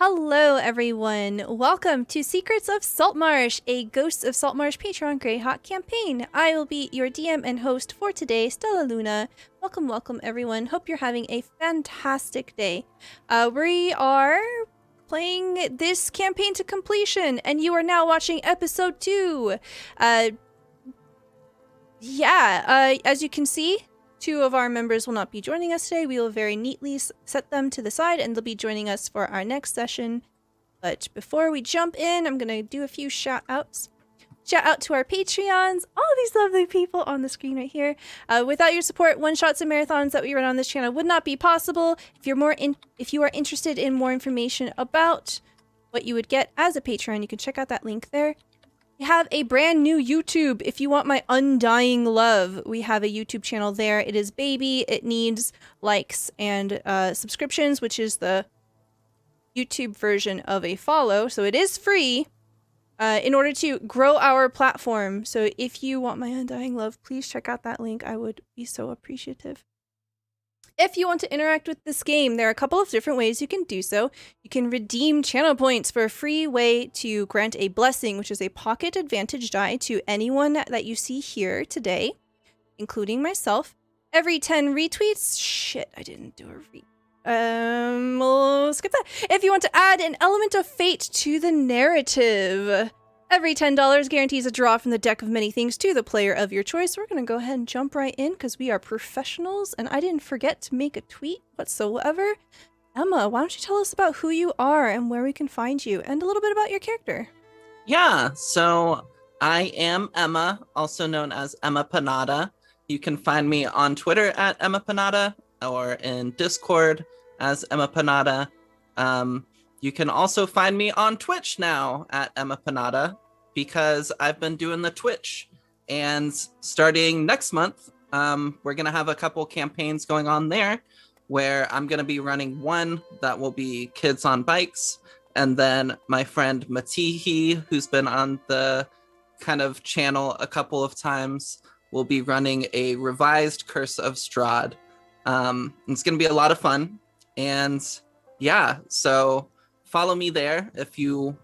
Hello, everyone. Welcome to Secrets of Saltmarsh, a Ghosts of Saltmarsh Patreon Greyhawk campaign. I will be your DM and host for today, Stella Luna. Welcome, welcome, everyone. Hope you're having a fantastic day. We are playing this campaign to completion, and you are now watching episode 2. As you can see, 2 of our members will not be joining us today. We will very neatly set them to the side and they'll be joining us for our next session. But before we jump in, I'm going to do a few shout outs. Shout out to our Patreons, all these lovely people on the screen right here. Without your support, one-shots and marathons that we run on this channel would not be possible. If you are interested in more information about what you would get as a Patreon, you can check out that link there. We have a brand new YouTube. If you want my undying love, we have a YouTube channel there. It is baby. It needs likes and subscriptions, which is the YouTube version of a follow. So it is free in order to grow our platform. So if you want my undying love, please check out that link. I would be so appreciative. If you want to interact with this game, there are a couple of different ways you can do so. You can redeem channel points for a free way to grant a blessing, which is a pocket advantage die to anyone that you see here today, including myself. Every 10 retweets, shit, I didn't do a we'll skip that. If you want to add an element of fate to the narrative, every $10 guarantees a draw from the deck of many things to the player of your choice. We're going to go ahead and jump right in because we are professionals and I didn't forget to make a tweet whatsoever. Emma, why don't you tell us about who you are and where we can find you and a little bit about your character? Yeah, so I am Emma, also known as Emma Panada. You can find me on Twitter at Emma Panada or in Discord as Emma Panada. You can also find me on Twitch now at Emma Panada because I've been doing the Twitch. And starting next month, we're going to have a couple campaigns going on there where I'm going to be running one that will be Kids on Bikes. And then my friend Matihi, who's been on the kind of channel a couple of times, will be running a revised Curse of Strahd. It's going to be a lot of fun. And yeah, so follow me there if you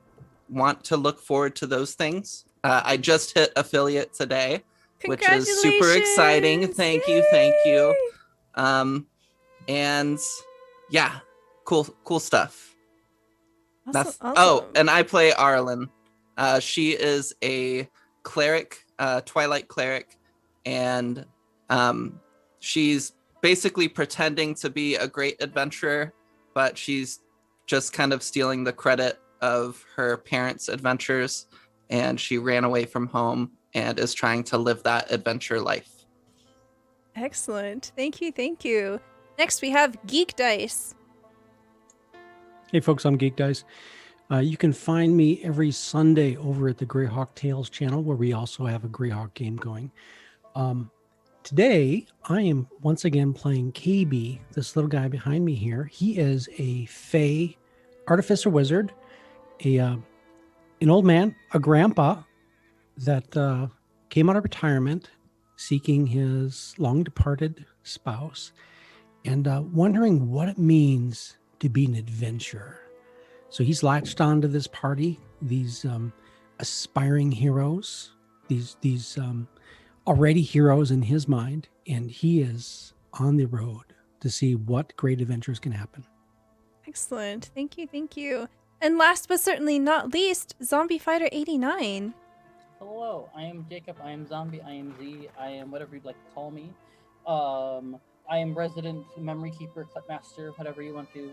want to look forward to those things. I just hit affiliate today, which is super exciting. Thank you. And yeah, cool stuff. Awesome. Oh, and I play Arlen. She is a cleric, Twilight cleric, and she's basically pretending to be a great adventurer, but she's just kind of stealing the credit of her parents' adventures, and she ran away from home and is trying to live that adventure life. Excellent. Thank you. Next, we have GeekDice. Hey folks, I'm GeekDice. You can find me every Sunday over at the Greyhawk Tales channel, where we also have a Greyhawk game going. Today, I am once again playing KayBee, this little guy behind me here. He is a Fey artificer wizard, an old man, a grandpa that came out of retirement seeking his long-departed spouse and wondering what it means to be an adventurer. So he's latched onto this party, these aspiring heroes, these already heroes in his mind, and he is on the road to see what great adventures can happen. Excellent. Thank you. And last but certainly not least, Zombie Fighter 89. Hello, I am Jacob, I am Zombie, I am Z, I am whatever you'd like to call me. I am resident memory keeper, clipmaster, whatever you want to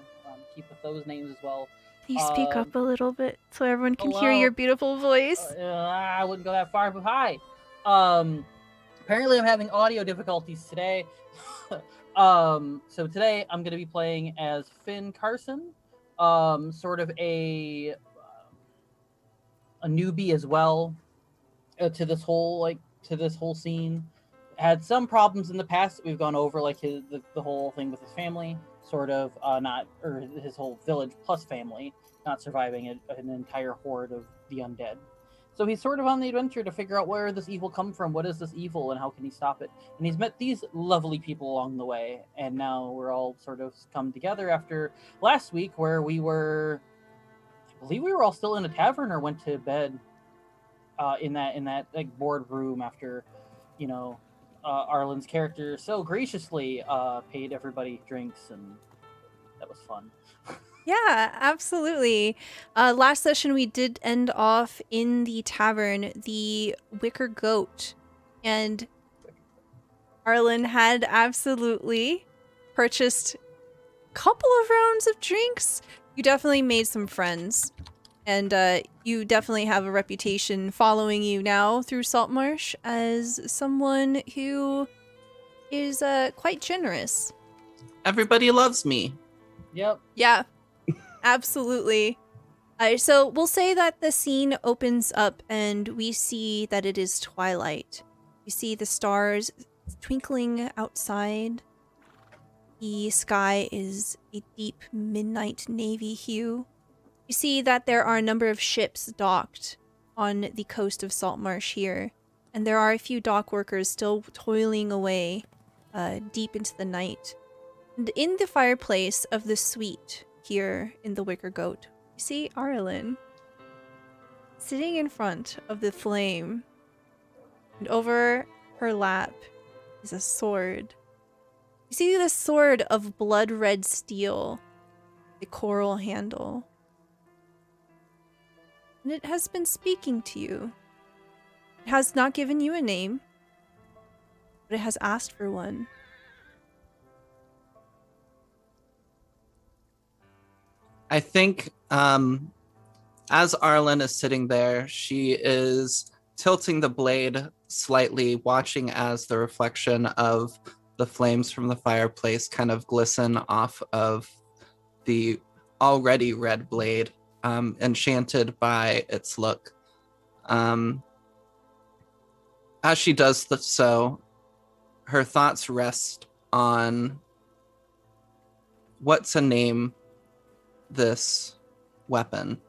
keep with those names as well. Please speak up a little bit so everyone can hear your beautiful voice. I wouldn't go that far, but hi. Apparently I'm having audio difficulties today. So today I'm going to be playing as Finn Carson, sort of a newbie as well to this whole scene. Had some problems in the past that we've gone over, like the whole thing with his family, sort of his whole village plus family not surviving an entire horde of the undead. So he's sort of on the adventure to figure out where this evil come from, what is this evil, and how can he stop it. And he's met these lovely people along the way, and now we're all sort of come together after last week where we were believe we were all still in a tavern or went to bed in that like boardroom after, you know, Arlen's character so graciously paid everybody drinks, and that was fun. Yeah, absolutely. Last session we did end off in the tavern, the Wicker Goat, and Arlen had absolutely purchased a couple of rounds of drinks. You definitely made some friends, and you definitely have a reputation following you now through Saltmarsh as someone who is quite generous. Everybody loves me. Yep. Yeah, absolutely. So we'll say that the scene opens up and we see that it is twilight. We see the stars twinkling outside. The sky is a deep midnight navy hue. You see that there are a number of ships docked on the coast of Saltmarsh here, and there are a few dock workers still toiling away deep into the night. And in the fireplace of the suite here in the Wicker Goat, you see Arlen sitting in front of the flame, and over her lap is a sword. You see the sword of blood red steel, the coral handle. And it has been speaking to you. It has not given you a name, but it has asked for one. I think as Arlen is sitting there, she is tilting the blade slightly, watching as the reflection of the flames from the fireplace kind of glisten off of the already red blade, enchanted by its look. As she does so, her thoughts rest on what to name this weapon.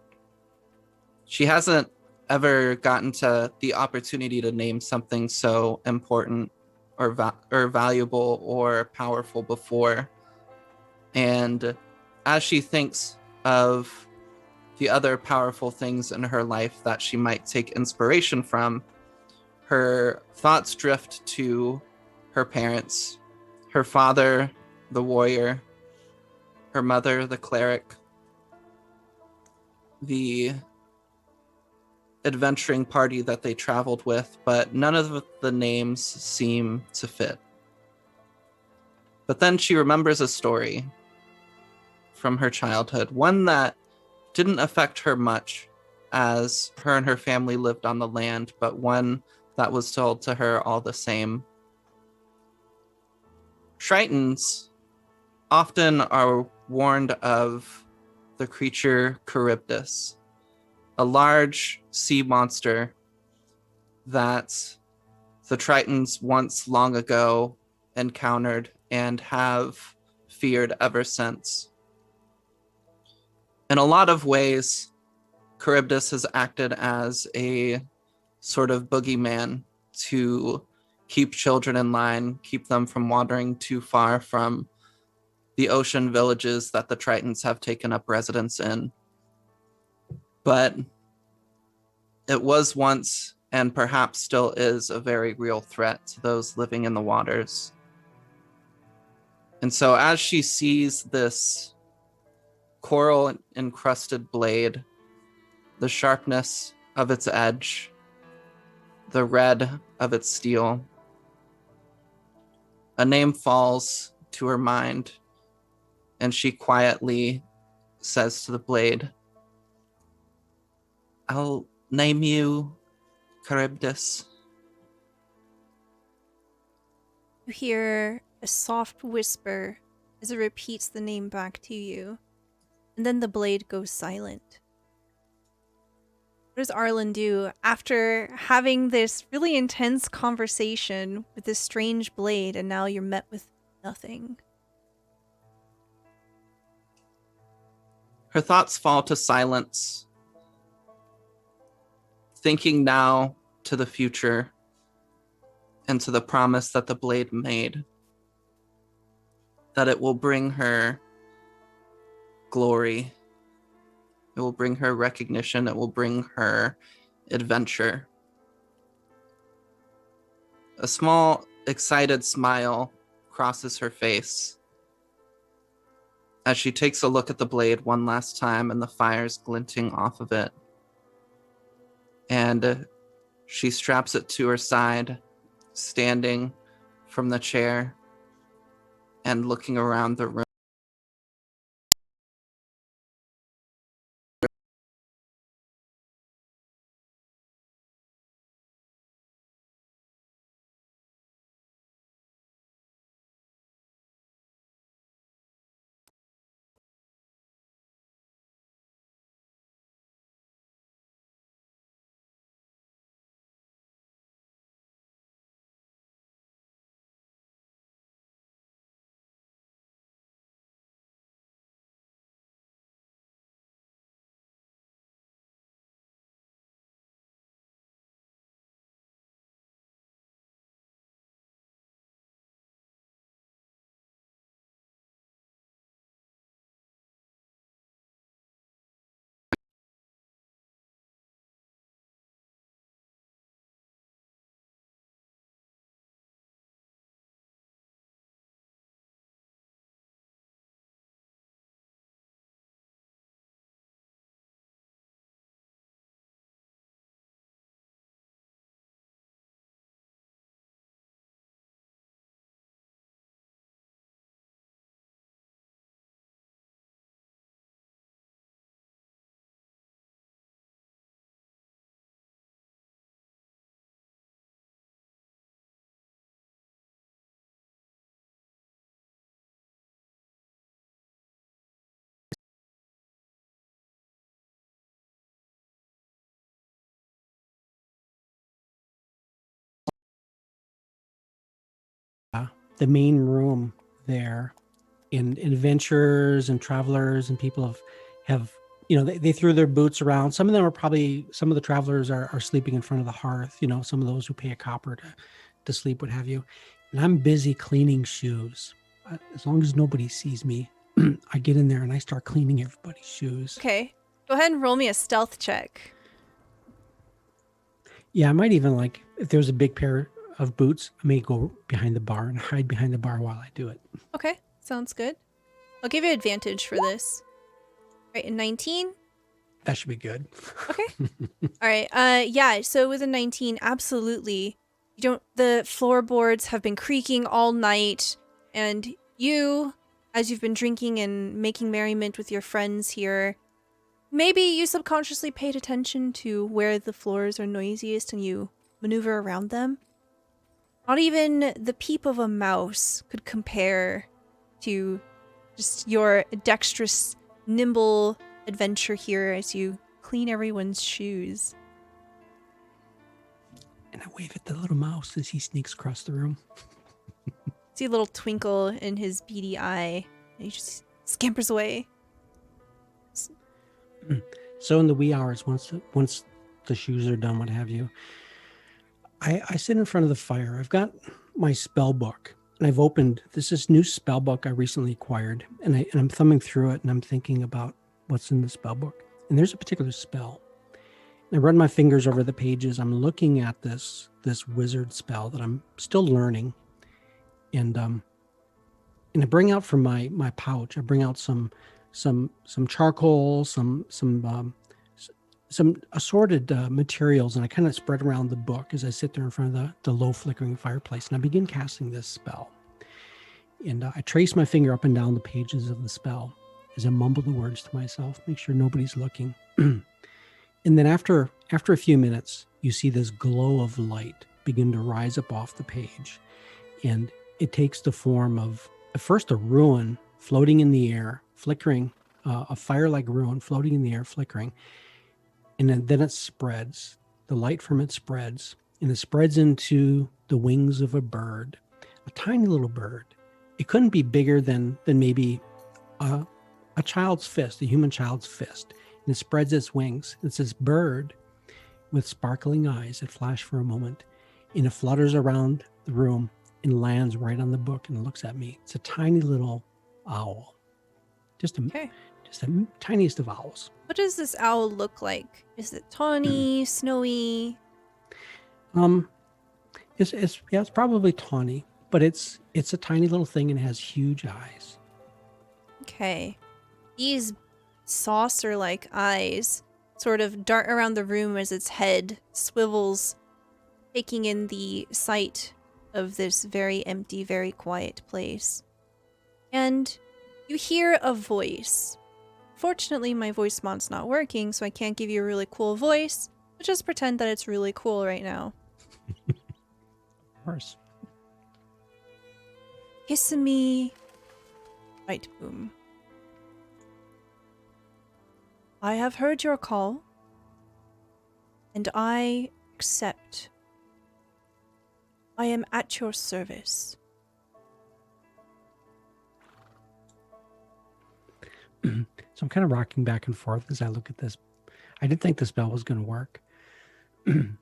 She hasn't ever gotten to the opportunity to name something so important or valuable or powerful before. And as she thinks of the other powerful things in her life that she might take inspiration from, her thoughts drift to her parents, her father, the warrior, her mother, the cleric, the adventuring party that they traveled with, but none of the names seem to fit. But then she remembers a story from her childhood, one that didn't affect her much as her and her family lived on the land, but one that was told to her all the same. Tritons often are warned of the creature Charybdis, a large sea monster that the Tritons once long ago encountered and have feared ever since. In a lot of ways, Charybdis has acted as a sort of boogeyman to keep children in line, keep them from wandering too far from the ocean villages that the Tritons have taken up residence in. But it was once, and perhaps still is, a very real threat to those living in the waters. And so as she sees this coral-encrusted blade, the sharpness of its edge, the red of its steel, a name falls to her mind, and she quietly says to the blade, "I'll name you Charybdis." You hear a soft whisper as it repeats the name back to you, and then the blade goes silent. What does Arlen do after having this really intense conversation with this strange blade, and now you're met with nothing? Her thoughts fall to silence, thinking now to the future and to the promise that the blade made, that it will bring her glory, It will bring her recognition. It will bring her adventure. A small, excited smile crosses her face as she takes a look at the blade one last time and the fire's glinting off of it. And she straps it to her side, standing from the chair and looking around the room. The main room there, and adventurers and travelers and people have they threw their boots around. Some of them are probably, some of the travelers are sleeping in front of the hearth, some of those who pay a copper to sleep, what have you. And I'm busy cleaning shoes. As long as nobody sees me, I get in there and I start cleaning everybody's shoes. Okay. Go ahead and roll me a stealth check. Yeah, I might even, like, if there's a big pair of boots, I may go behind the bar and hide behind the bar while I do it. Okay, sounds good. I'll give you advantage for this. Right, a 19? That should be good. Okay. All right. Yeah, so with a 19, absolutely. The floorboards have been creaking all night, and you, as you've been drinking and making merriment with your friends here, maybe you subconsciously paid attention to where the floors are noisiest and you maneuver around them. Not even the peep of a mouse could compare to just your dexterous, nimble adventure here as you clean everyone's shoes. And I wave at the little mouse as he sneaks across the room. See a little twinkle in his beady eye, and he just scampers away. So in the wee hours, once the shoes are done, what have you, I sit in front of the fire. I've got my spell book, and I've opened this new spell book I recently acquired, and I'm thumbing through it, and I'm thinking about what's in the spell book. And there's a particular spell. And I run my fingers over the pages. I'm looking at this wizard spell that I'm still learning, and I bring out from my pouch. I bring out some charcoal, some assorted materials, and I kind of spread around the book as I sit there in front of the low flickering fireplace, and I begin casting this spell. And I trace my finger up and down the pages of the spell as I mumble the words to myself, make sure nobody's looking. And then after a few minutes, you see this glow of light begin to rise up off the page, and it takes the form of at first a ruin floating in the air, flickering, a fire-like ruin floating in the air, flickering. And then it spreads. The light from it spreads, and it spreads into the wings of a bird, a tiny little bird. It couldn't be bigger than maybe a child's fist, a human child's fist. And it spreads its wings. It's this bird with sparkling eyes that flash for a moment, and it flutters around the room and lands right on the book and looks at me. It's a tiny little owl. Just Just the tiniest of owls. What does this owl look like? Is it tawny, snowy? It's probably tawny, but it's a tiny little thing and has huge eyes. Okay. These saucer-like eyes sort of dart around the room as its head swivels, taking in the sight of this very empty, very quiet place. And you hear a voice. Fortunately, my voice mod's not working, so I can't give you a really cool voice, but just pretend that it's really cool right now. Of course. Kiss-me, right boom. I have heard your call, and I accept. I am at your service. So I'm kind of rocking back and forth as I look at this. I didn't think the spell was going to work. I'm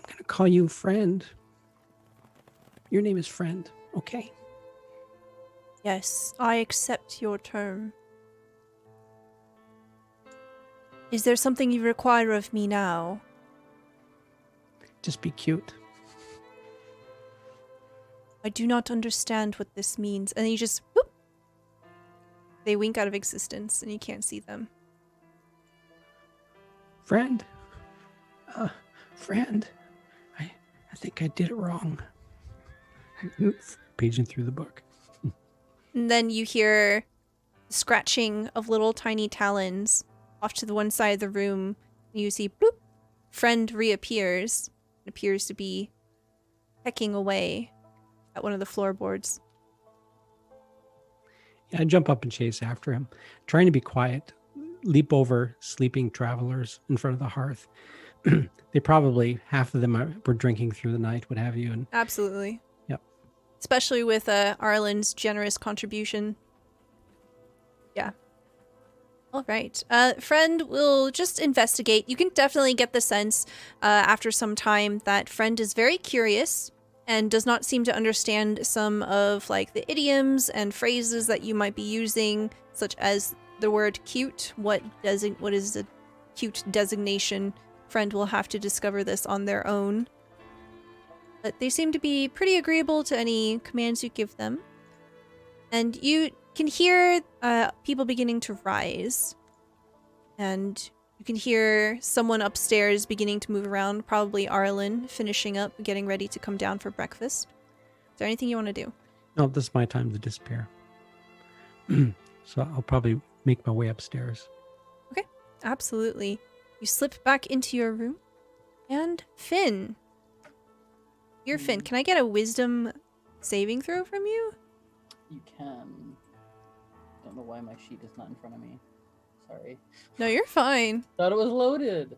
going to call you friend. Your name is friend, okay? Yes, I accept your term. Is there something you require of me now? Just be cute. I do not understand what this means. And you just, whoop, they wink out of existence and you can't see them. Friend. Friend. I think I did it wrong. Paging through the book. And then you hear scratching of little tiny talons off to the one side of the room. You see, bloop, friend reappears. It appears to be pecking away at one of the floorboards. Yeah, I jump up and chase after him, trying to be quiet, leap over sleeping travelers in front of the hearth. They probably, half of them were drinking through the night, what have you. And Absolutely. Yep. Especially with Arlen's generous contribution. Yeah. All right. Friend will just investigate. You can definitely get the sense after some time that Friend is very curious and does not seem to understand some of like the idioms and phrases that you might be using, such as the word cute. What is a cute designation? Friend will have to discover this on their own. But they seem to be pretty agreeable to any commands you give them. And you can hear people beginning to rise. And you can hear someone upstairs beginning to move around, probably Arlen, finishing up, getting ready to come down for breakfast. Is there anything you want to do? no, this is my time to disappear. So I'll probably make my way upstairs. Okay, absolutely. You slip back into your room. And Finn. You're Finn. Can I get a wisdom saving throw from you? You can. Don't know why my sheet is not in front of me. Sorry. No, you're fine. Thought it was loaded.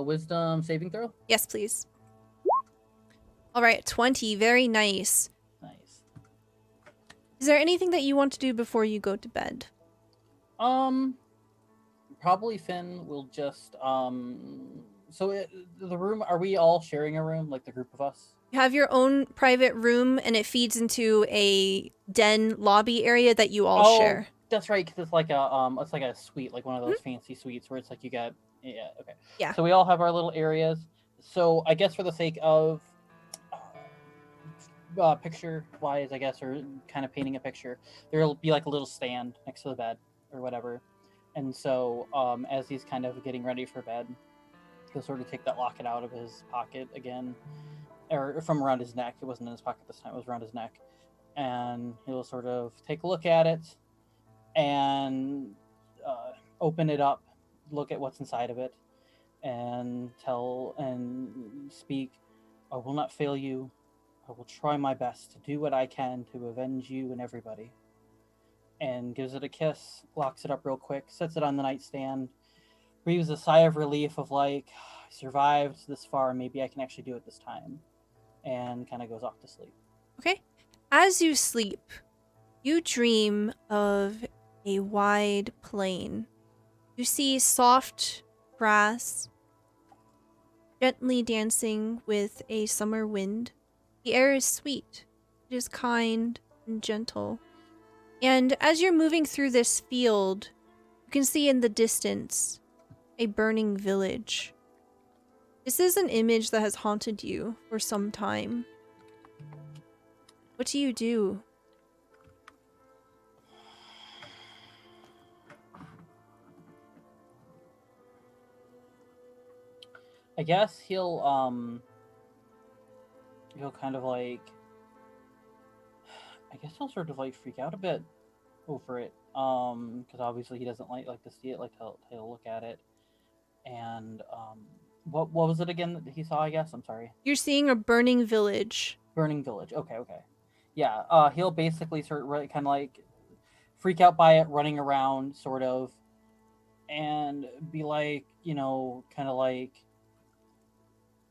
Wisdom saving throw? Yes, please. All right, 20. Very nice. Nice. Is there anything that you want to do before you go to bed? Probably Finn will just, the room, are we all sharing a room, like the group of us? You have your own private room, and it feeds into a den lobby area that you all share. That's right, because it's like a suite, like one of those fancy suites where it's like you got, yeah, okay. Yeah. So we all have our little areas. So I guess for the sake of picture-wise, I guess, or kind of painting a picture, there'll be like a little stand next to the bed or whatever. And so as he's kind of getting ready for bed, he'll sort of take that locket out of his pocket again, or from around his neck. It wasn't in his pocket this time, it was around his neck. And he'll sort of take a look at it and open it up, look at what's inside of it, and tell and speak, I will not fail you. I will try my best to do what I can to avenge you and everybody. And gives it a kiss, locks it up real quick, sets it on the nightstand, breathes a sigh of relief of like, I survived this far, maybe I can actually do it this time, and kind of goes off to sleep. Okay. As you sleep, you dream of a wide plain. You see soft grass gently dancing with a summer wind. The air is sweet. It is kind and gentle. And as you're moving through this field, you can see in the distance a burning village. This is an image that has haunted you for some time. What do you do? I guess he'll kind of like, I guess he'll sort of like freak out a bit over it, because obviously he doesn't like to see it, like to look at it. And what was it again that he saw? I guess, I'm sorry. You're seeing a burning village. Burning village. Okay. Yeah. He'll basically sort of kind of like freak out by it, running around, sort of, and be like, kind of like,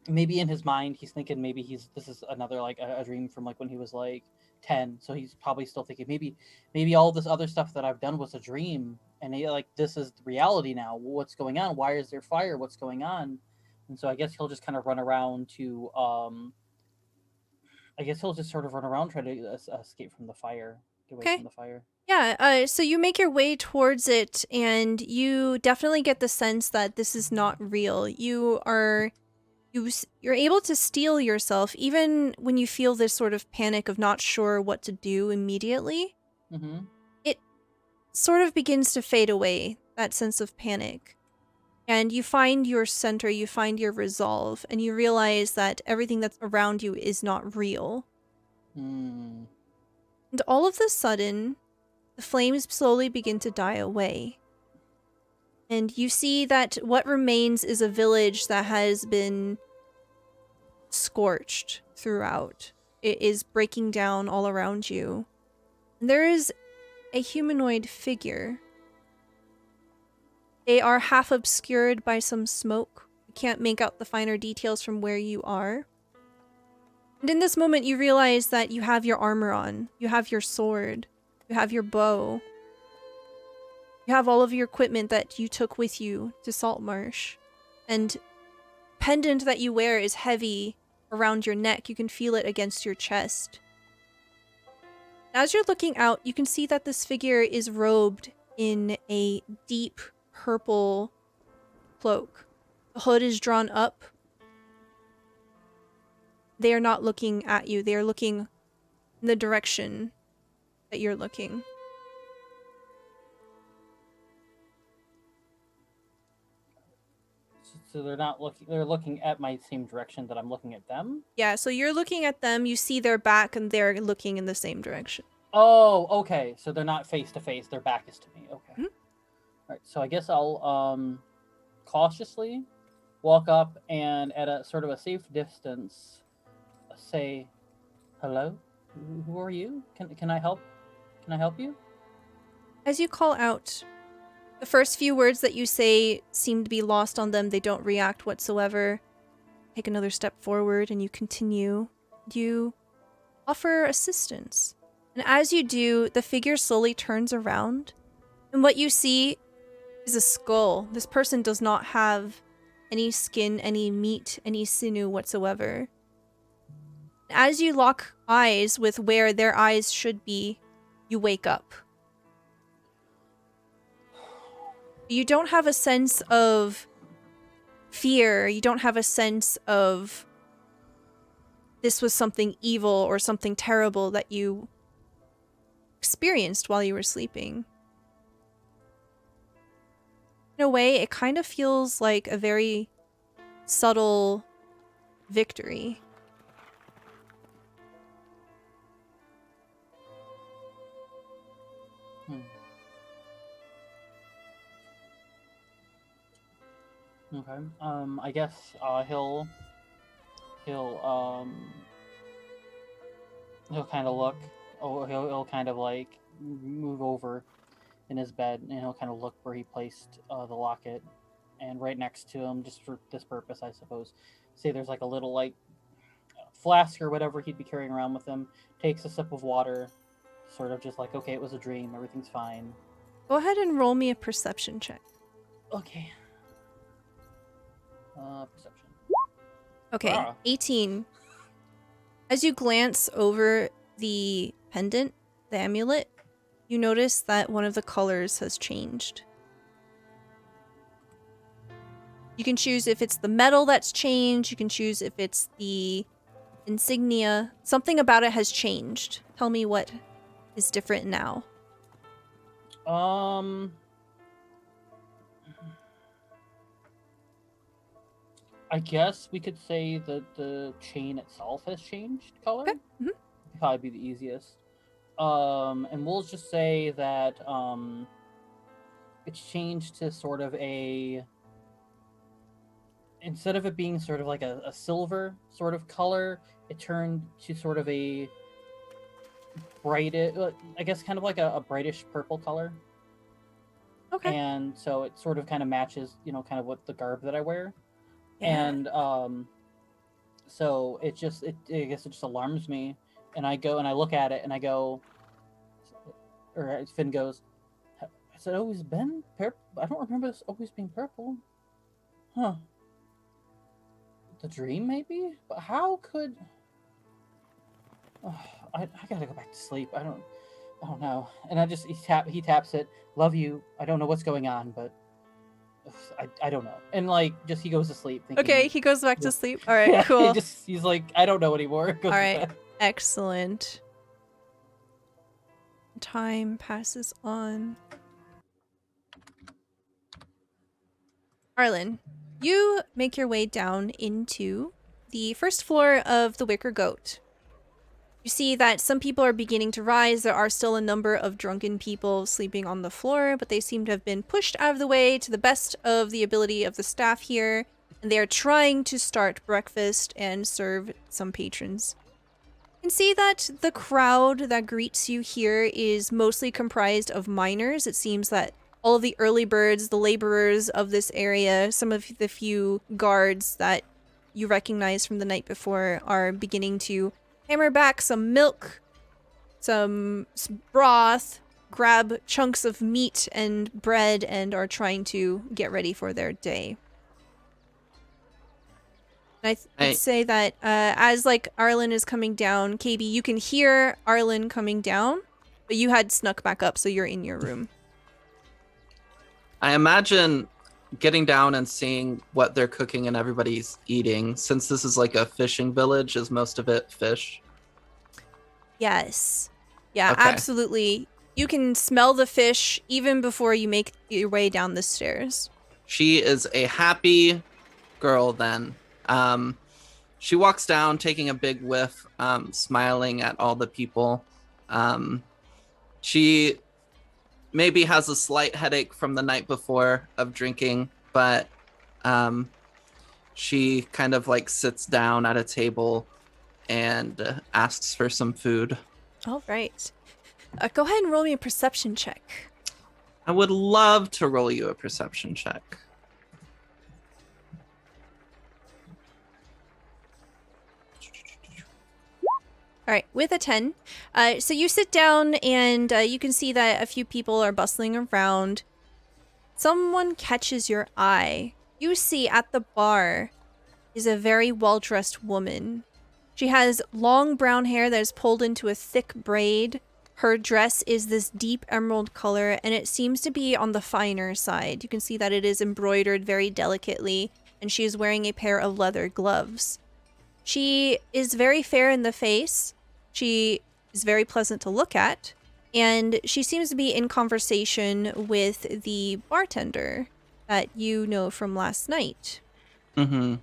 maybe in his mind he's thinking maybe this is another like a dream from like when he was like 10, so he's probably still thinking maybe all this other stuff that I've done was a dream, and this is the reality now. What's going on? Why is there fire? What's going on? And so I guess he'll just kind of run around to I guess he'll just sort of run around, try to escape from the fire, get away from the fire. Yeah, so you make your way towards it, and you definitely get the sense that this is not real. You're able to steel yourself even when you feel this sort of panic of not sure what to do immediately. Mm-hmm. It sort of begins to fade away, that sense of panic. And you find your center, you find your resolve, and you realize that everything that's around you is not real. Mm. And all of a sudden, the flames slowly begin to die away. And you see that what remains is a village that has been scorched throughout. It is breaking down all around you. And there is a humanoid figure. They are half obscured by some smoke. You can't make out the finer details from where you are. And in this moment, you realize that you have your armor on. You have your sword. You have your bow. You have all of your equipment that you took with you to Saltmarsh. And pendant that you wear is heavy around your neck. You can feel it against your chest. As you're looking out, you can see that this figure is robed in a deep purple cloak. The hood is drawn up. They are not looking at you. They are looking in the direction that you're looking. So they're not looking. They're looking at my same direction that I'm looking at them. Yeah, so you're looking at them. You see their back, and they're looking in the same direction. Oh, okay. So they're not face to face. Their back is to me. Okay. Mm-hmm. All right. So I guess I'll cautiously walk up and at a sort of a safe distance say, "Hello, who are you? Can I help? Can I help you?" As you call out, the first few words that you say seem to be lost on them. They don't react whatsoever. Take another step forward and you continue. You offer assistance. And as you do, the figure slowly turns around. And what you see is a skull. This person does not have any skin, any meat, any sinew whatsoever. As you lock eyes with where their eyes should be, you wake up. You don't have a sense of fear. You don't have a sense of this was something evil or something terrible that you experienced while you were sleeping. In a way, it kind of feels like a very subtle victory. Okay. I guess he'll kind of look. Oh, he'll kind of like move over in his bed, and he'll kind of look where he placed the locket, and right next to him, just for this purpose, I suppose. Say there's like a little like flask or whatever he'd be carrying around with him. Takes a sip of water, sort of just like, okay, it was a dream. Everything's fine. Go ahead and roll me a perception check. Okay. Perception. Okay, 18. As you glance over the pendant, the amulet, you notice that one of the colors has changed. You can choose if it's the metal that's changed. You can choose if it's the insignia. Something about it has changed. Tell me what is different now. I guess we could say that the chain itself has changed color. Okay. Mhm. Probably be the easiest. And we'll just say that it's changed to sort of a, instead of it being sort of like a silver sort of color, it turned to sort of a bright, I guess kind of like a brightish purple color. Okay. And so it sort of kind of matches, kind of what the garb that I wear. Yeah. And so I guess it just alarms me, and I go and I look at it and I go, or Finn goes, has it always been purple? I don't remember this always being purple. Huh. The dream maybe? But how could... I gotta go back to sleep. I don't know. And he taps it. Love you. I don't know what's going on, but I don't know. And he goes to sleep. Thinking, Okay, he goes back to sleep. All right, yeah, cool. He's like, I don't know anymore. All right, excellent. Time passes on. Arlen, you make your way down into the first floor of the Wicker Goat. You see that some people are beginning to rise. There are still a number of drunken people sleeping on the floor, but they seem to have been pushed out of the way to the best of the ability of the staff here, and they are trying to start breakfast and serve some patrons. You can see that the crowd that greets you here is mostly comprised of miners. It seems that all of the early birds, the laborers of this area, some of the few guards that you recognize from the night before are beginning to hammer back some milk, some broth, grab chunks of meat and bread, and are trying to get ready for their day. And I'd say that as Arlen is coming down, KayBee, you can hear Arlen coming down, but you had snuck back up, so you're in your room. I imagine getting down and seeing what they're cooking and everybody's eating, since this is like a fishing village, is most of it fish? Yes. Yeah, Okay. Absolutely. You can smell the fish even before you make your way down the stairs. She is a happy girl then. She walks down, taking a big whiff, smiling at all the people. She maybe has a slight headache from the night before of drinking, but she kind of sits down at a table and asks for some food. All right. Go ahead and roll me a perception check. I would love to roll you a perception check. All right, with a 10. So you sit down and you can see that a few people are bustling around. Someone catches your eye. You see at the bar is a very well-dressed woman. She has long brown hair that is pulled into a thick braid. Her dress is this deep emerald color, and it seems to be on the finer side. You can see that it is embroidered very delicately, and she is wearing a pair of leather gloves. She is very fair in the face. She is very pleasant to look at, and she seems to be in conversation with the bartender that you know from last night. Mm-hmm.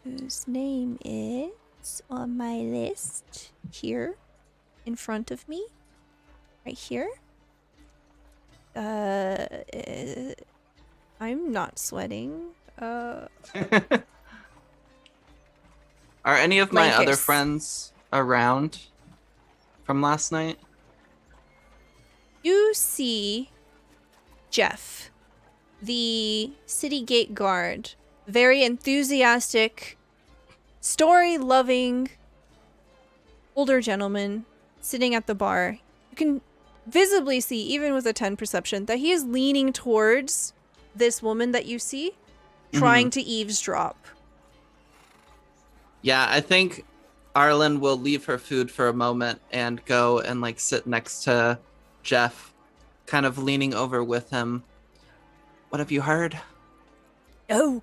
Whose name is on my list here in front of me. Right here. I'm not sweating. Are any of my other friends around from last night? You see Jeff, the city gate guard, very enthusiastic, story-loving older gentleman sitting at the bar. You can visibly see, even with a 10 perception, that he is leaning towards this woman that you see, trying to eavesdrop. Yeah, I think Arlen will leave her food for a moment and go and sit next to Jeff, kind of leaning over with him. What have you heard? Oh,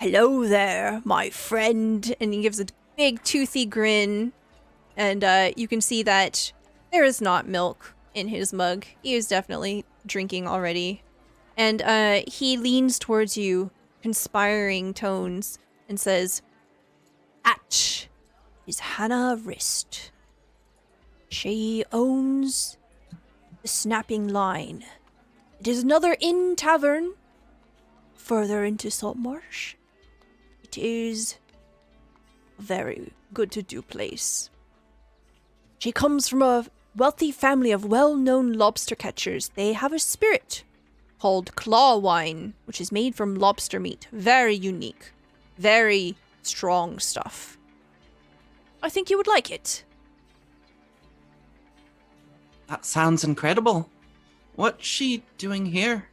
hello there, my friend. And he gives a big toothy grin. And you can see that there is not milk in his mug. He is definitely drinking already. And he leans towards you, conspiring tones, and says, "That is Hannah Wrist. She owns the Snapping Line. It is another inn tavern further into Saltmarsh. It is a very good-to-do place. She comes from a wealthy family of well-known lobster catchers. They have a spirit called claw wine, which is made from lobster meat. Very unique. Very strong stuff. I think you would like it." That sounds incredible. What's she doing here?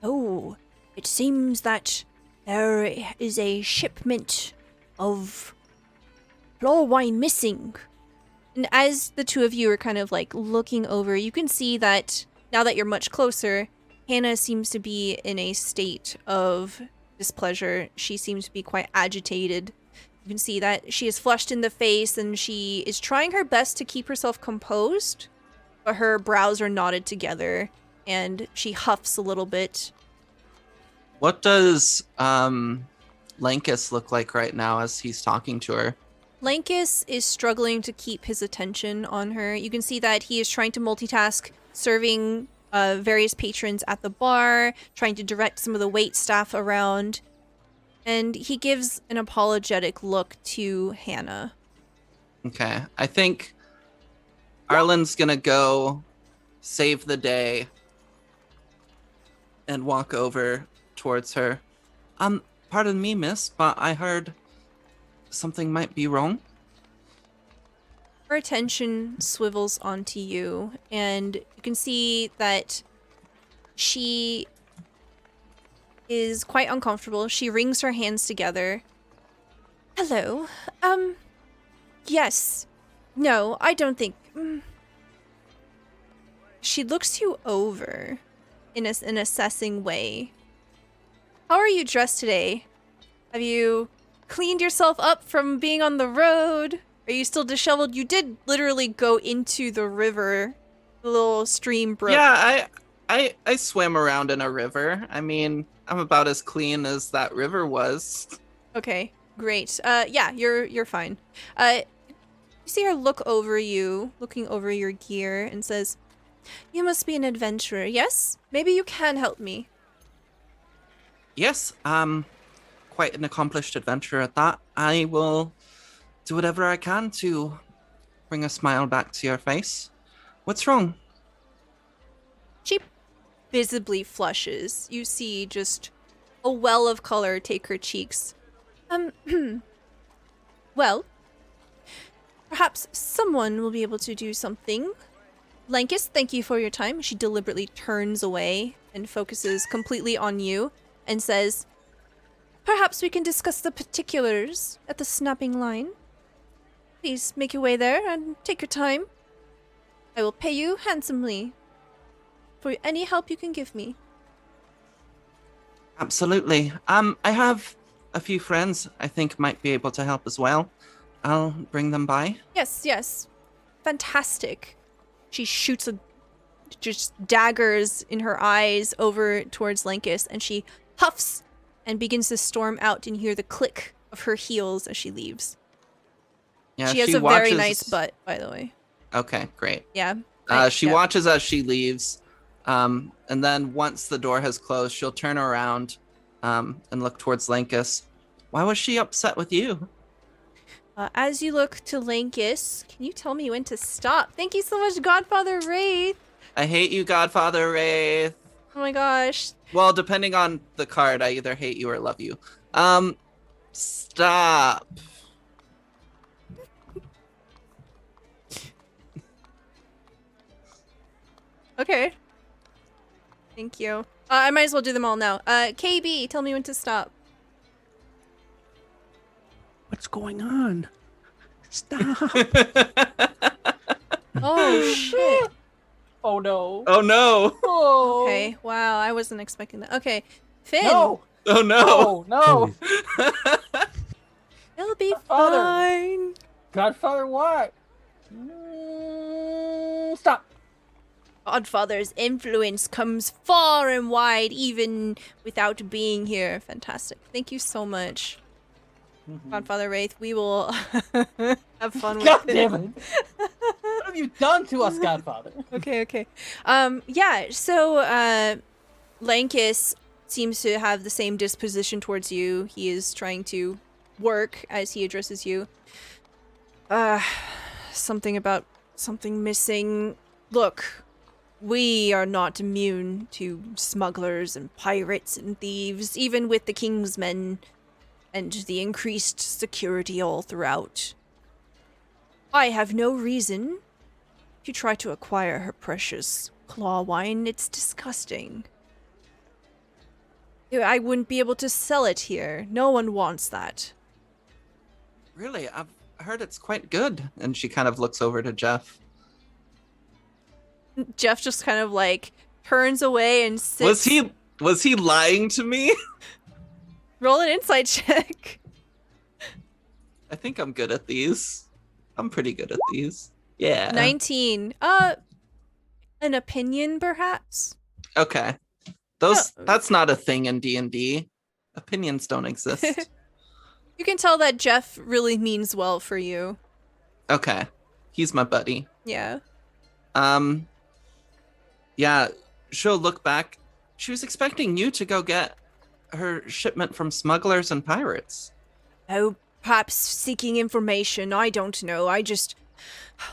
Oh, it seems that there is a shipment of claw wine missing. And as the two of you are kind of like looking over, you can see that now that you're much closer, Hannah seems to be in a state of displeasure. She seems to be quite agitated. You can see that she is flushed in the face and she is trying her best to keep herself composed, but her brows are knotted together and she huffs a little bit. What does Lankus look like right now as he's talking to her? Lankus is struggling to keep his attention on her. You can see that he is trying to multitask, serving various patrons at the bar, trying to direct some of the wait staff around. And he gives an apologetic look to Hannah. Okay, I think Arlen's gonna go save the day and walk over towards her. Pardon me, miss, but I heard something might be wrong. Her attention swivels onto you, and you can see that she is quite uncomfortable. She wrings her hands together. Hello. Yes. No, I don't think... She looks you over in an assessing way. How are you dressed today? Have you cleaned yourself up from being on the road? Are you still disheveled? You did literally go into the river. The little stream broke. Yeah, I swam around in a river. I mean, I'm about as clean as that river was. Okay, great. Yeah, you're fine. You see her look over you, looking over your gear, and says, "You must be an adventurer, yes? Maybe you can help me." Yes, quite an accomplished adventurer at that. I will do whatever I can to bring a smile back to your face. What's wrong? She visibly flushes. You see just a well of color take her cheeks. Well, perhaps someone will be able to do something. Lankus, thank you for your time. She deliberately turns away and focuses completely on you and says, "Perhaps we can discuss the particulars at the Snapping Line. Please make your way there and take your time. I will pay you handsomely for any help you can give me." Absolutely. I have a few friends I think might be able to help as well. I'll bring them by. Yes. Fantastic. She shoots just daggers in her eyes over towards Lankus, and she huffs and begins to storm out, and you hear the click of her heels as she leaves. Yeah, she has a very nice butt, by the way. Okay, great. Yeah. She watches as she leaves, and then once the door has closed, she'll turn around and look towards Lankus. Why was she upset with you? As you look to Lankus, can you tell me when to stop? Thank you so much, GodfatherWraith. I hate you, GodfatherWraith. Oh my gosh. Well, depending on the card, I either hate you or love you. Stop. Okay. Thank you. I might as well do them all now. KayBee, tell me when to stop. What's going on? Stop. Oh shit. Oh no. Oh no! Oh. Okay, wow, I wasn't expecting that. Okay, Finn, No. Oh no! No. No. it'll be Godfather. fine. Godfather, what? Stop. Godfather's influence comes far and wide, even without being here. Fantastic. Thank you so much, GodfatherWraith. We will have fun with God it. damn it. What have you done to us, Godfather? Okay. Yeah, so, Lankis seems to have the same disposition towards you. He is trying to work as he addresses you. Something about something missing. Look, we are not immune to smugglers and pirates and thieves, even with the King's men and the increased security all throughout. I have no reason to try to acquire her precious claw wine. It's disgusting. I wouldn't be able to sell it here. No one wants that. Really, I've heard it's quite good. And she kind of looks over to Jeff. Jeff just kind of like turns away and sits. Was he lying to me? Roll an insight check. I think I'm good at these. I'm pretty good at these. Yeah. 19. An opinion, perhaps? Okay. That's not a thing in D&D. Opinions don't exist. You can tell that Jeff really means well for you. Okay. He's my buddy. Yeah. Yeah, she'll look back. She was expecting you to go get her shipment from smugglers and pirates. Oh, perhaps seeking information. I don't know.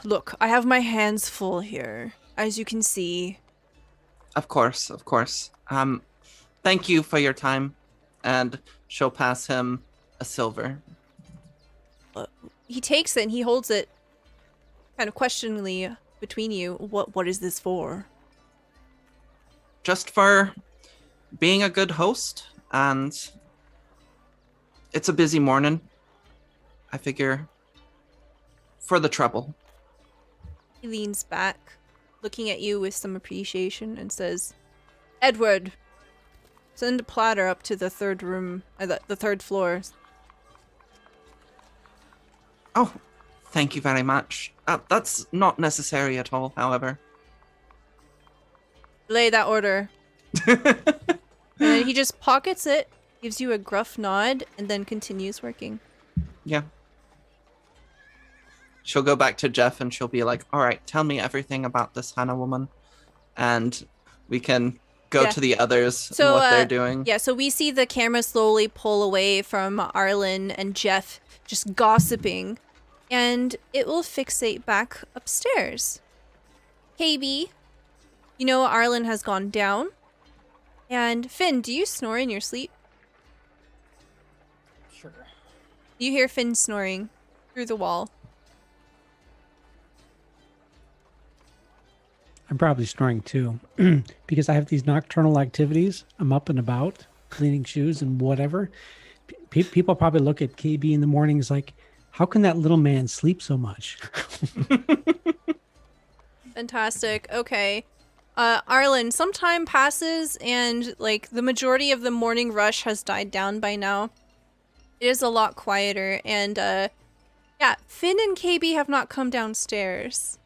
Look, I have my hands full here, as you can see. Of course. Thank you for your time. And she'll pass him a silver. He takes it and he holds it kind of questioningly between you. What is this for? Just for being a good host, and it's a busy morning. I figure for the trouble. He leans back, looking at you with some appreciation, and says, Edward, send a platter up to the third room, the third floor. Oh, thank you very much. That's not necessary at all, however. Lay that order. And then he just pockets it, gives you a gruff nod, and then continues working. Yeah. She'll go back to Jeff and she'll be like, all right, tell me everything about this Hannah woman. And we can go to the others and what they're doing. Yeah, so we see the camera slowly pull away from Arlen and Jeff just gossiping. And it will fixate back upstairs. KayBee, you know Arlen has gone down. And Finn, do you snore in your sleep? Sure. You hear Finn snoring through the wall. I'm probably snoring too because I have these nocturnal activities. I'm up and about, cleaning shoes and whatever. People probably look at KayBee in the mornings like, how can that little man sleep so much? Fantastic. Okay. Arlen, some time passes and like the majority of the morning rush has died down by now. It is a lot quieter and yeah, Finn and KayBee have not come downstairs.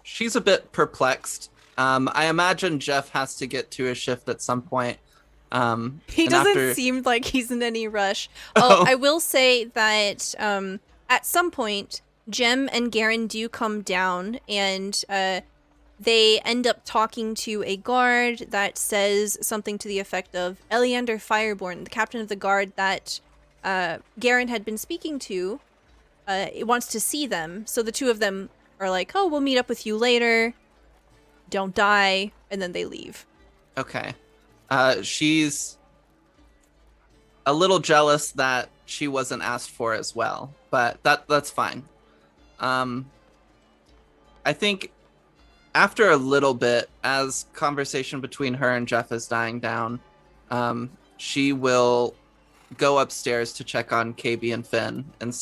She's a bit perplexed. I imagine Jeff has to get to a shift at some point. He doesn't seem like he's in any rush. Oh, I will say that at some point, Jem and Garen do come down, and they end up talking to a guard that says something to the effect of Eleander Fireborn, the captain of the guard that Garen had been speaking to, wants to see them. So the two of them are like, oh, we'll meet up with you later. Don't die. And then they leave. Okay. She's a little jealous that she wasn't asked for as well, but that's fine. I think after a little bit, as conversation between her and Jeff is dying down, she will go upstairs to check on KayBee and Finn and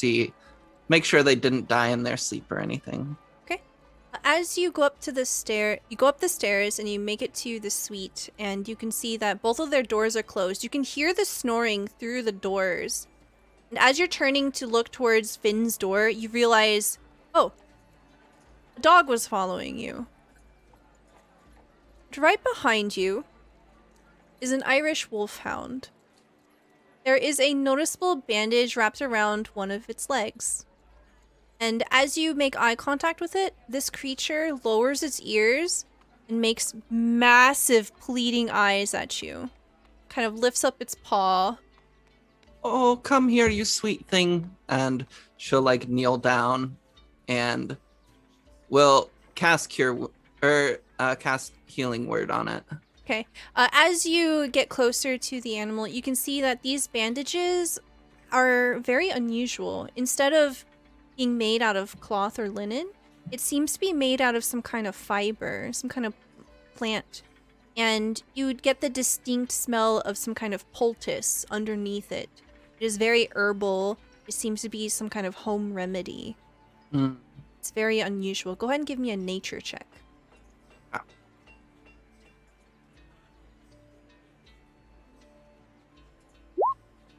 make sure they didn't die in their sleep or anything. Okay. as you go up to the stairs and you make it to the suite, and you can see that both of their doors are closed. You can hear the snoring through the doors. And as you're turning to look towards Finn's door, you realize, oh, a dog was following you. And right behind you is an Irish Wolfhound. There is a noticeable bandage wrapped around one of its legs. And as you make eye contact with it, this creature lowers its ears and makes massive pleading eyes at you. Kind of lifts up its paw. Oh, come here, you sweet thing. And she'll like kneel down and will cast cast healing word on it. Okay. As you get closer to the animal, you can see that these bandages are very unusual. Instead of being made out of cloth or linen, it seems to be made out of some kind of fiber, some kind of plant. And you would get the distinct smell of some kind of poultice underneath it. It is very herbal. It seems to be some kind of home remedy. Mm. It's very unusual. Go ahead and give me a nature check.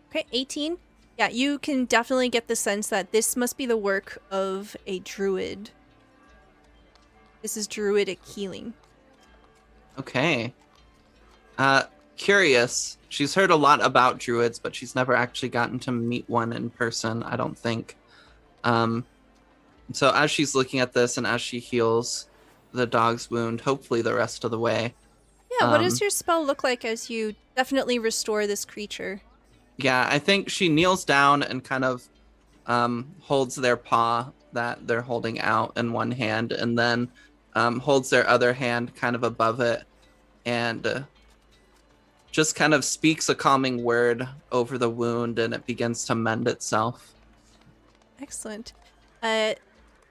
Okay, 18. Yeah, you can definitely get the sense that this must be the work of a druid. This is Druidic Healing. Okay. Curious. She's heard a lot about druids, but she's never actually gotten to meet one in person, I don't think. So as she's looking at this and as she heals the dog's wound, hopefully the rest of the way. Yeah, what does your spell look like as you definitely restore this creature? Yeah, I think she kneels down and kind of holds their paw that they're holding out in one hand, and then holds their other hand kind of above it and just kind of speaks a calming word over the wound, and it begins to mend itself. Excellent. You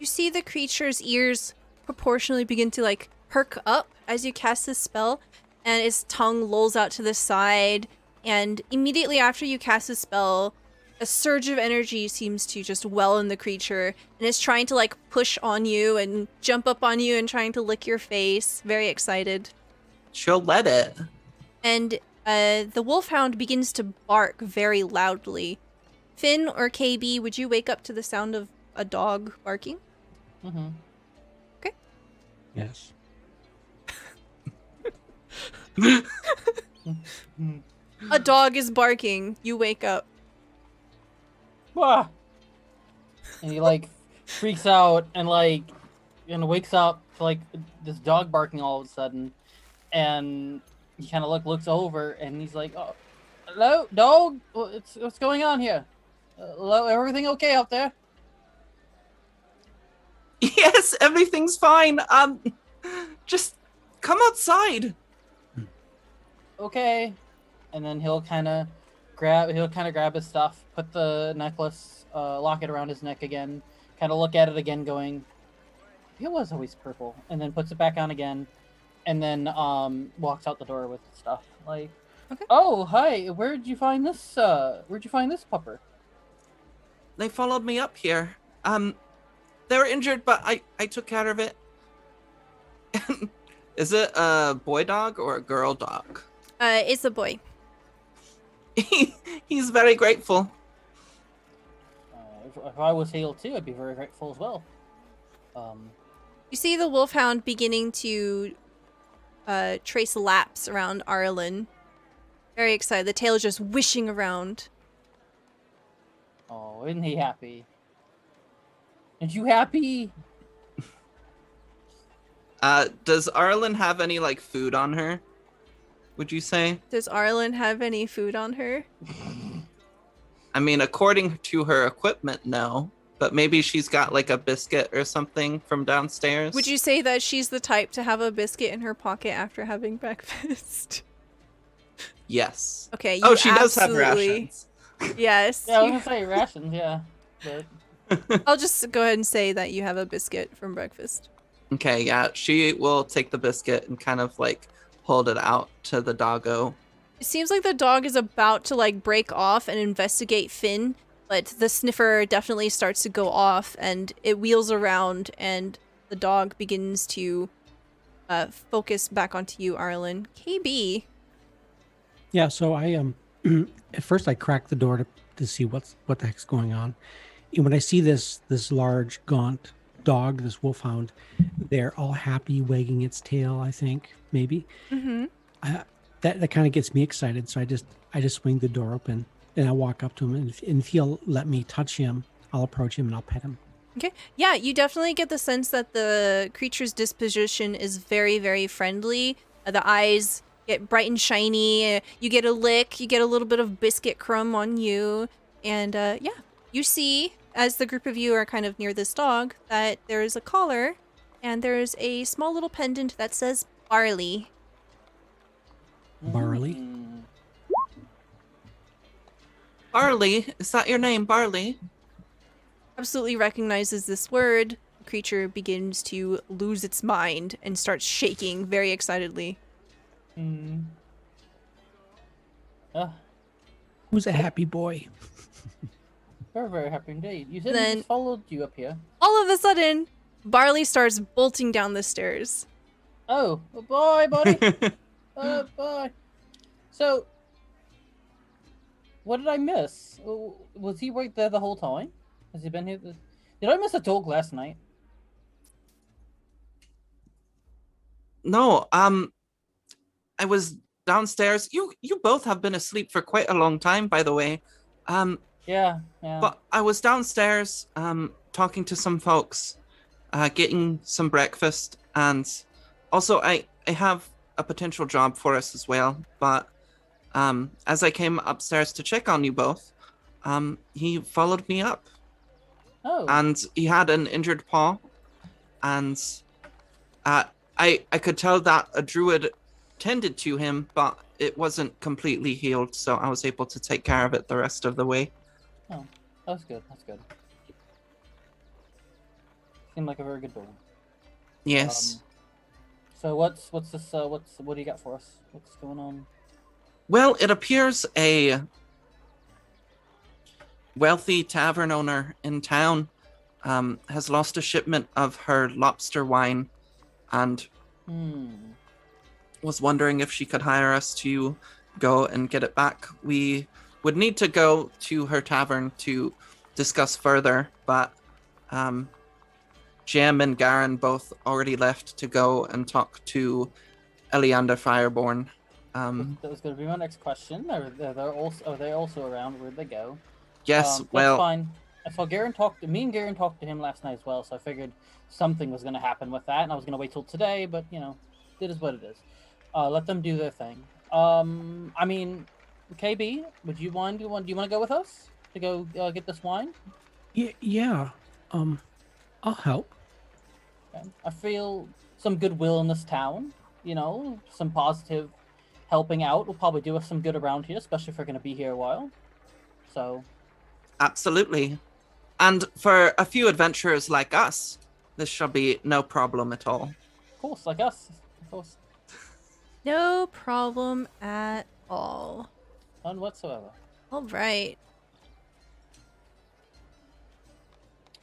see the creature's ears proportionally begin to like perk up as you cast this spell, and its tongue lolls out to the side. And immediately after you cast the spell, a surge of energy seems to just well in the creature, and it's trying to like push on you and jump up on you and trying to lick your face. Very excited. She'll let it. And the Wolfhound begins to bark very loudly. Finn or KayBee, would you wake up to the sound of a dog barking? Mm-hmm. Okay. Yes. A dog is barking. You wake up. Ah! And he like freaks out and like wakes up to like this dog barking all of a sudden, and he kind of looks over and he's like, "Oh, hello, dog. What's going on here? Hello, everything okay out there?" Yes, everything's fine. Just come outside. Okay. And then he'll kind of grab his stuff, put the necklace, locket around his neck again, kind of look at it again, going, "It was always purple," and then puts it back on again, and then walks out the door with stuff. Like, okay. "Oh, hi. Where'd you find this pupper?" They followed me up here. They were injured, but I took care of it. Is it a boy dog or a girl dog? It's a boy. He's very grateful. If I was healed too, I'd be very grateful as well. You see the Wolfhound beginning to trace laps around Arlen. Very excited. The tail is just wishing around. Oh, isn't he happy? Aren't you happy? Does Arlen have any like food on her? Would you say? Does Arlen have any food on her? I mean, according to her equipment, no. But maybe she's got like a biscuit or something from downstairs. Would you say that she's the type to have a biscuit in her pocket after having breakfast? Yes. Okay. Oh, she does have rations. Yes. Yeah, I was gonna say rations, yeah. But I'll just go ahead and say that you have a biscuit from breakfast. Okay, yeah. She will take the biscuit and kind of like hold it out to the doggo. It seems like the dog is about to like break off and investigate Finn, but the sniffer definitely starts to go off and it wheels around and the dog begins to focus back onto you, Arlen. KayBee. Yeah, so I at first I cracked the door to see what the heck's going on. And when I see this large gaunt dog, this wolfhound, they're all happy, wagging its tail, I think, maybe. Mm-hmm. That kind of gets me excited. So I just swing the door open and I walk up to him, and if he'll let me touch him, I'll approach him and I'll pet him. Okay. Yeah, you definitely get the sense that the creature's disposition is very, very friendly. The eyes get bright and shiny. You get a lick. You get a little bit of biscuit crumb on you. And yeah, you see, as the group of you are kind of near this dog, that there's a collar and there's a small little pendant that says Barley. Barley? Barley, is that your name, Barley? Absolutely recognizes this word. The creature begins to lose its mind and starts shaking very excitedly. Who's a happy boy? Very, very happy indeed. You said Then- he just followed you up here. All of a sudden, Barley starts bolting down the stairs. Oh, bye, buddy. Bye. So, what did I miss? Was he right there the whole time? Has he been here? Did I miss a talk last night? No, I was downstairs. You both have been asleep for quite a long time, by the way. Yeah. But I was downstairs talking to some folks, getting some breakfast, and also I have a potential job for us as well. But as I came upstairs to check on you both, he followed me up. Oh. And he had an injured paw, and I could tell that a druid tended to him, but it wasn't completely healed, so I was able to take care of it the rest of the way. Oh, that's good. That's good. Seemed like a very good build. Yes. So what's this? What do you got for us? What's going on? Well, it appears a wealthy tavern owner in town has lost a shipment of her lobster wine and was wondering if she could hire us to go and get it back. We would need to go to her tavern to discuss further, but Jem and Garen both already left to go and talk to Eliander Fireborn. That was going to be my next question. Are they also around? Where'd they go? Yes, That's well, fine. I saw me and Garen talked to him last night as well, so I figured something was going to happen with that, and I was going to wait till today, but it is what it is. Let them do their thing. I mean, KayBee, do you want to go with us to go get this wine? Yeah. I'll help. Okay. I feel some goodwill in this town. Some positive helping out will probably do us some good around here, especially if we're going to be here a while. So. Absolutely. And for a few adventurers like us, this shall be no problem at all. Of course, like us. Of course. No problem at all. None whatsoever. All right.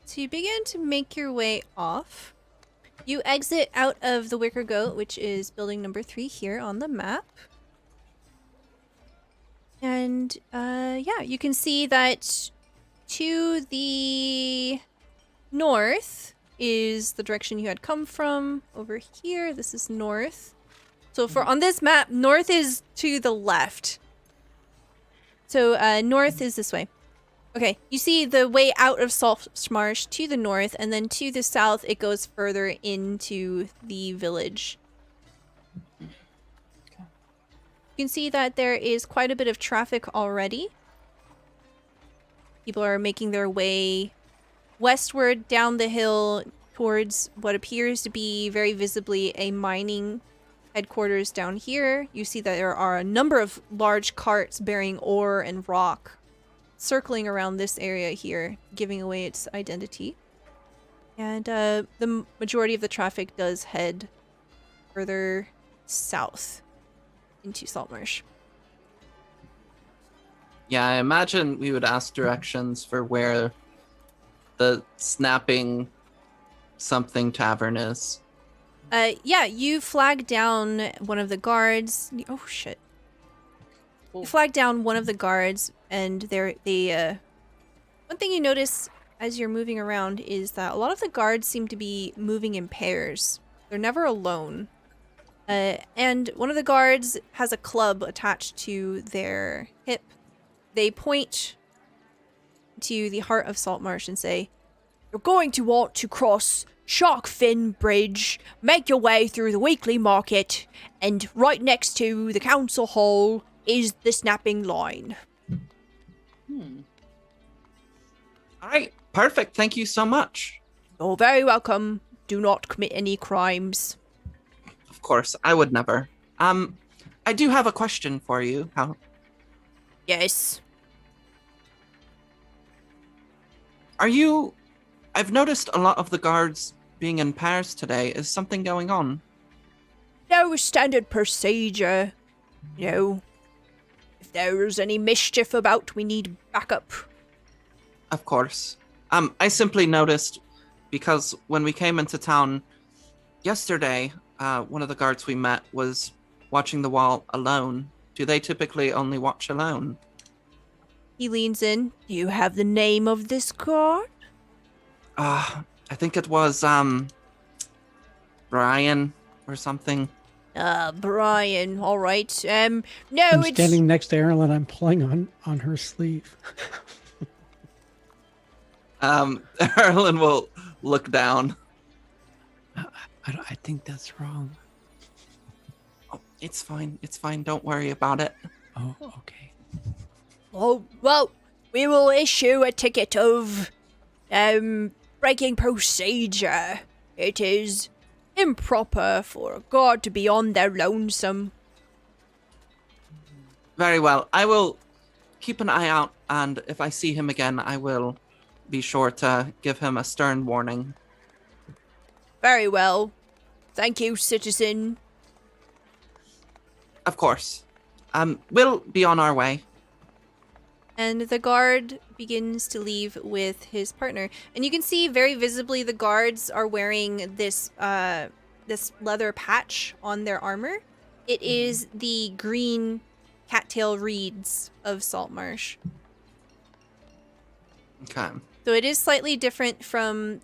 So you begin to make your way off. You exit out of the Wicker Goat, which is building number 3 here on the map. And yeah, you can see that to the north is the direction you had come from. Over here, this is north. So on this map, north is to the left. So north is this way. Okay, you see the way out of Saltmarsh to the north, and then to the south, it goes further into the village. Okay. You can see that there is quite a bit of traffic already. People are making their way westward down the hill towards what appears to be very visibly a mining headquarters down here. You see that there are a number of large carts bearing ore and rock circling around this area here, giving away its identity. And the majority of the traffic does head further south into Saltmarsh. Yeah, I imagine we would ask directions for where the snapping something tavern is. Yeah, you flag down one of the guards. Oh shit! Well, You flag down one of the guards, and one thing you notice as you're moving around is that a lot of the guards seem to be moving in pairs. They're never alone. And one of the guards has a club attached to their hip. They point to the heart of Saltmarsh and say, "You're going to want to cross Sharkfin Bridge, make your way through the weekly market, and right next to the council hall is the snapping line." All right, perfect. Thank you so much. You're very welcome. Do not commit any crimes. Of course, I would never. I do have a question for you. Yes. I've noticed a lot of the guards being in pairs today. Is something going on? No standard procedure. You know, if there's any mischief about, we need backup. Of course. I simply noticed because when we came into town yesterday, one of the guards we met was watching the wall alone. Do they typically only watch alone? He leans in. Do you have the name of this guard? I think it was, Brian or something. Brian. All right. No, I'm it's... standing next to Erin and I'm pulling on her sleeve. Erlen will look down. I think that's wrong. Oh, it's fine. It's fine. Don't worry about it. Oh, okay. Oh, well, we will issue a ticket of, breaking procedure. It is improper for a guard to be on their lonesome. Very well. I will keep an eye out, and if I see him again, I will be sure to give him a stern warning. Very well. Thank you, citizen. Of course. We'll be on our way. And the guard begins to leave with his partner. And you can see very visibly the guards are wearing this leather patch on their armor. It is the green cattail reeds of Saltmarsh. Okay. So it is slightly different from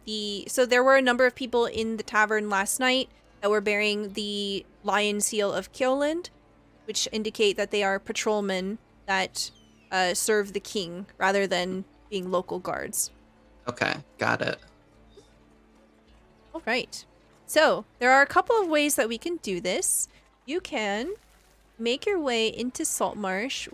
so there were a number of people in the tavern last night that were bearing the lion seal of Kyoland, which indicate that they are patrolmen that serve the king rather than being local guards. Okay, got it. All right. So there are a couple of ways that we can do this. You can make your way into Saltmarsh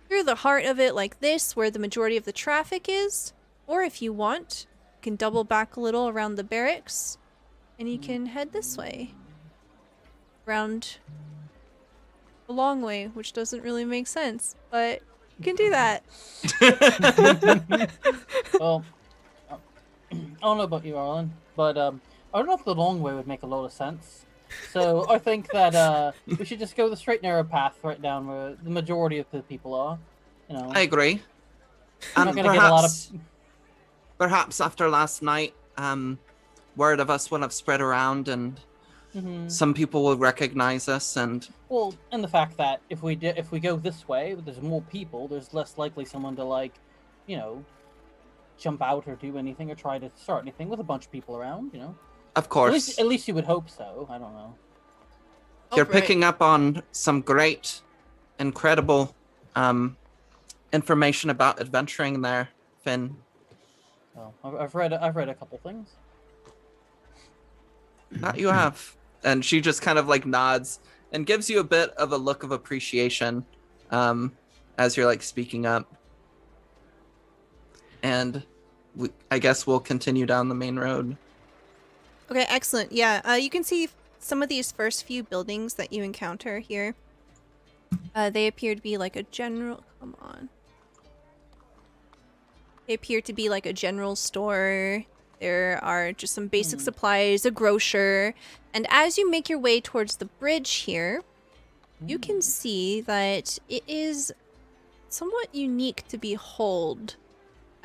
through the heart of it like this, where the majority of the traffic is. Or if you want, you can double back a little around the barracks and you can head this way. Around the long way, which doesn't really make sense, but you can do that. Well, I don't know about you, Arlen, but I don't know if the long way would make a lot of sense. So I think that we should just go the straight narrow path right down where the majority of the people are. You know, I agree. we're not gonna get a lot of. Perhaps after last night, word of us will have spread around, and some people will recognize us. And Well, and the fact that if we go this way, there's more people. There's less likely someone to jump out or do anything or try to start anything with a bunch of people around. You know. of course, At least you would hope so. I don't know. you're Alright. picking up on some great, incredible information about adventuring there, Finn. Well, I've read a couple things. That you have. And she just kind of nods and gives you a bit of a look of appreciation as you're speaking up. And I guess we'll continue down the main road. Okay, excellent. Yeah, you can see some of these first few buildings that you encounter here. They appear to be like a general... Come on. They appear to be like a general store. There are just some basic supplies, a grocer. And as you make your way towards the bridge here, you can see that it is somewhat unique to behold.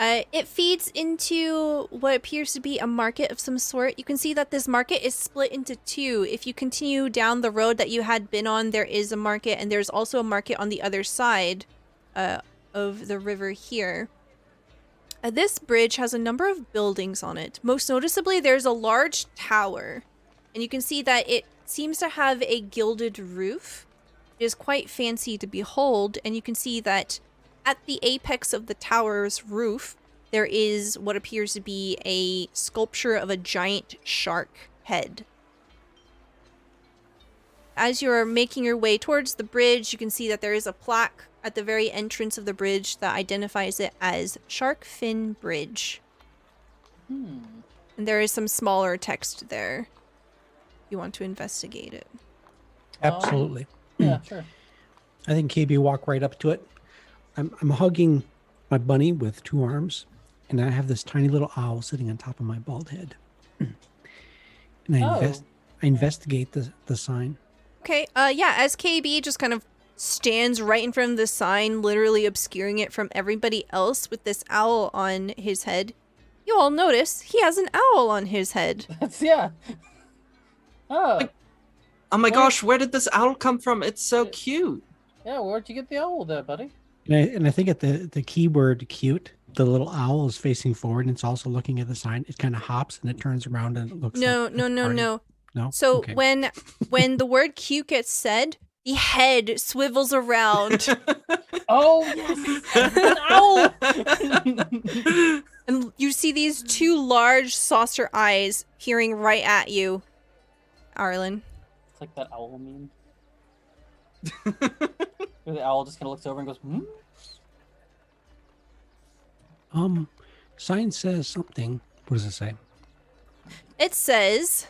It feeds into what appears to be a market of some sort. You can see that this market is split into two. If you continue down the road that you had been on, there is a market, and there's also a market on the other side of the river here. This bridge has a number of buildings on it. Most noticeably, there's a large tower, and you can see that it seems to have a gilded roof. It is quite fancy to behold, and you can see that at the apex of the tower's roof, there is what appears to be a sculpture of a giant shark head. As you're making your way towards the bridge, you can see that there is a plaque at the very entrance of the bridge that identifies it as Shark Fin Bridge. And there is some smaller text there. You want to investigate it. Absolutely. Yeah, sure. I think KayBee walk right up to it. I'm hugging my bunny with 2 arms, and I have this tiny little owl sitting on top of my bald head. And I investigate the sign. Okay, yeah, as KayBee just kind of stands right in front of the sign, literally obscuring it from everybody else with this owl on his head, you all notice he has an owl on his head. Yeah. Oh. Oh my gosh, where did this owl come from? It's so cute. Yeah, where'd you get the owl there, buddy? And I think at the keyword cute, the little owl is facing forward and it's also looking at the sign. It kind of hops and it turns around and it looks No. No? So Okay. when the word cute gets said, the head swivels around. Oh, yes! An owl! And you see these 2 large saucer eyes peering right at you, Arlen. It's like that owl meme. Where the owl just kind of looks over and goes, hmm? Sign says something. What does it say? It says,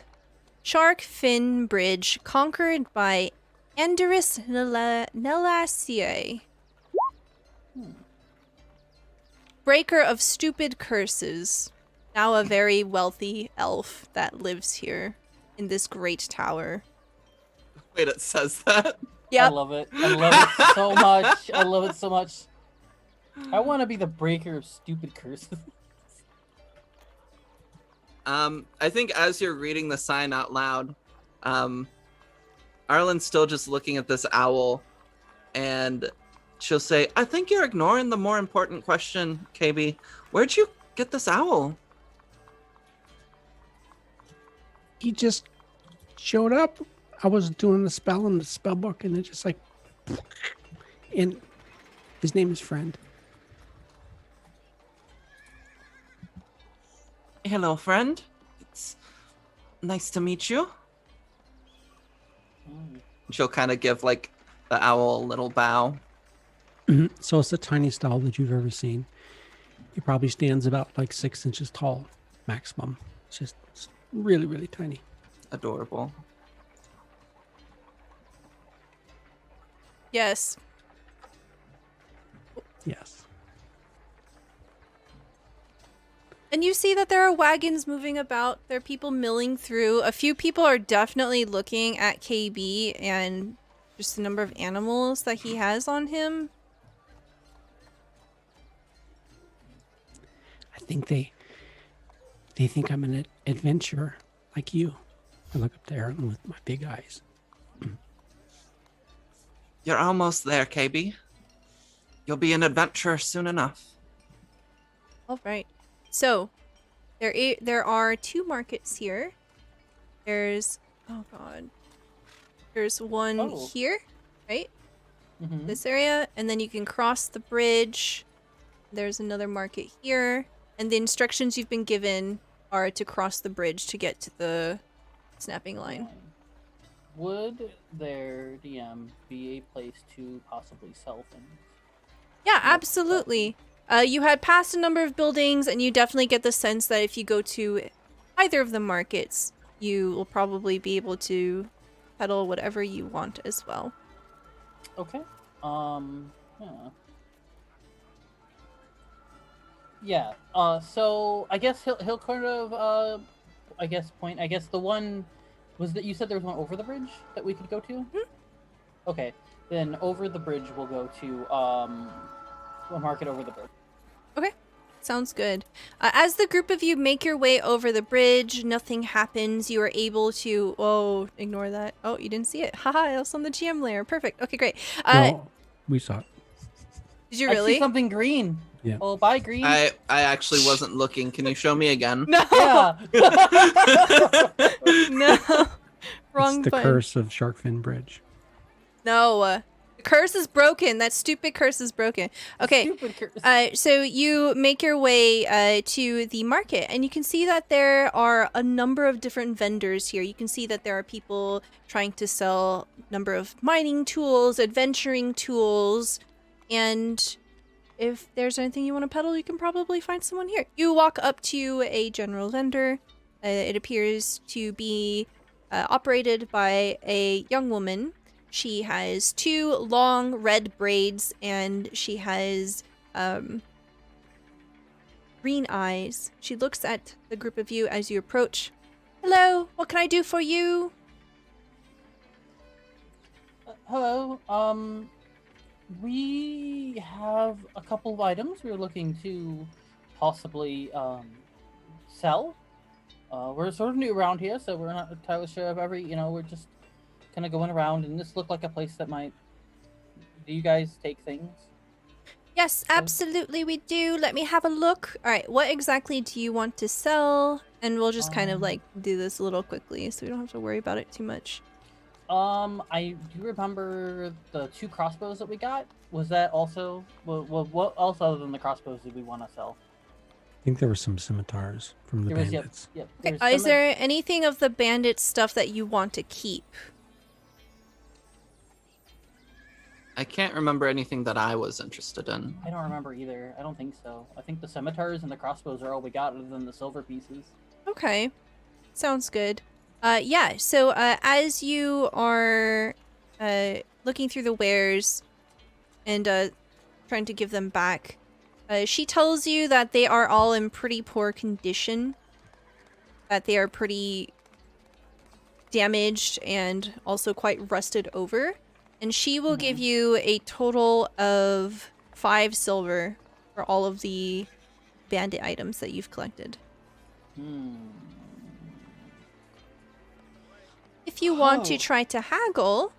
Shark Fin Bridge conquered by Andorus Nelassiae. Breaker of stupid curses. Now a very wealthy elf that lives here in this great tower. Wait, it says that? Yep. I love it. I love it so much. I love it so much. I want to be the breaker of stupid curses. I think as you're reading the sign out loud, Arlen's still just looking at this owl, and she'll say, I think you're ignoring the more important question, KayBee. Where'd you get this owl? He just showed up. I was doing the spell in the spell book, and it just like, and his name is Friend. Hello, friend. It's nice to meet you. She'll kind of give like the owl a little bow. So it's the tiniest owl that you've ever seen. He probably stands about like 6 inches tall, maximum. It's really, really tiny. Adorable. Yes. Yes. And you see that there are wagons moving about. There are people milling through. A few people are definitely looking at KayBee and just the number of animals that he has on him. I think they think I'm an adventurer like you. I look up there and with my big eyes. You're almost there, KayBee. You'll be an adventurer soon enough. All right. So, there are 2 markets here. There's there's one here, right? Mm-hmm. This area, and then you can cross the bridge. There's another market here, and the instructions you've been given are to cross the bridge to get to the snapping line. Would their DM be a place to possibly sell things? Yeah, absolutely. You had passed a number of buildings, and you definitely get the sense that if you go to either of the markets, you will probably be able to peddle whatever you want as well. Okay. Yeah. So I guess he'll kind of point. I guess the one was that you said there was one over the bridge that we could go to. Mm-hmm. Okay. Then over the bridge we'll go to a market over the bridge. Okay. Sounds good. As the group of you make your way over the bridge, nothing happens. You are able to... Oh, ignore that. Oh, you didn't see it. Haha, else on the GM layer. Perfect. Okay, great. No, we saw it. Did you I see really? something green. Yeah. Oh, bye, green. I actually wasn't looking. Can you show me again? No! Yeah. No! Wrong It's the button. curse of Sharkfin Bridge. No. The curse is broken. That stupid curse is broken. Okay. Stupid curse. So you make your way to the market, and you can see that there are a number of different vendors here. You can see that there are people trying to sell a number of mining tools, adventuring tools, and if there's anything you want to peddle, you can probably find someone here. You walk up to a general vendor. It appears to be operated by a young woman. She has 2 long red braids, and she has green eyes. She looks at the group of you as you approach. Hello, what can I do for you? Hello. We have a couple of items we're looking to possibly sell. We're sort of new around here, so we're not entirely sure of we're just kind of going around, and this looked like a place that might... Do you guys take things? Yes, absolutely we do. Let me have a look. All right, what exactly do you want to sell? And we'll just kind of like do this a little quickly so we don't have to worry about it too much. I do remember the 2 crossbows that we got. Was that also... what else other than the crossbows did we want to sell? I think there were some scimitars from the bandits. Yep. Okay, is there anything of the bandit stuff that you want to keep? I can't remember anything that I was interested in. I don't remember either. I don't think so. I think the scimitars and the crossbows are all we got other than the silver pieces. Okay. Sounds good. Yeah, so as you are looking through the wares and trying to give them back, she tells you that they are all in pretty poor condition, that they are pretty damaged and also quite rusted over. And she will give you a total of 5 silver for all of the bandit items that you've collected. If you want to try to haggle,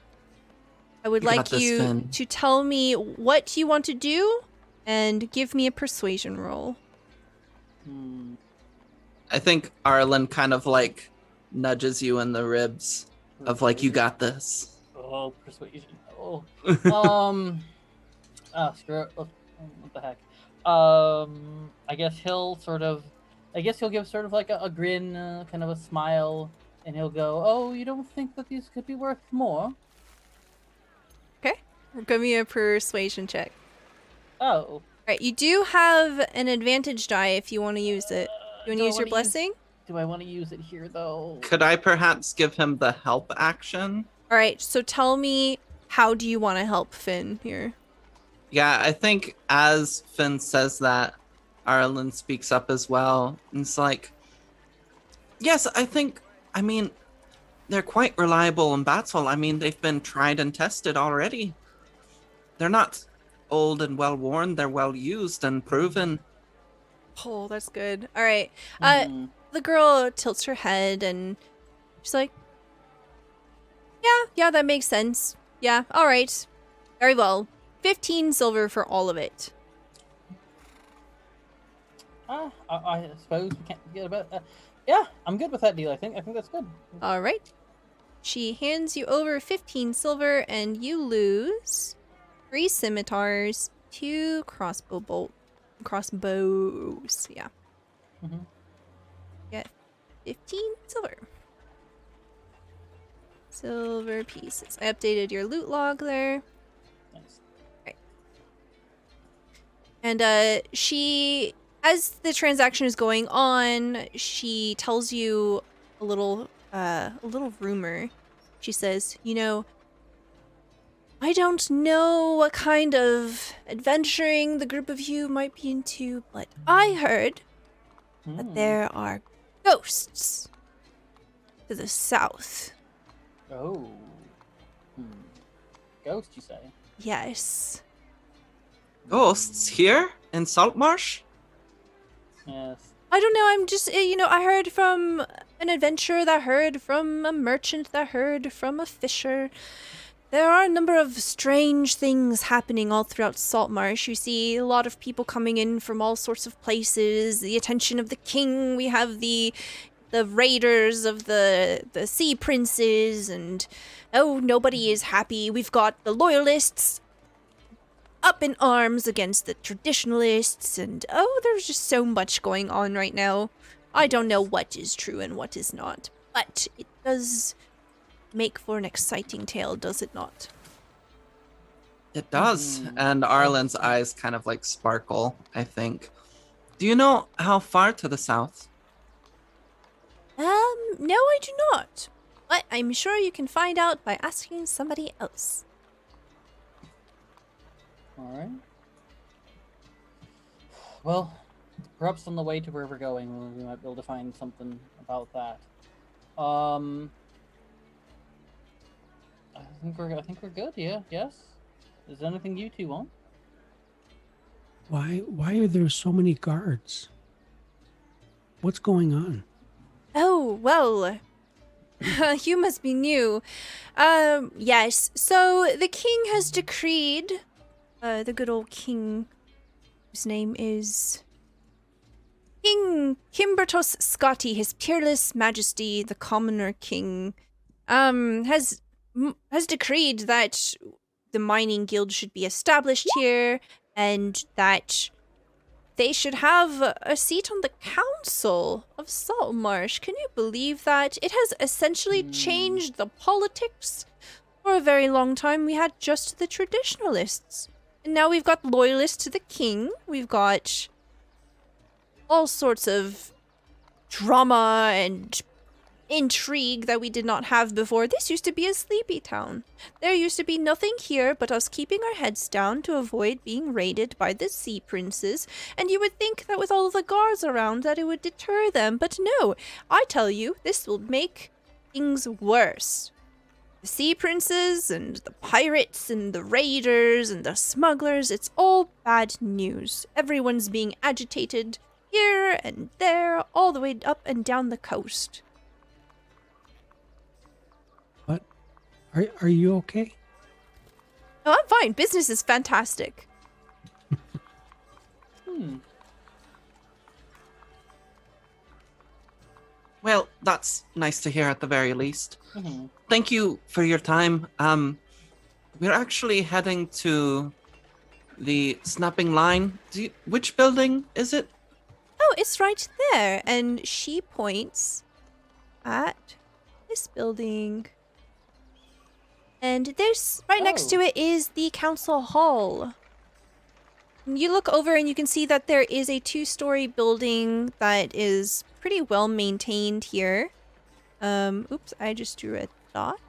I would like you to tell me what you want to do and give me a persuasion roll. I think Arlen kind of like nudges you in the ribs of like, you got this. Oh, persuasion. Oh. Screw it. What the heck? I guess he'll give sort of like a grin, kind of a smile, and he'll go, "Oh, you don't think that these could be worth more?" Okay. Give me a persuasion check. Oh. Alright, you do have an advantage die if you want to use it. You want to use your blessing? Do I want to use it here, though? Could I perhaps give him the help action? Alright, so tell me, how do you want to help Finn here? Yeah, I think as Finn says that, Arlen speaks up as well. And it's like, yes, I mean, they're quite reliable in battle. I mean, they've been tried and tested already. They're not old and well-worn. They're well-used and proven. Oh, that's good. Alright. The girl tilts her head and she's like, yeah, that makes sense. Yeah, alright. Very well. 15 silver for all of it. I suppose we can't get about... yeah, I'm good with that deal, I think. I think that's good. Alright. She hands you over 15 silver and you lose 3 scimitars, 2 crossbows. Yeah. Get 15 silver. Silver pieces. I updated your loot log there. Nice. Right. And she, as the transaction is going on, she tells you a little rumor. She says, I don't know what kind of adventuring the group of you might be into, but I heard that there are ghosts to the south. Oh. Ghost, you say? Yes. Ghosts here in Saltmarsh? Yes. I don't know, I'm just, I heard from an adventurer that heard from a merchant that heard from a fisher. There are a number of strange things happening all throughout Saltmarsh. You see a lot of people coming in from all sorts of places, the attention of the king, we have the raiders of the sea princes, and nobody is happy. We've got the loyalists up in arms against the traditionalists, and there's just so much going on right now. I don't know what is true and what is not, but it does make for an exciting tale, does it not? It does. And Arlen's eyes kind of like sparkle, I think. Do you know how far to the south? No, I do not. But I'm sure you can find out by asking somebody else. Alright. Well, perhaps on the way to where we're going, we might be able to find something about that. I think we're good, yeah, yes? Is there anything you two want? Why are there so many guards? What's going on? Oh, well, you must be new. Yes, so the king has decreed, the good old king, whose name is King Kimbertos Scotti, his peerless majesty, the commoner king, has decreed that the mining guild should be established here, and that they should have a seat on the council of Saltmarsh. Can you believe that? It has essentially changed the politics. For a very long time, we had just the traditionalists. And now we've got loyalists to the king. We've got all sorts of drama and intrigue that we did not have before. This used to be a sleepy town. There used to be nothing here but us keeping our heads down to avoid being raided by the sea princes, and you would think that with all the guards around that it would deter them, but no, I tell you, this will make things worse. The sea princes and the pirates and the raiders and the smugglers, it's all bad news. Everyone's being agitated here and there, all the way up and down the coast. Are you okay? Oh, I'm fine. Business is fantastic. Well, that's nice to hear at the very least. Mm-hmm. Thank you for your time. We're actually heading to the snapping line. Which building is it? Oh, it's right there. And she points at this building. And there's right next to it is the council hall. And you look over and you can see that there is a 2-story building that is pretty well maintained here. Oops, I just drew a dot.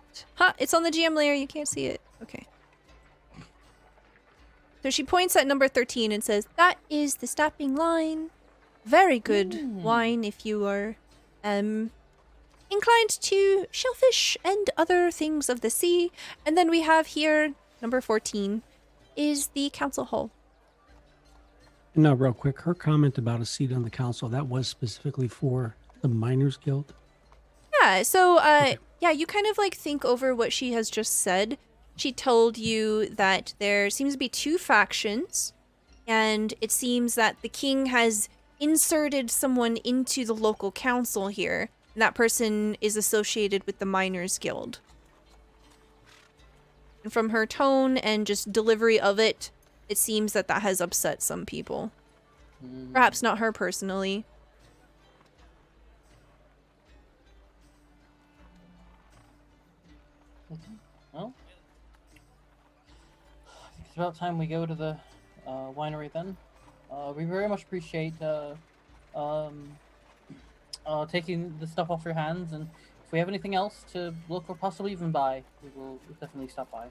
It's on the GM layer, you can't see it. Okay. So she points at number 13 and says, that is the snapping line. Very good wine if you are inclined to shellfish and other things of the sea. And then we have here, number 14, is the council hall. No, real quick, her comment about a seat on the council, that was specifically for the Miners Guild? Yeah, so, Okay. yeah, you kind of like think over what she has just said. She told you that there seems to be 2 factions, and it seems that the king has inserted someone into the local council here. And that person is associated with the Miners Guild. And from her tone and just delivery of it, it seems that that has upset some people. Perhaps not her personally. Well, I think it's about time we go to the winery then. We very much appreciate taking the stuff off your hands, and if we have anything else to look or possibly even buy, we will definitely stop by.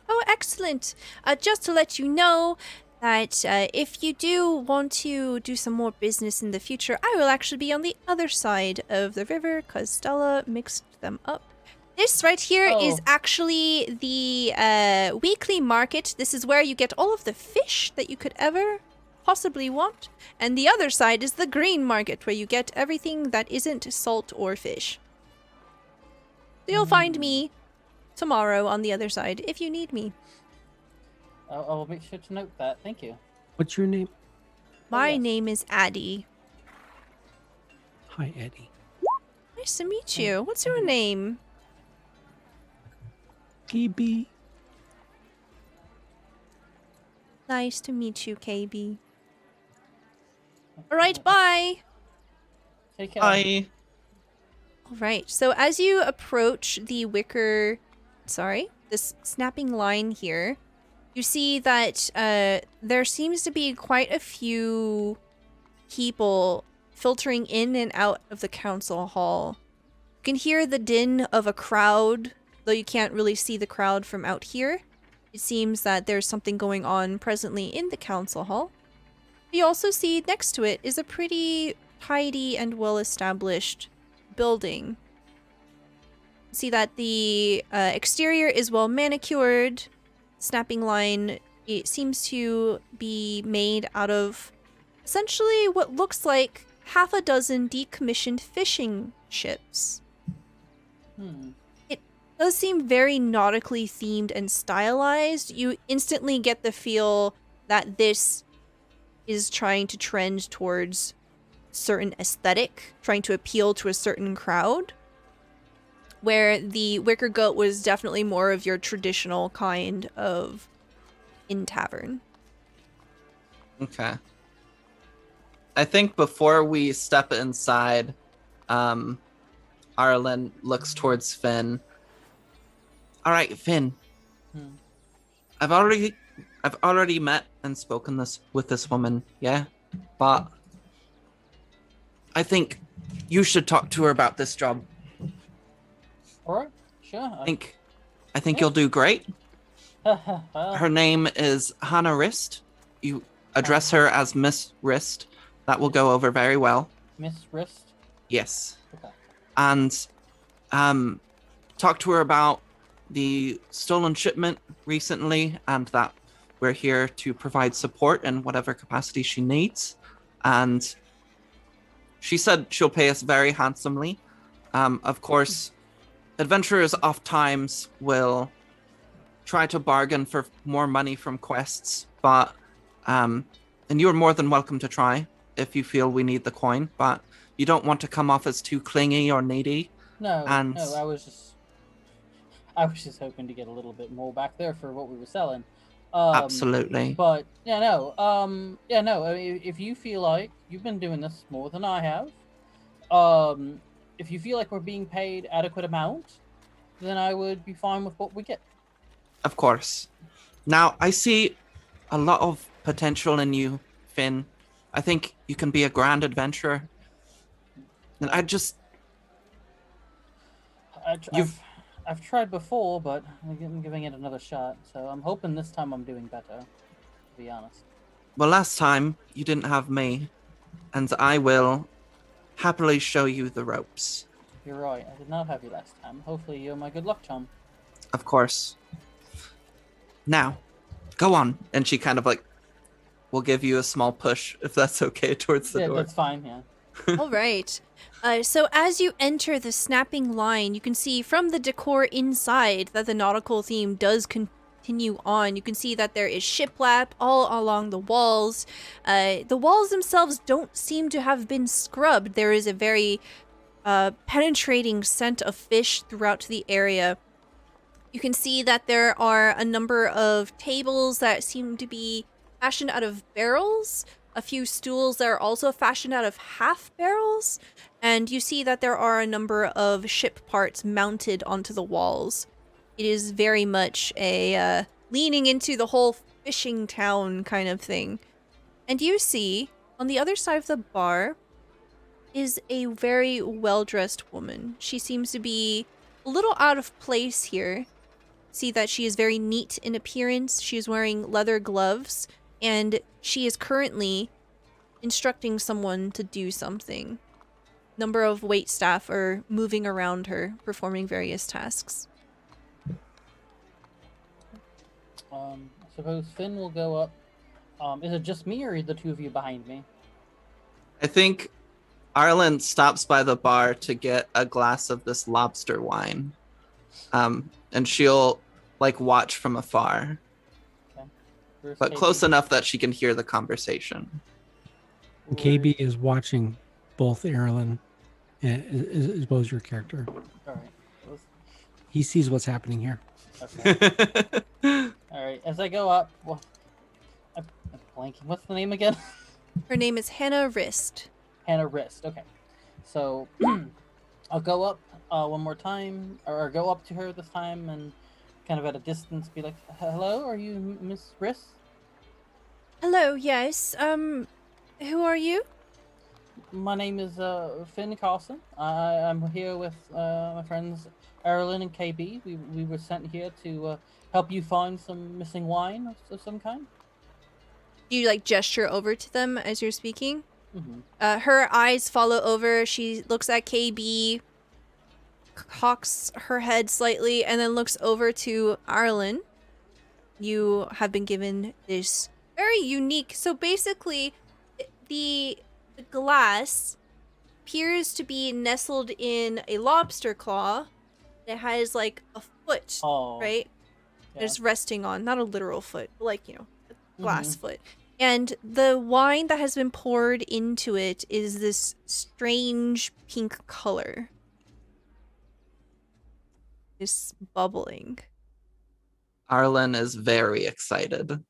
Oh, excellent. Just to let you know that if you do want to do some more business in the future, I will actually be on the other side of the river because Stella mixed them up. This right here is actually the weekly market. This is where you get all of the fish that you could ever possibly want. And the other side is the green market, where you get everything that isn't salt or fish. So you'll find me tomorrow on the other side if you need me. I'll make sure to note that. Thank you. What's your name? My yes. name is Addie. Hi, Eddie. Nice to meet you. What's your name? KayBee. Nice to meet you, KayBee. All right, bye. Take care. Bye. All right. So as you approach the this snapping line here, you see that there seems to be quite a few people filtering in and out of the council hall. You can hear the din of a crowd, though you can't really see the crowd from out here. It seems that there's something going on presently in the council hall. You also see next to it is a pretty tidy and well-established building. See that the exterior is well manicured. Snapping line, it seems to be made out of essentially what looks like half a dozen decommissioned fishing ships. It does seem very nautically themed and stylized. You instantly get the feel that this is trying to trend towards certain aesthetic, trying to appeal to a certain crowd, where the Wicker Goat was definitely more of your traditional kind of inn tavern. Okay. I think before we step inside, Arlen looks towards Finn. All right, Finn. I've already met and spoken with this woman, yeah? But I think you should talk to her about this job. All right, sure. I think you'll do great. Her name is Hannah Wrist. You address her as Miss Wrist. That will go over very well. Miss Wrist? Yes. Okay. And talk to her about the stolen shipment recently, and that we're here to provide support in whatever capacity she needs. And she said she'll pay us very handsomely. Of course, adventurers oftentimes will try to bargain for more money from quests, but and you're more than welcome to try if you feel we need the coin, but you don't want to come off as too clingy or needy. No, And I was just hoping to get a little bit more back there for what we were selling. Absolutely. But I mean, if you feel like you've been doing this more than I have, if you feel like we're being paid adequate amount, then I would be fine with what we get. Of course. Now, I see a lot of potential in you, Finn. I think you can be a grand adventurer. And I've tried before, but I'm giving it another shot. So I'm hoping this time I'm doing better, to be honest. Well, last time you didn't have me, and I will happily show you the ropes. You're right. I did not have you last time. Hopefully you're my good luck charm. Of course. Now, go on. And she kind of will give you a small push, if that's okay, towards the door. Yeah, that's fine, yeah. All right. So as you enter the snapping line, you can see from the decor inside that the nautical theme does continue on. You can see that there is shiplap all along the walls. The walls themselves don't seem to have been scrubbed. There is a very penetrating scent of fish throughout the area. You can see that there are a number of tables that seem to be fashioned out of barrels, a few stools that are also fashioned out of half barrels, and you see that there are a number of ship parts mounted onto the walls. It is very much a leaning into the whole fishing town kind of thing. And you see, on the other side of the bar is a very well-dressed woman. She seems to be a little out of place here. See that she is very neat in appearance. She is wearing leather gloves, and she is currently instructing someone to do something. Number of waitstaff are moving around her, performing various tasks. I suppose Finn will go up Is it just me, or are the two of you behind me? I think Arlen stops by the bar to get a glass of this lobster wine. And she'll like watch from afar, Where's but KayBee? close enough that she can hear the conversation. And KayBee is watching both Erlen as well as your character. All right. He sees what's happening here. Okay. All right. As I go up, well, I'm blanking. What's the name again? Her name is Hannah Wrist. Hannah Wrist. Okay. So I'll go up one more time, or go up to her this time, and kind of at a distance, be like, "Hello, are you Miss Wrist?" Hello, yes. Who are you? My name is Finn Carson. I'm here with my friends Erlen and KayBee. We were sent here to help you find some missing wine of some kind. Do you like gesture over to them as you're speaking? Mm-hmm. Her eyes follow over. She looks at KayBee, cocks her head slightly, and then looks over to Arlen. You have been given this very unique. So basically, the glass appears to be nestled in a lobster claw. It has like a foot, Oh, right? yeah. That it's resting on, not a literal foot, but like, a glass Mhm. foot. And the wine that has been poured into it is this strange pink color. It's bubbling. Arlen is very excited.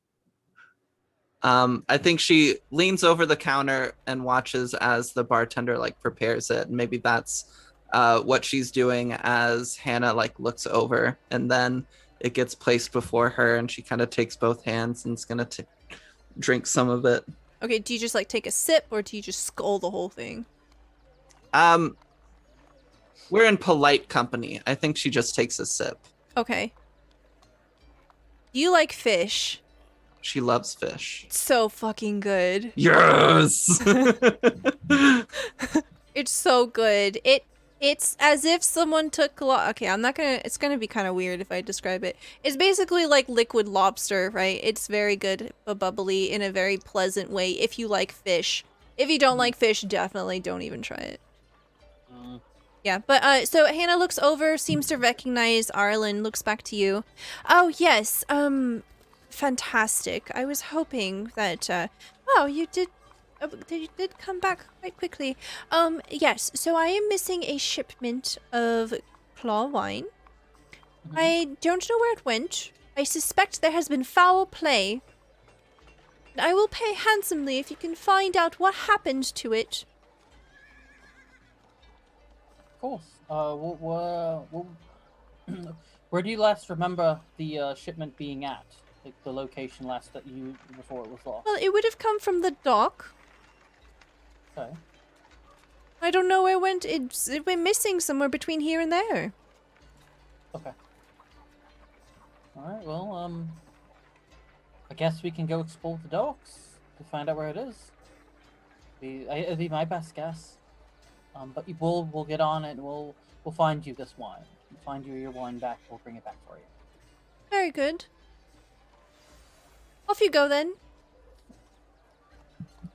I think she leans over the counter and watches as the bartender like prepares it. And maybe that's what she's doing as Hannah like looks over, and then it gets placed before her, and she kind of takes both hands and is gonna drink some of it. Okay, do you just like take a sip or do you just scull the whole thing? We're in polite company. I think she just takes a sip. Okay. Do you like fish? She loves fish. It's so fucking good. Yes. It's so good. It's as if someone took okay, I'm not gonna, it's gonna be kind of weird if I describe it. It's basically like liquid lobster, right? It's very good, but bubbly in a very pleasant way if you like fish. If you don't like fish, definitely don't even try it. Yeah, but so Hannah looks over, seems to recognize Arlen, looks back to you. Oh yes, fantastic. I was hoping that wow, you did come back quite quickly. Yes, so I am missing a shipment of claw wine. I don't know where it went. I suspect there has been foul play. I will pay handsomely if you can find out what happened to it. Of course. Where do you last remember the shipment being at? Like the location last that you before it was lost. Well, it would have come from the dock. Okay. I don't know where it went. It went missing somewhere between here and there. Okay. All right. Well, I guess we can go explore the docks to find out where it is. It'd be my best guess. But we'll get on it. And we'll find you this wine. We'll find you your wine back. We'll bring it back for you. Very good. Off you go then.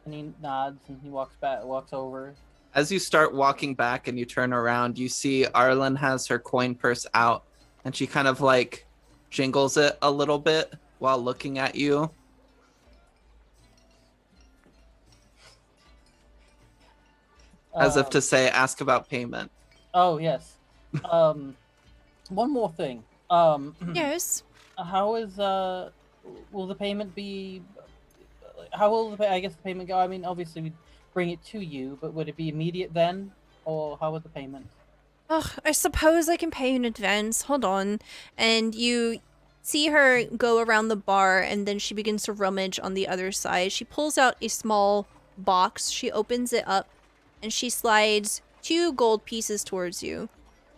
And he nods and he walks over. As you start walking back and you turn around, you see Arlen has her coin purse out, and she kind of like jingles it a little bit while looking at you. As if to say, ask about payment. Oh, yes. One more thing. Yes. How is, will the payment be, how will I guess the payment go? I mean, obviously we'd bring it to you, but would it be immediate then? Or how would the payment? Ugh, I suppose I can pay you in advance. Hold on. And you see her go around the bar, and then she begins to rummage on the other side. She pulls out a small box. She opens it up, and she slides 2 gold pieces towards you.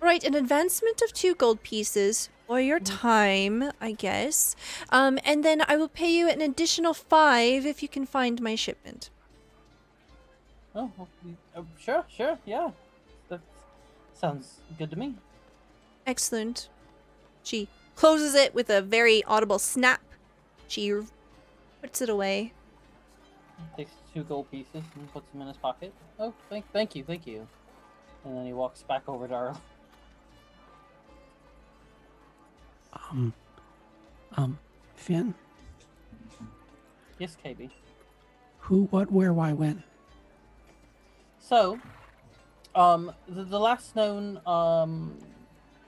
Right, an advancement of 2 gold pieces for your time, I guess. And then I will pay you an additional 5 if you can find my shipment. Oh, sure, yeah. That sounds good to me. Excellent. She closes it with a very audible snap. She puts it away. Takes 2 gold pieces and puts them in his pocket. Oh, thank you. And then he walks back over to Arlen. Finn, Yes, KayBee. who, what, where, why, when? So, the last known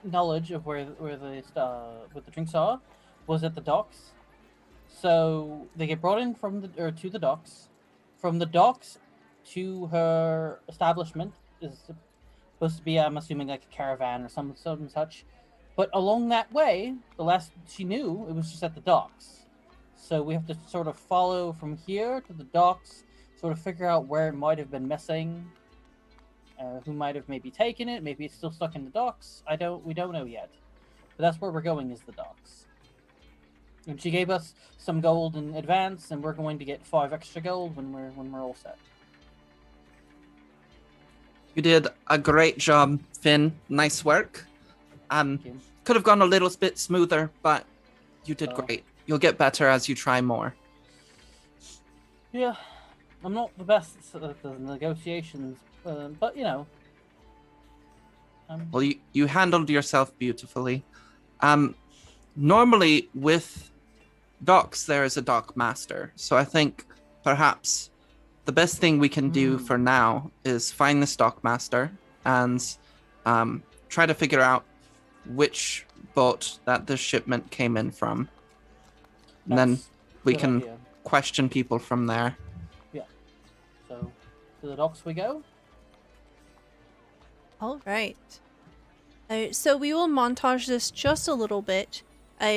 knowledge of where the drinks are was at the docks. So they get brought in to the docks. From the docks to her establishment is supposed to be, I'm assuming, like a caravan or some such. But along that way, the last she knew, it was just at the docks. So we have to sort of follow from here to the docks, sort of figure out where it might have been missing, who might have maybe taken it. Maybe it's still stuck in the docks. We don't know yet. But that's where we're going, is the docks. And she gave us some gold in advance, and we're going to get 5 extra gold when we're all set. You did a great job, Finn. Nice work. Thank you. Could have gone a little bit smoother, but you did great. You'll get better as you try more. Yeah, I'm not the best at the negotiations, but you know. Well, you handled yourself beautifully. Normally with docks there is a dock master, so I think perhaps the best thing we can do for now is find this dock master and try to figure out which boat that this shipment came in from. And then we can question people from there. Yeah. So to the docks we go. All right. So we will montage this just a little bit.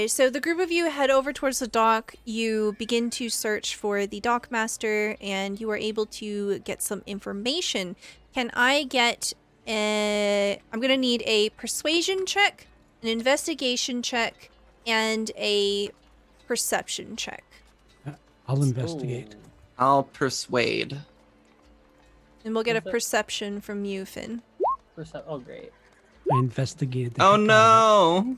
So the group of you head over towards the dock. You begin to search for the dockmaster, and you are able to get some information. Can I get I'm going to need a persuasion check, an investigation check, and a perception check. I'll investigate. Ooh. I'll persuade. And we'll get a perception from you, Finn. Oh, great. I investigated. Oh no!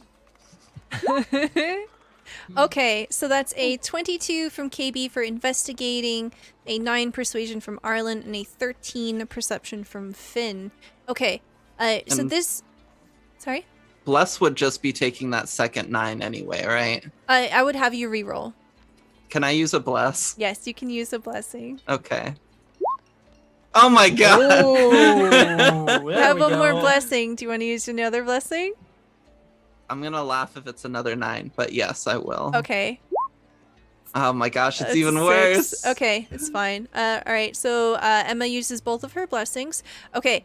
Okay, so that's a 22 from KayBee for investigating, a 9 persuasion from Arlen, and a 13 perception from Finn. Okay, so this... Sorry? Bless would just be taking that second 9 anyway, right? I would have you reroll. Can I use a bless? Yes, you can use a blessing. Okay. Oh my god! Oh, I have one more blessing. Do you want to use another blessing? I'm gonna laugh if it's another 9, but yes, I will. Okay. Oh my gosh, it's That's even 6. worse. Okay, it's fine. All right, so Emma uses both of her blessings. Okay,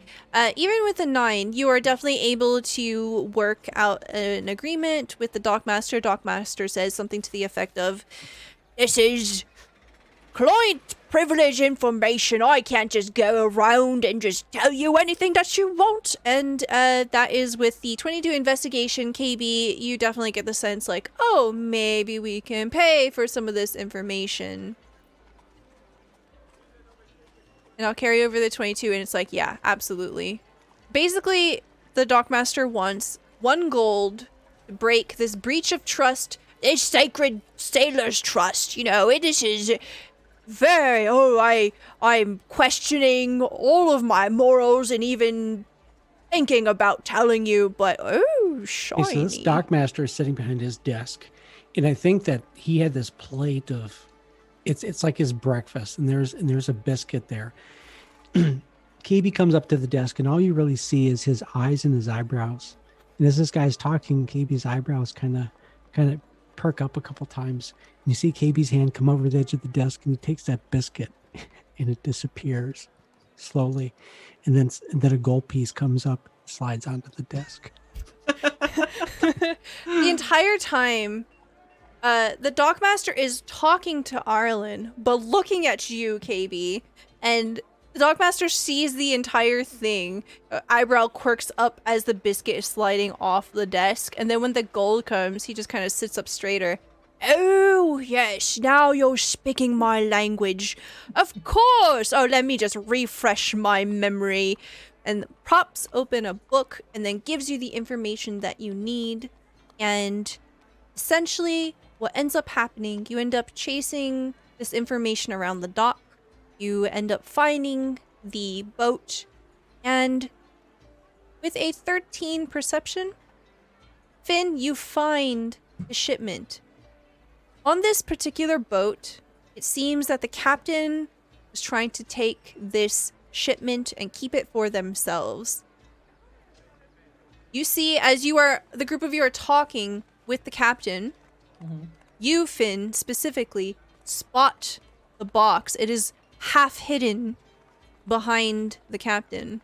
even with a 9, you are definitely able to work out an agreement with the dockmaster. Dockmaster says something to the effect of, "This is client privilege information. I can't just go around and just tell you anything that you want." And that is with the 22 investigation. KayBee, you definitely get the sense like, oh, maybe we can pay for some of this information. And I'll carry over the 22, and it's like, yeah, absolutely. Basically, the dockmaster wants 1 gold to break this breach of trust, this sacred sailor's trust. You know, this is very, I'm questioning all of my morals and even thinking about telling you, but oh, shiny. Okay, so this dockmaster is sitting behind his desk, and I think that he had this plate of, it's like his breakfast, and there's a biscuit there. KayBee comes up to the desk, and all you really see is his eyes and his eyebrows. And as this guy's talking, KayBee's eyebrows kind of perk up a couple times. And you see KayBee's hand come over the edge of the desk, and he takes that biscuit, and it disappears slowly. And then a gold piece comes up, slides onto the desk. The entire time, the dockmaster is talking to Arlen, but looking at you, KayBee, and the dockmaster sees the entire thing. Eyebrow quirks up as the biscuit is sliding off the desk, and then when the gold comes, he just kind of sits up straighter. Oh, yes, now you're speaking my language. Of course! Oh, let me just refresh my memory. And props open a book and then gives you the information that you need. And essentially, what ends up happening, you end up chasing this information around the dock. You end up finding the boat, and with a 13 perception, Finn, you find the shipment. On this particular boat, it seems that the captain was trying to take this shipment and keep it for themselves. You see, as the group of you are talking with the captain, you, Finn, specifically, spot the box. It is half hidden behind the captain.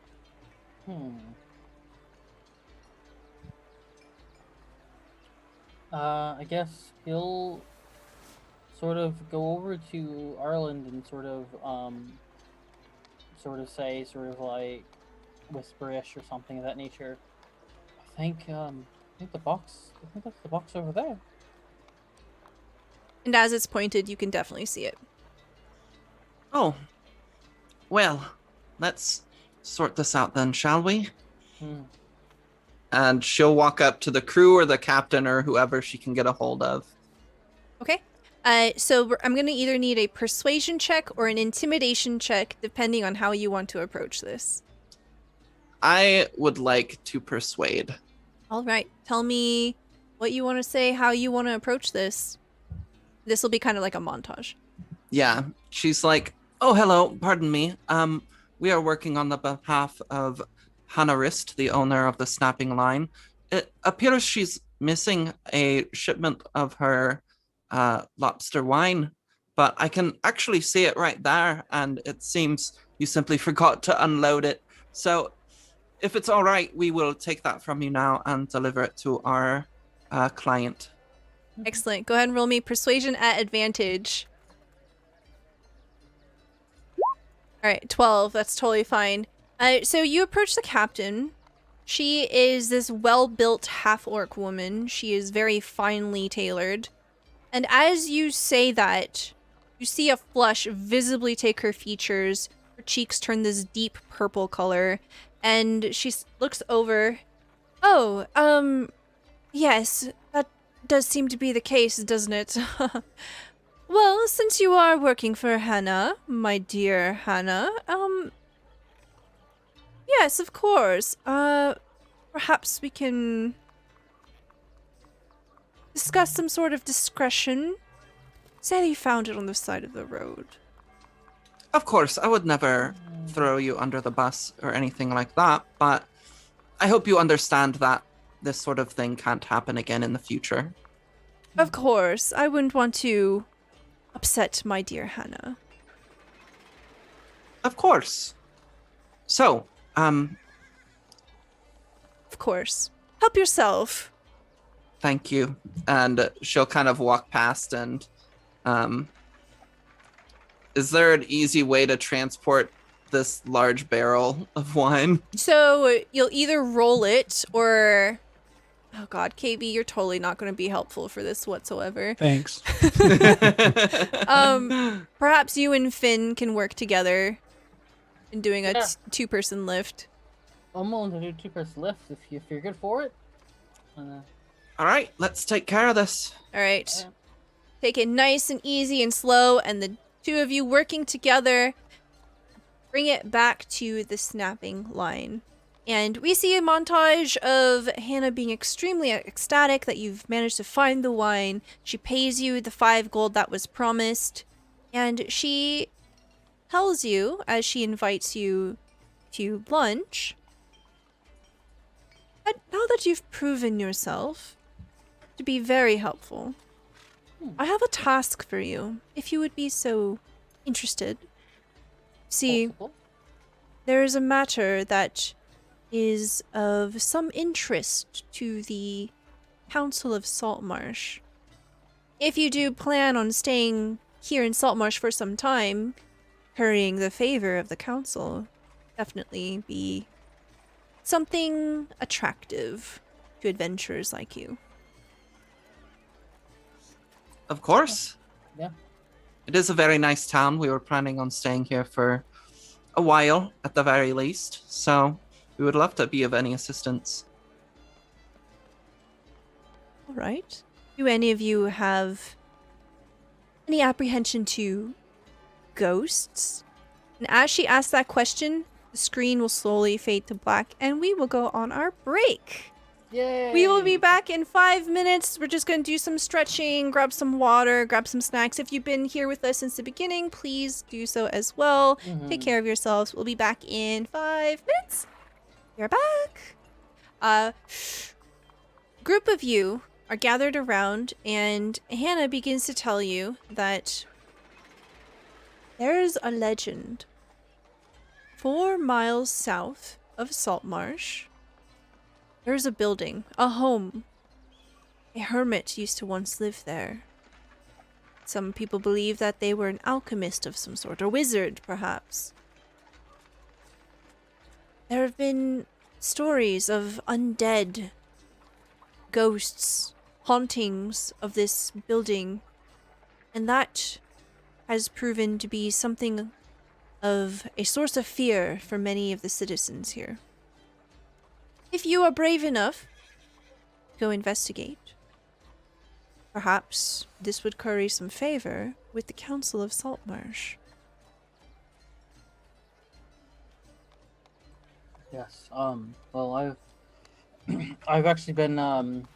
I guess he'll sort of go over to Arland and sort of say, sort of like whisperish or something of that nature. I think that's the box over there. And as it's pointed, you can definitely see it. Oh, well, let's sort this out then, shall we? And she'll walk up to the crew or the captain or whoever she can get a hold of. Okay. So I'm going to either need a persuasion check or an intimidation check, depending on how you want to approach this. I would like to persuade. All right. Tell me what you want to say, how you want to approach this. This will be kind of like a montage. Yeah, she's like, oh, hello, pardon me. We are working on the behalf of Hanarist, the owner of the snapping line. It appears she's missing a shipment of her lobster wine, but I can actually see it right there, and it seems you simply forgot to unload it. So if it's all right, we will take that from you now and deliver it to our client. Excellent. Go ahead and roll me persuasion at advantage. All right, 12. That's totally fine. So you approach the captain. She is this well-built half-orc woman. She is very finely tailored. And as you say that, you see a flush visibly take her features. Her cheeks turn this deep purple color. And she looks over. Oh, yes, that does seem to be the case, doesn't it? Well, since you are working for Hannah, my dear Hannah, yes, of course. Perhaps we can discuss some sort of discretion. Say that you found it on the side of the road. Of course, I would never throw you under the bus or anything like that, but I hope you understand that this sort of thing can't happen again in the future. Of course, I wouldn't want to upset my dear Hannah. Of course. So, Of course. Help yourself. thank you. And she'll kind of walk past and, is there an easy way to transport this large barrel of wine? So you'll either roll it or... Oh god, KayBee, you're totally not going to be helpful for this whatsoever. Thanks. Perhaps you and Finn can work together in doing a Yeah. two-person lift. I'm willing to do two-person lift if you're good for it. All right, let's take care of this. All right. Yeah. Take it nice and easy and slow, and the two of you working together bring it back to the snapping line. And we see a montage of Hannah being extremely ecstatic that you've managed to find the wine. She pays you the 5 gold that was promised, and she tells you, as she invites you to lunch, that now that you've proven yourself to be very helpful, I have a task for you, if you would be so interested. See, Possible. there is a matter that is of some interest to the Council of Saltmarsh. If you do plan on staying here in Saltmarsh for some time, currying the favor of the Council, definitely be something attractive to adventurers like you. Of course. Yeah. It is a very nice town. We were planning on staying here for a while, at the very least. So we would love to be of any assistance. All right. Do any of you have any apprehension to ghosts? And as she asks that question, the screen will slowly fade to black and we will go on our break. Yay! We will be back in 5 minutes. We're just going to do some stretching, grab some water, grab some snacks. If you've been here with us since the beginning, please do so as well. Take care of yourselves. We'll be back in 5 minutes. You're back. Group of you are gathered around, and Hannah begins to tell you that there's a legend 4 miles south of Saltmarsh. There's a building, a home. A hermit used to once live there. Some people believe that they were an alchemist of some sort, or wizard, perhaps. There have been stories of undead, ghosts, hauntings of this building, and that has proven to be something of a source of fear for many of the citizens here. If you are brave enough, go investigate. Perhaps this would curry some favor with the Council of Saltmarsh. Yes. Well, I've actually been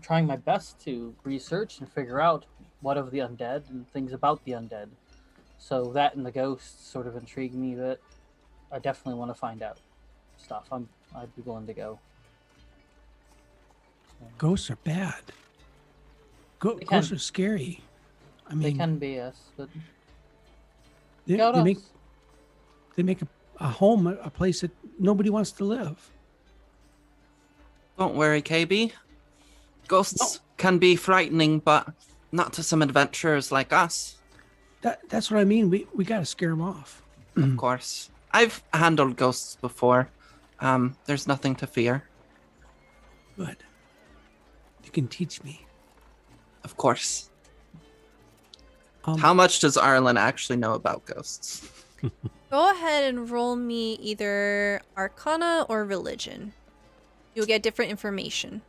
trying my best to research and figure out what of the undead and things about the undead. So that and the ghosts sort of intrigue me a bit. I definitely want to find out stuff. I'd be willing to go. Ghosts are bad. They Ghosts can. are scary. I They mean, can be, yes, but they, scout they us. make a home, a place that nobody wants to live. Don't worry, KayBee. Ghosts can be frightening, but not to some adventurers like us. That's what I mean. We got to scare them off. Of course. I've handled ghosts before. There's nothing to fear. Good. You can teach me. Of course. Um, How much does Arlen actually know about ghosts? Go ahead and roll me either Arcana or Religion. You'll get different information.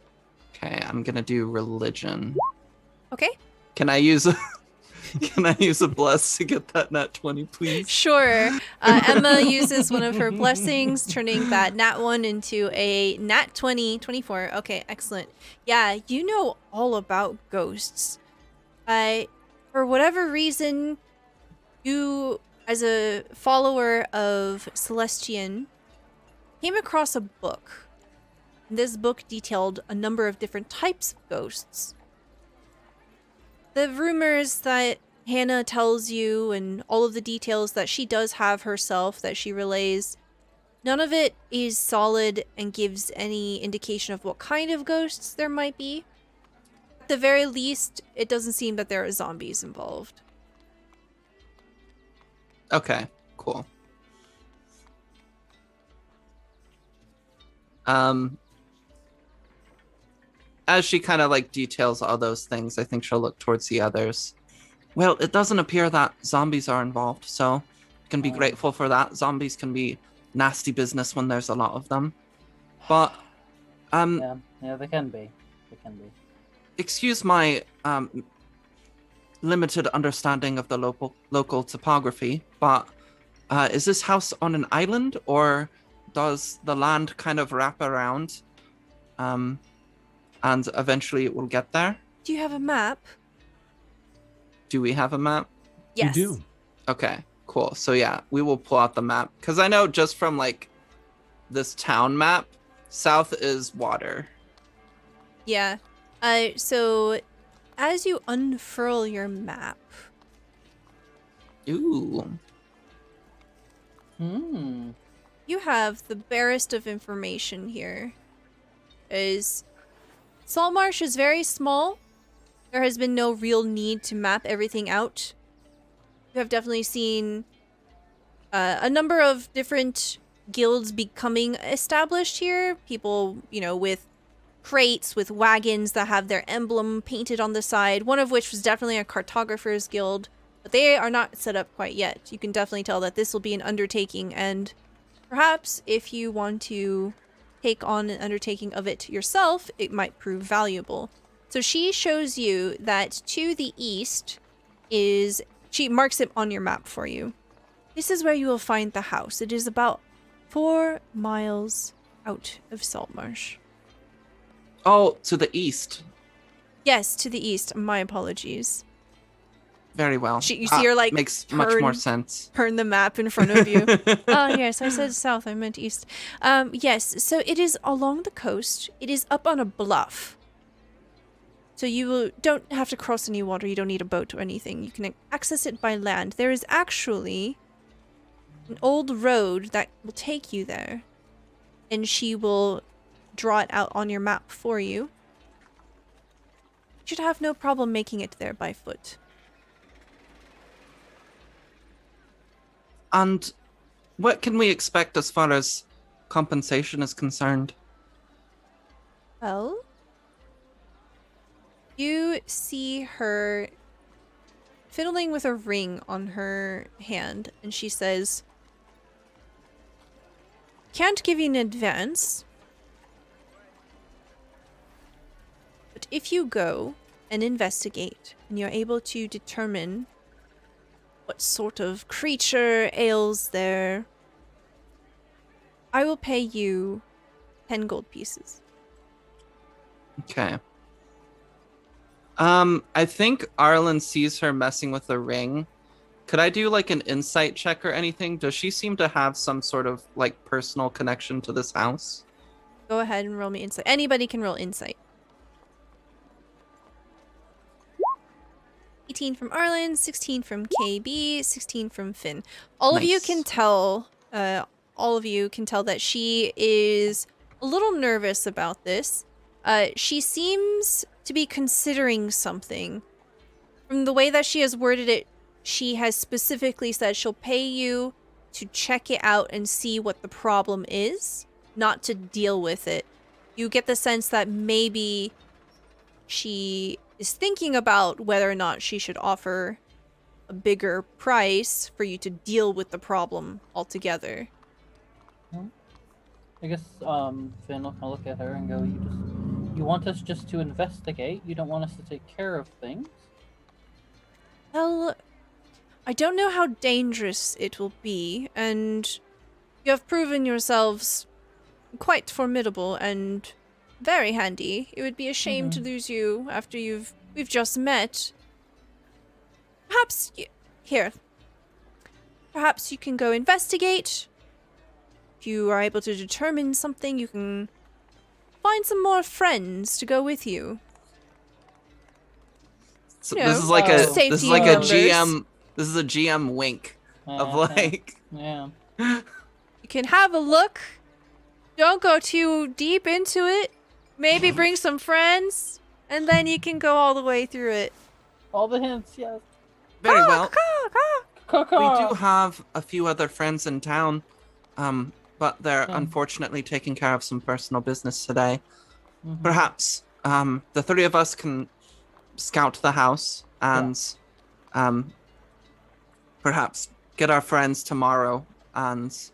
Okay, I'm gonna do religion. Okay? Can I use a bless to get that nat 20, please? Sure. Emma uses one of her blessings, turning that nat 1 into a nat 20, 24. Okay, excellent. Yeah, you know all about ghosts. For whatever reason, you, as a follower of Celestian, came across a book. This book detailed a number of different types of ghosts. The rumors that Hannah tells you and all of the details that she does have herself that she relays, none of it is solid and gives any indication of what kind of ghosts there might be. At the very least, it doesn't seem that there are zombies involved. Okay, cool. As she kind of like details all those things, I think she'll look towards the others. Well, it doesn't appear that zombies are involved, so you can be grateful for that. Zombies can be nasty business when there's a lot of them. But, Yeah, they can be. They can be. excuse my limited understanding of the local topography, but is this house on an island, or does the land kind of wrap around and eventually it will get there? Do you have a map? Do we have a map? Yes. You do. Okay, cool. So yeah, we will pull out the map, because I know just from like this town map, south is water. Yeah. So as you unfurl your map, Ooh. you have the barest of information here. Saltmarsh is very small. There has been no real need to map everything out. You have definitely seen a number of different guilds becoming established here. People, with crates, with wagons that have their emblem painted on the side, one of which was definitely a cartographer's guild, but they are not set up quite yet. You can definitely tell that this will be an undertaking, and perhaps if you want to take on an undertaking of it yourself, it might prove valuable. So she shows you that to the east she marks it on your map for you. This is where you will find the house. It is about 4 miles out of Saltmarsh. Oh, to the east. Yes, to the east. My apologies. Very well. You see her, like, makes much more sense. Turn the map in front of you. Yes, I said south. I meant east. Yes, so it is along the coast. It is up on a bluff. So don't have to cross any water. You don't need a boat or anything. You can access it by land. There is actually an old road that will take you there. And she will draw it out on your map for you. You should have no problem making it there by foot. And what can we expect as far as compensation is concerned? Well, you see her fiddling with a ring on her hand, and she says, "Can't give you an advance, but if you go and investigate, and you're able to determine what sort of creature ails there, I will pay you 10 gold pieces." Okay. I think Arlen sees her messing with the ring. Could I do like an insight check or anything? Does she seem to have some sort of like personal connection to this house? Go ahead and roll me insight. Anybody can roll insight. 18 from Arlen, 16 from KayBee, 16 from Finn. All of you Nice. can tell that she is a little nervous about this. She seems to be considering something. From the way that she has worded it, she has specifically said she'll pay you to check it out and see what the problem is, not to deal with it. You get the sense that maybe she is thinking about whether or not she should offer a bigger price for you to deal with the problem altogether. I guess Finn will look at her and go, you want us just to investigate? You don't want us to take care of things? Well, I don't know how dangerous it will be, and you have proven yourselves quite formidable and very handy. It would be a shame to lose you after we've just met. Perhaps Perhaps you can go investigate. If you are able to determine something, you can find some more friends to go with you. So You this know, is like a safety this is like a numbers. GM. This is a GM wink of like. Yeah. You can have a look. Don't go too deep into it. Maybe bring some friends, and then you can go all the way through it. All the hints, yes. Very well. We Caw-caw. do have a few other friends in town, but they're Hmm. unfortunately taking care of some personal business today. Mhm. Perhaps the three of us can scout the house and perhaps get our friends tomorrow and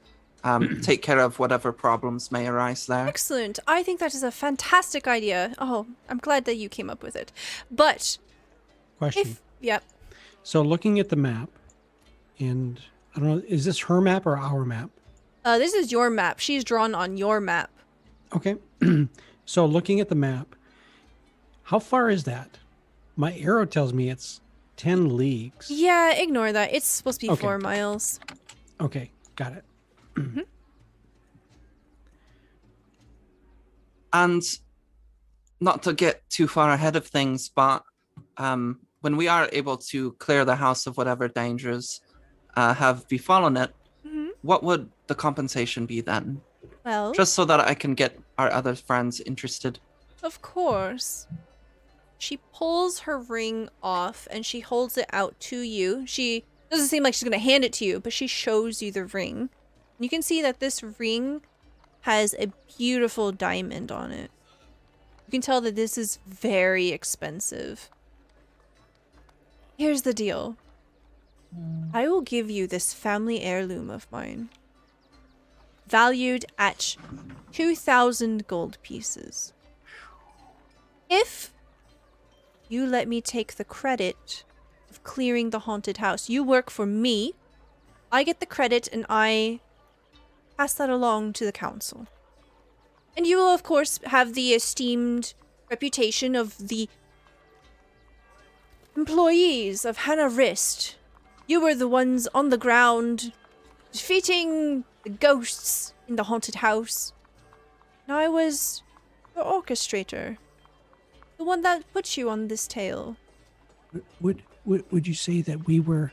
take care of whatever problems may arise there. Excellent. I think that is a fantastic idea. Oh, I'm glad that you came up with it. But Question. yep. So looking at the map, and I don't know, is this her map or our map? This is your map. She's drawn on your map. Okay. So looking at the map, how far is that? My arrow tells me it's 10 leagues. Yeah, ignore that. It's supposed to be Okay. 4 miles. Okay, got it. And not to get too far ahead of things, but when we are able to clear the house of whatever dangers have befallen it, Mhm. what would the compensation be then? Well, Just so that I can get our other friends interested. of course. She pulls her ring off and she holds it out to you. She doesn't seem like she's going to hand it to you, but she shows you the ring. You can see that this ring has a beautiful diamond on it. You can tell that this is very expensive. Here's the deal. I will give you this family heirloom of mine, valued at 2,000 gold pieces. If you let me take the credit of clearing the haunted house, you work for me, I get the credit and I pass that along to the council. And you will, of course, have the esteemed reputation of the employees of Hannah Wrist. You were the ones on the ground defeating the ghosts in the haunted house. And I was the orchestrator. The one that put you on this tale. Would you say that we were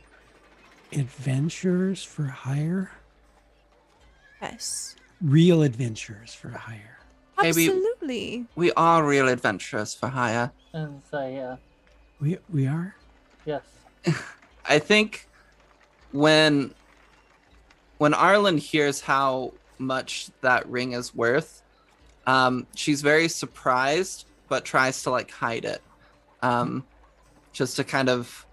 adventurers for hire? Yes. Real adventurers for hire. KayBee, Absolutely. we are real adventurers for hire. And so, yeah. We are? Yes. I think when Arlen hears how much that ring is worth, she's very surprised, but tries to like hide it, just to kind of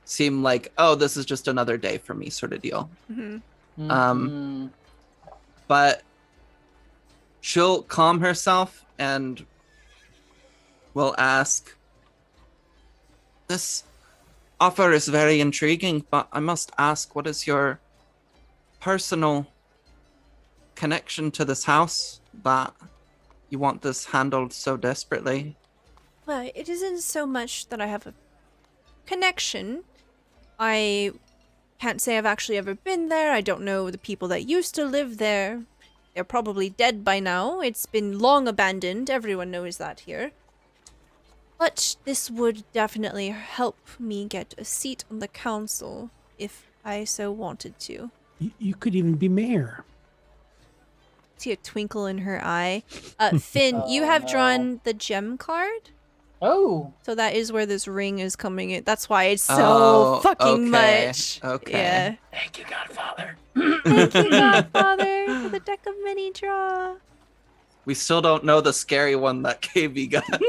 seem like, oh, this is just another day for me, sort of deal. Mm-hmm. But she'll calm herself and will ask, "This offer is very intriguing, but I must ask, what is your personal connection to this house that you want this handled so desperately?" Well, it isn't so much that I have a connection. I can't say I've actually ever been there. I don't know the people that used to live there. They're probably dead by now. It's been long abandoned. Everyone knows that here. But this would definitely help me get a seat on the council if I so wanted to. You could even be mayor. See a twinkle in her eye. Finn, you have drawn the gem card. Oh. So that is where this ring is coming in. That's why it's so Oh, fucking okay, much. okay. Yeah. Thank you, Godfather. Thank you, Godfather, for the deck of mini draw. We still don't know the scary one that KayBee got.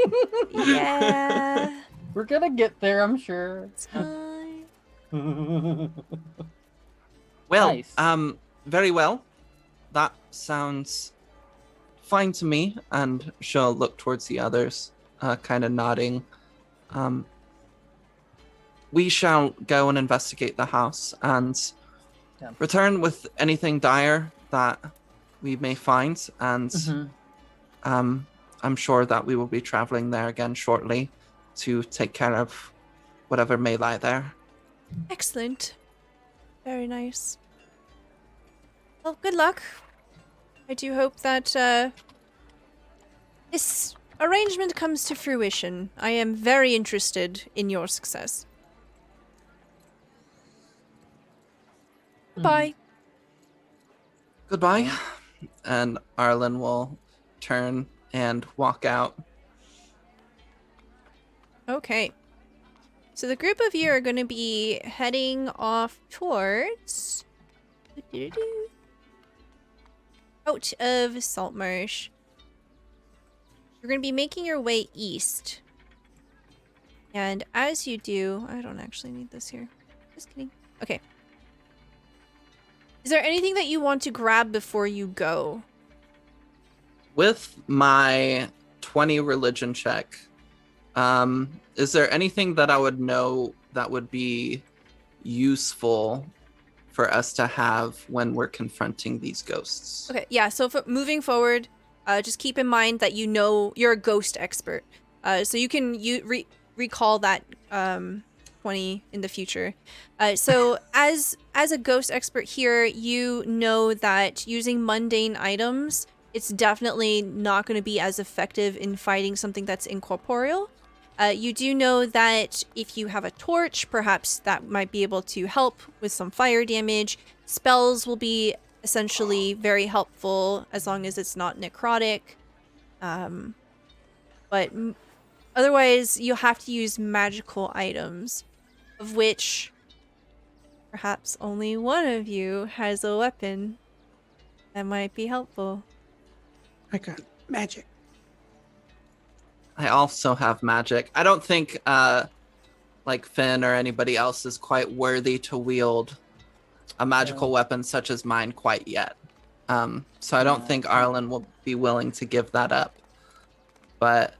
Yeah. We're gonna get there, I'm sure. Time. Well, Nice. very well. That sounds fine to me. And she'll look towards the others, kind of nodding. We shall go and investigate the house and Yeah. return with anything dire that we may find. And I'm sure that we will be traveling there again shortly to take care of whatever may lie there. Excellent. Very nice. Well, good luck. I do hope that this arrangement comes to fruition. I am very interested in your success. Bye. Goodbye. And Arlen will turn and walk out. Okay. So the group of you are going to be heading off towards out of Saltmarsh. You're going to be making your way east. And as you do, I don't actually need this here. Just kidding. Okay. Is there anything that you want to grab before you go? With my 20 religion check, is there anything that I would know that would be useful for us to have when we're confronting these ghosts? Okay, yeah, so moving forward, just keep in mind that you know you're a ghost expert. So you can recall that 20 in the future. So as a ghost expert here, you know that using mundane items, it's definitely not going to be as effective in fighting something that's incorporeal. You do know that if you have a torch, perhaps that might be able to help with some fire damage. Spells will be essentially very helpful as long as it's not necrotic. But otherwise, you'll have to use magical items, of which perhaps only one of you has a weapon that might be helpful. I got magic. I also have magic. I don't think like Finn or anybody else is quite worthy to wield a magical weapon such as mine quite yet. So I don't think Arlen will be willing to give that up. But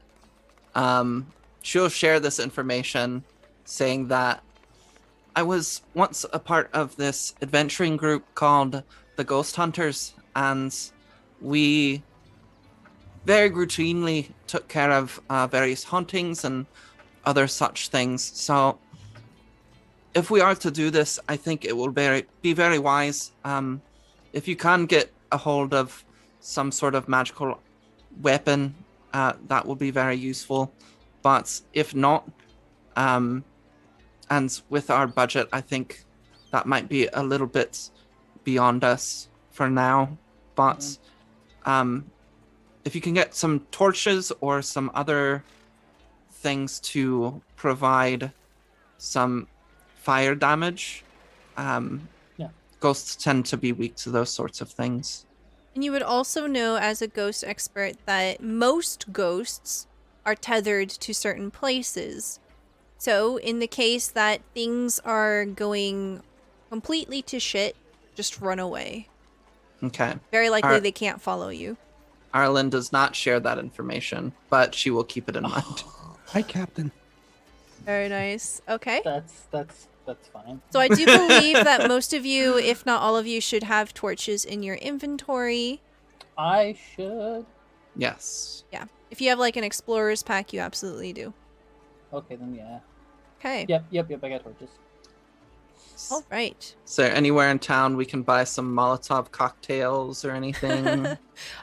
she'll share this information saying that I was once a part of this adventuring group called the Ghost Hunters, and we very routinely took care of various hauntings and other such things. So if we are to do this, I think it will be very wise. If you can get a hold of some sort of magical weapon, that will be very useful. But if not, and with our budget, I think that might be a little bit beyond us for now. But if you can get some torches or some other things to provide some fire damage, ghosts tend to be weak to those sorts of things. And you would also know as a ghost expert that most ghosts are tethered to certain places. So in the case that things are going completely to shit, just run away. Okay. Very likely they can't follow you. Arlen does not share that information, but she will keep it in mind. Hi, Captain. Very nice. Okay. That's fine. So I do believe that most of you, if not all of you, should have torches in your inventory. I should. Yes. Yeah. If you have like an explorer's pack, you absolutely do. Okay, then yeah. Okay. Yep, I got torches. All right. Is there anywhere in town we can buy some Molotov cocktails or anything?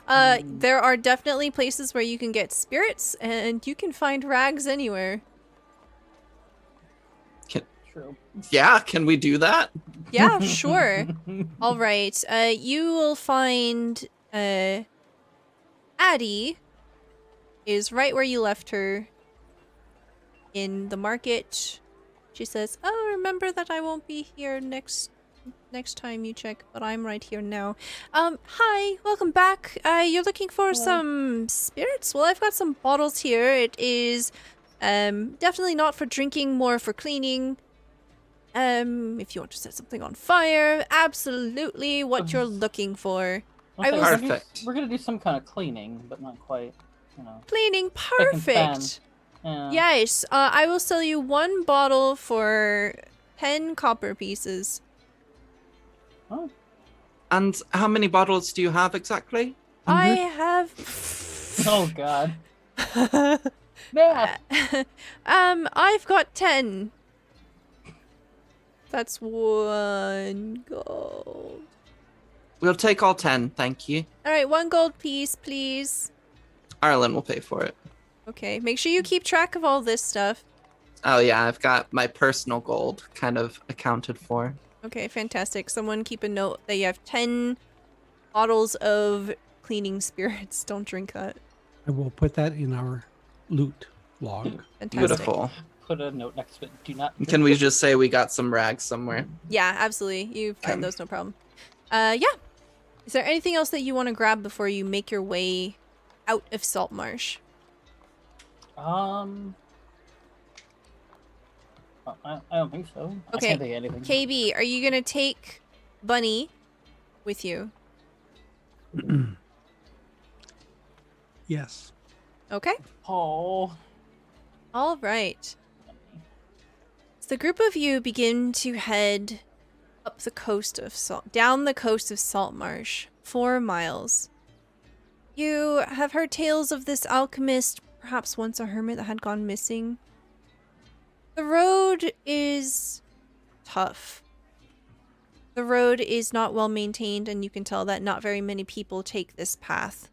There are definitely places where you can get spirits, and you can find rags anywhere. True. Yeah, can we do that? Yeah, sure. All right. You will find Addie is right where you left her in the market. She says, "Oh, remember that I won't be here next time you check, but I'm right here now. Hi, welcome back. You're looking for some spirits? Well, I've got some bottles here. It is definitely not for drinking, more for cleaning. If you want to set something on fire, absolutely what you're looking for. Okay, Perfect. We're gonna do some kind of cleaning, but not quite, you know. Cleaning, Spick and span. perfect. Yeah. Yes, I will sell you one bottle for 10 copper pieces. Oh. And how many bottles do you have exactly? I 100? have... Oh God. Yeah. I've got 10. That's 1 gold. We'll take all 10, thank you. Alright, 1 gold piece, please. Arlen will pay for it. Okay, make sure you keep track of all this stuff. Oh yeah, I've got my personal gold kind of accounted for. Okay, fantastic. Someone keep a note that you have 10 bottles of cleaning spirits. Don't drink that. I will put that in our loot log. Fantastic. Beautiful. Put a note next to it. Do not. Can we just say we got some rags somewhere? Yeah, absolutely. You find Okay. those, no problem. Yeah. Is there anything else that you want to grab before you make your way out of Saltmarsh? I don't think so. Okay. I can't think of anything. KayBee, are you gonna take Bunny with you? Yes. Okay. Oh. All right. So the group of you begin to head up the coast of down the coast of Saltmarsh, 4 miles. You have heard tales of this alchemist, perhaps once a hermit that had gone missing. The road is tough. The road is not well maintained, and you can tell that not very many people take this path.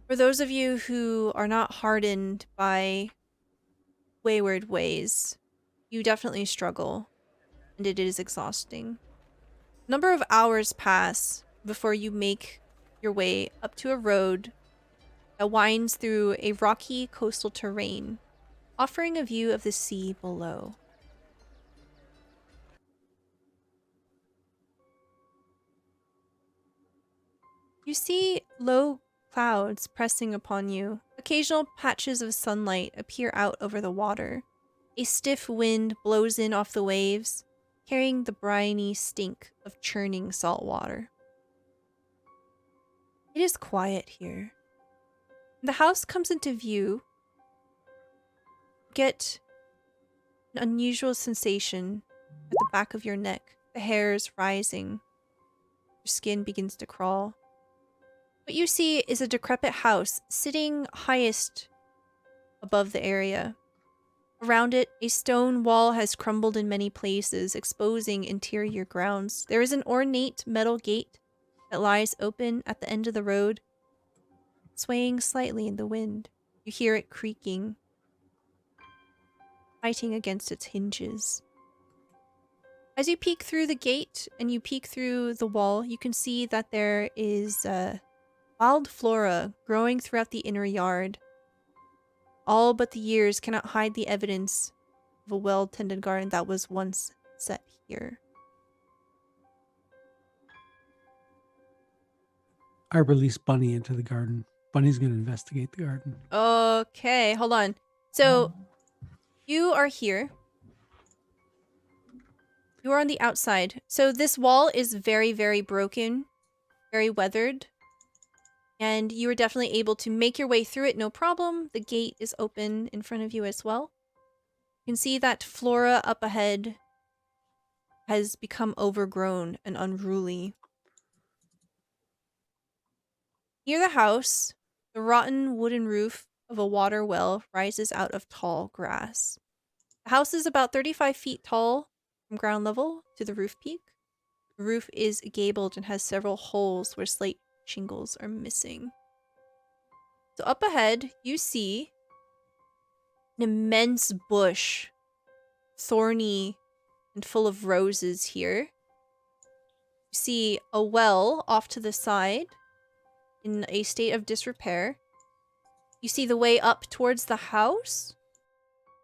For those of you who are not hardened by wayward ways, you definitely struggle, and it is exhausting. A number of hours pass before you make your way up to a road that winds through a rocky coastal terrain, offering a view of the sea below. You see low clouds pressing upon you. Occasional patches of sunlight appear out over the water. A stiff wind blows in off the waves, carrying the briny stink of churning salt water. It is quiet here. When the house comes into view, get an unusual sensation at the back of your neck. The hairs rising. Your skin begins to crawl. What you see is a decrepit house sitting highest above the area. Around it, a stone wall has crumbled in many places, exposing interior grounds. There is an ornate metal gate that lies open at the end of the road, swaying slightly in the wind. You hear it creaking, fighting against its hinges. As you peek through the gate and you peek through the wall, you can see that there is wild flora growing throughout the inner yard. All but the years cannot hide the evidence of a well-tended garden that was once set here. I release Bunny into the garden. Bunny's going to investigate the garden. Okay, hold on. So, you are here. You are on the outside. So this wall is very, very broken, very weathered. And you are definitely able to make your way through it, no problem. The gate is open in front of you as well. You can see that flora up ahead has become overgrown and unruly. Near the house, the rotten wooden roof of a water well rises out of tall grass. The house is about 35 feet tall from ground level to the roof peak. The roof is gabled and has several holes where slate shingles are missing. So up ahead, you see an immense bush, thorny and full of roses here. You see a well off to the side in a state of disrepair. You see the way up towards the house,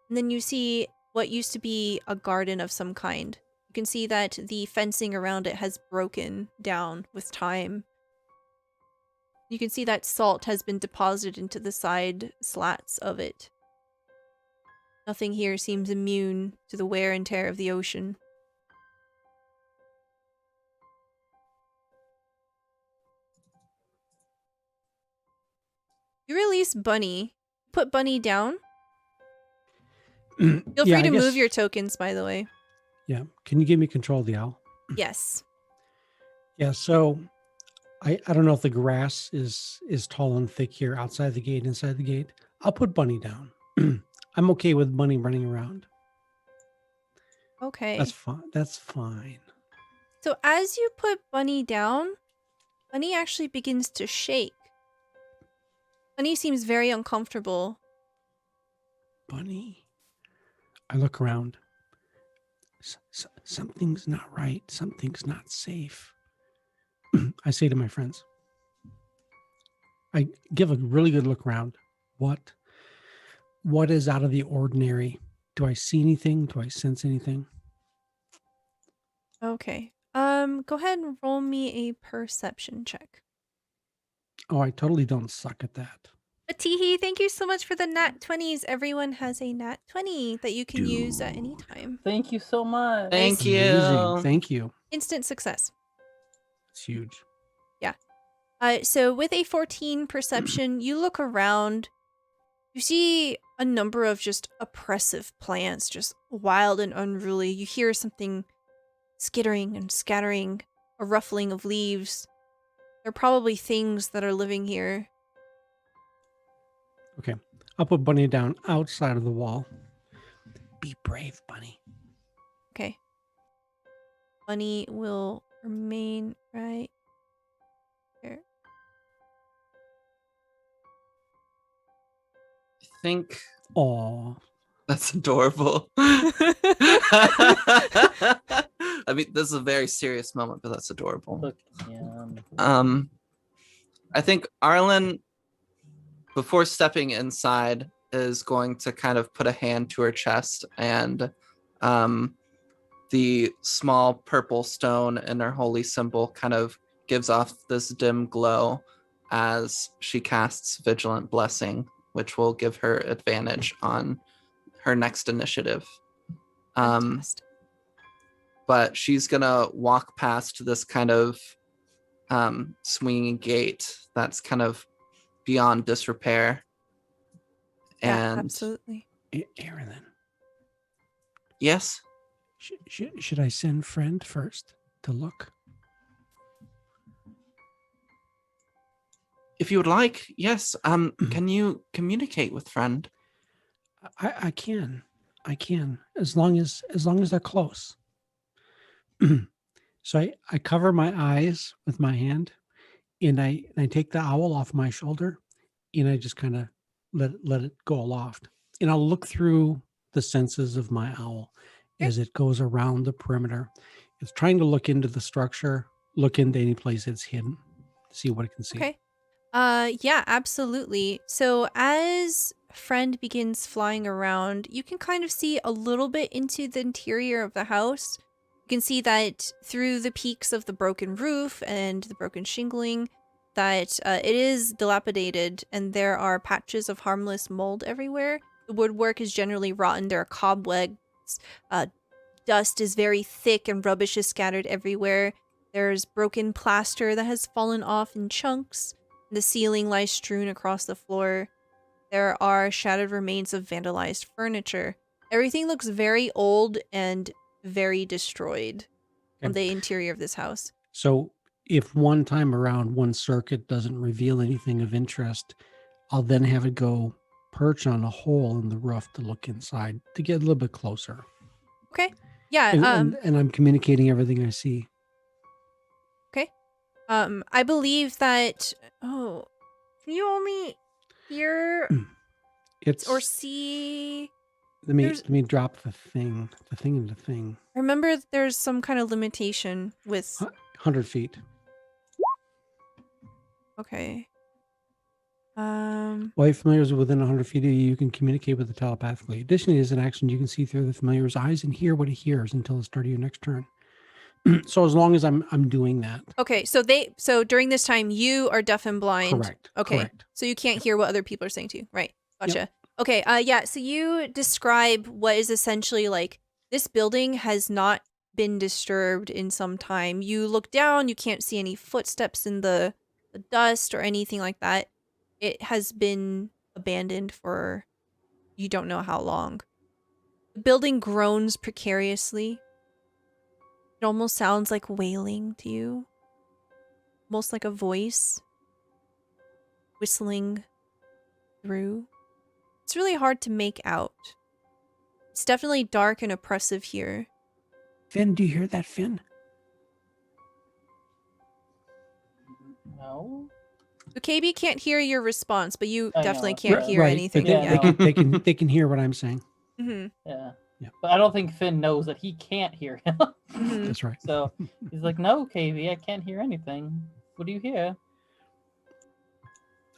and then you see what used to be a garden of some kind. You can see that the fencing around it has broken down with time. You can see that salt has been deposited into the side slats of it. Nothing here seems immune to the wear and tear of the ocean. You release Bunny. Put Bunny down. Feel free to move your tokens, by the way. Yeah. Can you give me control of the owl? Yes. Yeah. So I don't know if the grass is tall and thick here outside the gate, inside the gate. I'll put Bunny down. I'm okay with Bunny running around. Okay. That's fine. That's fine. So as you put Bunny down, Bunny actually begins to shake. Bunny seems very uncomfortable. Bunny. I look around. Something's not right. Something's not safe. I say to my friends. I give a really good look around. What is out of the ordinary? Do I see anything? Do I sense anything? Okay. Go ahead and roll me a perception check. Oh, I totally don't suck at that. Atihi, thank you so much for the nat 20s. Everyone has a nat 20 that you can use at any time. Thank you so much. Thank you. Amazing. Thank you. Instant success. It's huge. So with a 14 perception, you look around. You see a number of just oppressive plants, just wild and unruly. You hear something skittering and scattering, a ruffling of leaves. They're probably things that are living here. Okay. I'll put Bunny down outside of the wall. Be brave, Bunny. Okay. Bunny will remain right here. I think Aw. that's adorable. I mean, this is a very serious moment, but that's adorable. Look, yeah. I think Arlen, before stepping inside, is going to kind of put a hand to her chest, and the small purple stone in her holy symbol kind of gives off this dim glow as she casts Vigilant Blessing, which will give her advantage on her next initiative. Fantastic. But she's gonna walk past this kind of swinging gate that's kind of beyond disrepair. Yeah, And absolutely. Aaron, Yes? Should I send friend first to look? If you would like, yes. Can you communicate with friend? I can. I can. As long as they're close. So I cover my eyes with my hand, and I take the owl off my shoulder, and I just kind of let it go aloft. And I'll look through the senses of my owl as it goes around the perimeter. It's trying to look into the structure, look into any place it's hidden, see what it can see. Okay. Yeah, absolutely. So as friend begins flying around, you can kind of see a little bit into the interior of the house. You can see that through the peaks of the broken roof and the broken shingling, that it is dilapidated and there are patches of harmless mold everywhere. The woodwork is generally rotten. There are cobwebs. Dust is very thick and rubbish is scattered everywhere. There's broken plaster that has fallen off in chunks. The ceiling lies strewn across the floor. There are shattered remains of vandalized furniture. Everything looks very old and very destroyed on the interior of this house. So if one time around one circuit doesn't reveal anything of interest, I'll then have it go perch on a hole in the roof to look inside to get a little bit closer. Okay. Yeah. And I'm communicating everything I see. Okay. I believe that. Oh, can you only hear It's or see? let me drop the thing in the thing. Remember, there's some kind of limitation with. 100 feet. Okay. While your familiars are within 100 feet of you, you can communicate with it telepathically. Additionally, as an action, you can see through the familiar's eyes and hear what he hears until the start of your next turn. So as long as I'm doing that. Okay, so during this time you are deaf and blind. Correct. Okay. Correct. So you can't hear what other people are saying to you. Right. Gotcha. Yep. Okay, yeah, so you describe what is essentially like this building has not been disturbed in some time. You look down, you can't see any footsteps in the dust or anything like that. It has been abandoned for you don't know how long. The building groans precariously. It almost sounds like wailing to you. Almost like a voice whistling through. It's really hard to make out. It's definitely dark and oppressive here. Finn, do you hear that, Finn? No. So KayBee can't hear your response, but you I definitely know. can't hear right. anything. But they, Yeah. they can hear what I'm saying. Mm-hmm. Yeah. Yeah. But I don't think Finn knows that he can't hear him. Mm-hmm. That's right. So he's like, "No, KayBee, I can't hear anything. What do you hear?"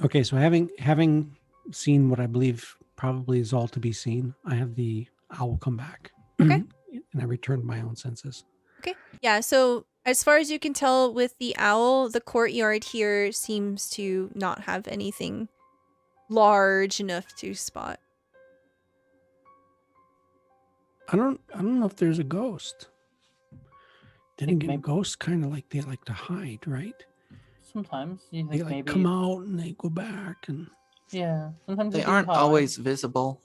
Okay, so having seen what I believe probably is all to be seen, I have the owl come back. Okay. And I returned my own senses. Okay. Yeah, so as far as you can tell with the owl, the courtyard here seems to not have anything large enough to spot. I don't know if there's a ghost. Then again, maybe- ghosts kind of they like to hide, right? Sometimes you They think like maybe. come out and they go back, and Yeah. Sometimes They do aren't hide. always visible.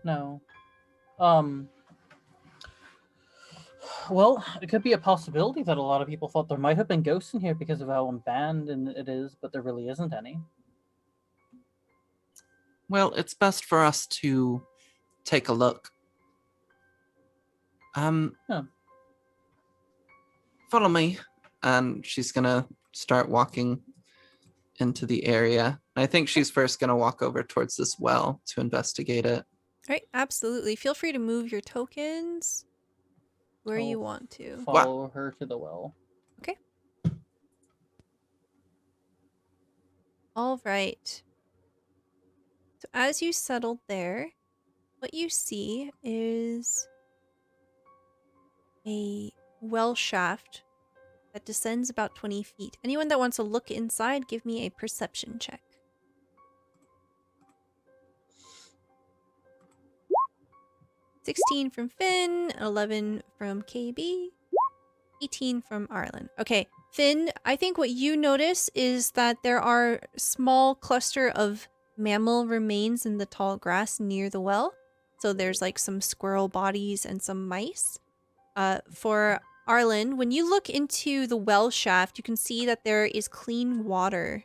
No. Well, it could be a possibility that a lot of people thought there might have been ghosts in here because of how abandoned it is, but there really isn't any. Well, it's best for us to take a look. Follow me. And she's gonna start walking into the area. I think she's first gonna walk over towards this well to investigate it. All right, absolutely. Feel free to move your tokens where I'll you want to. Follow her to the well. Okay. All right. So as you settled there, what you see is a well shaft that descends about 20 feet. Anyone that wants to look inside, give me a perception check. 16 from Finn, 11 from KayBee, 18 from Arlen. Okay, Finn, I think what you notice is that there are small cluster of mammal remains in the tall grass near the well. So there's like some squirrel bodies and some mice. For Arlen, when you look into the well shaft, you can see that there is clean water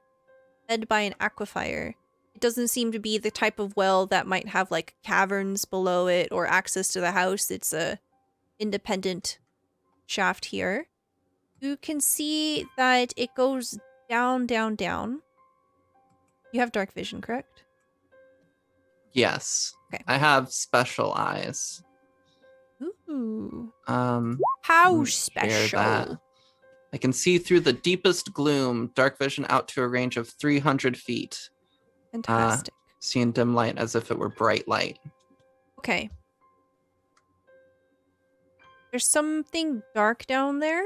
fed by an aquifer. It doesn't seem to be the type of well that might have like caverns below it or access to the house. It's a independent shaft here. You can see that it goes down, down, down. You have dark vision, correct? Yes. Okay. I have special eyes. Ooh. Share How special. that. I can see through the deepest gloom, dark vision out to a range of 300 feet. Fantastic. Seeing dim light as if it were bright light. Okay. There's something dark down there.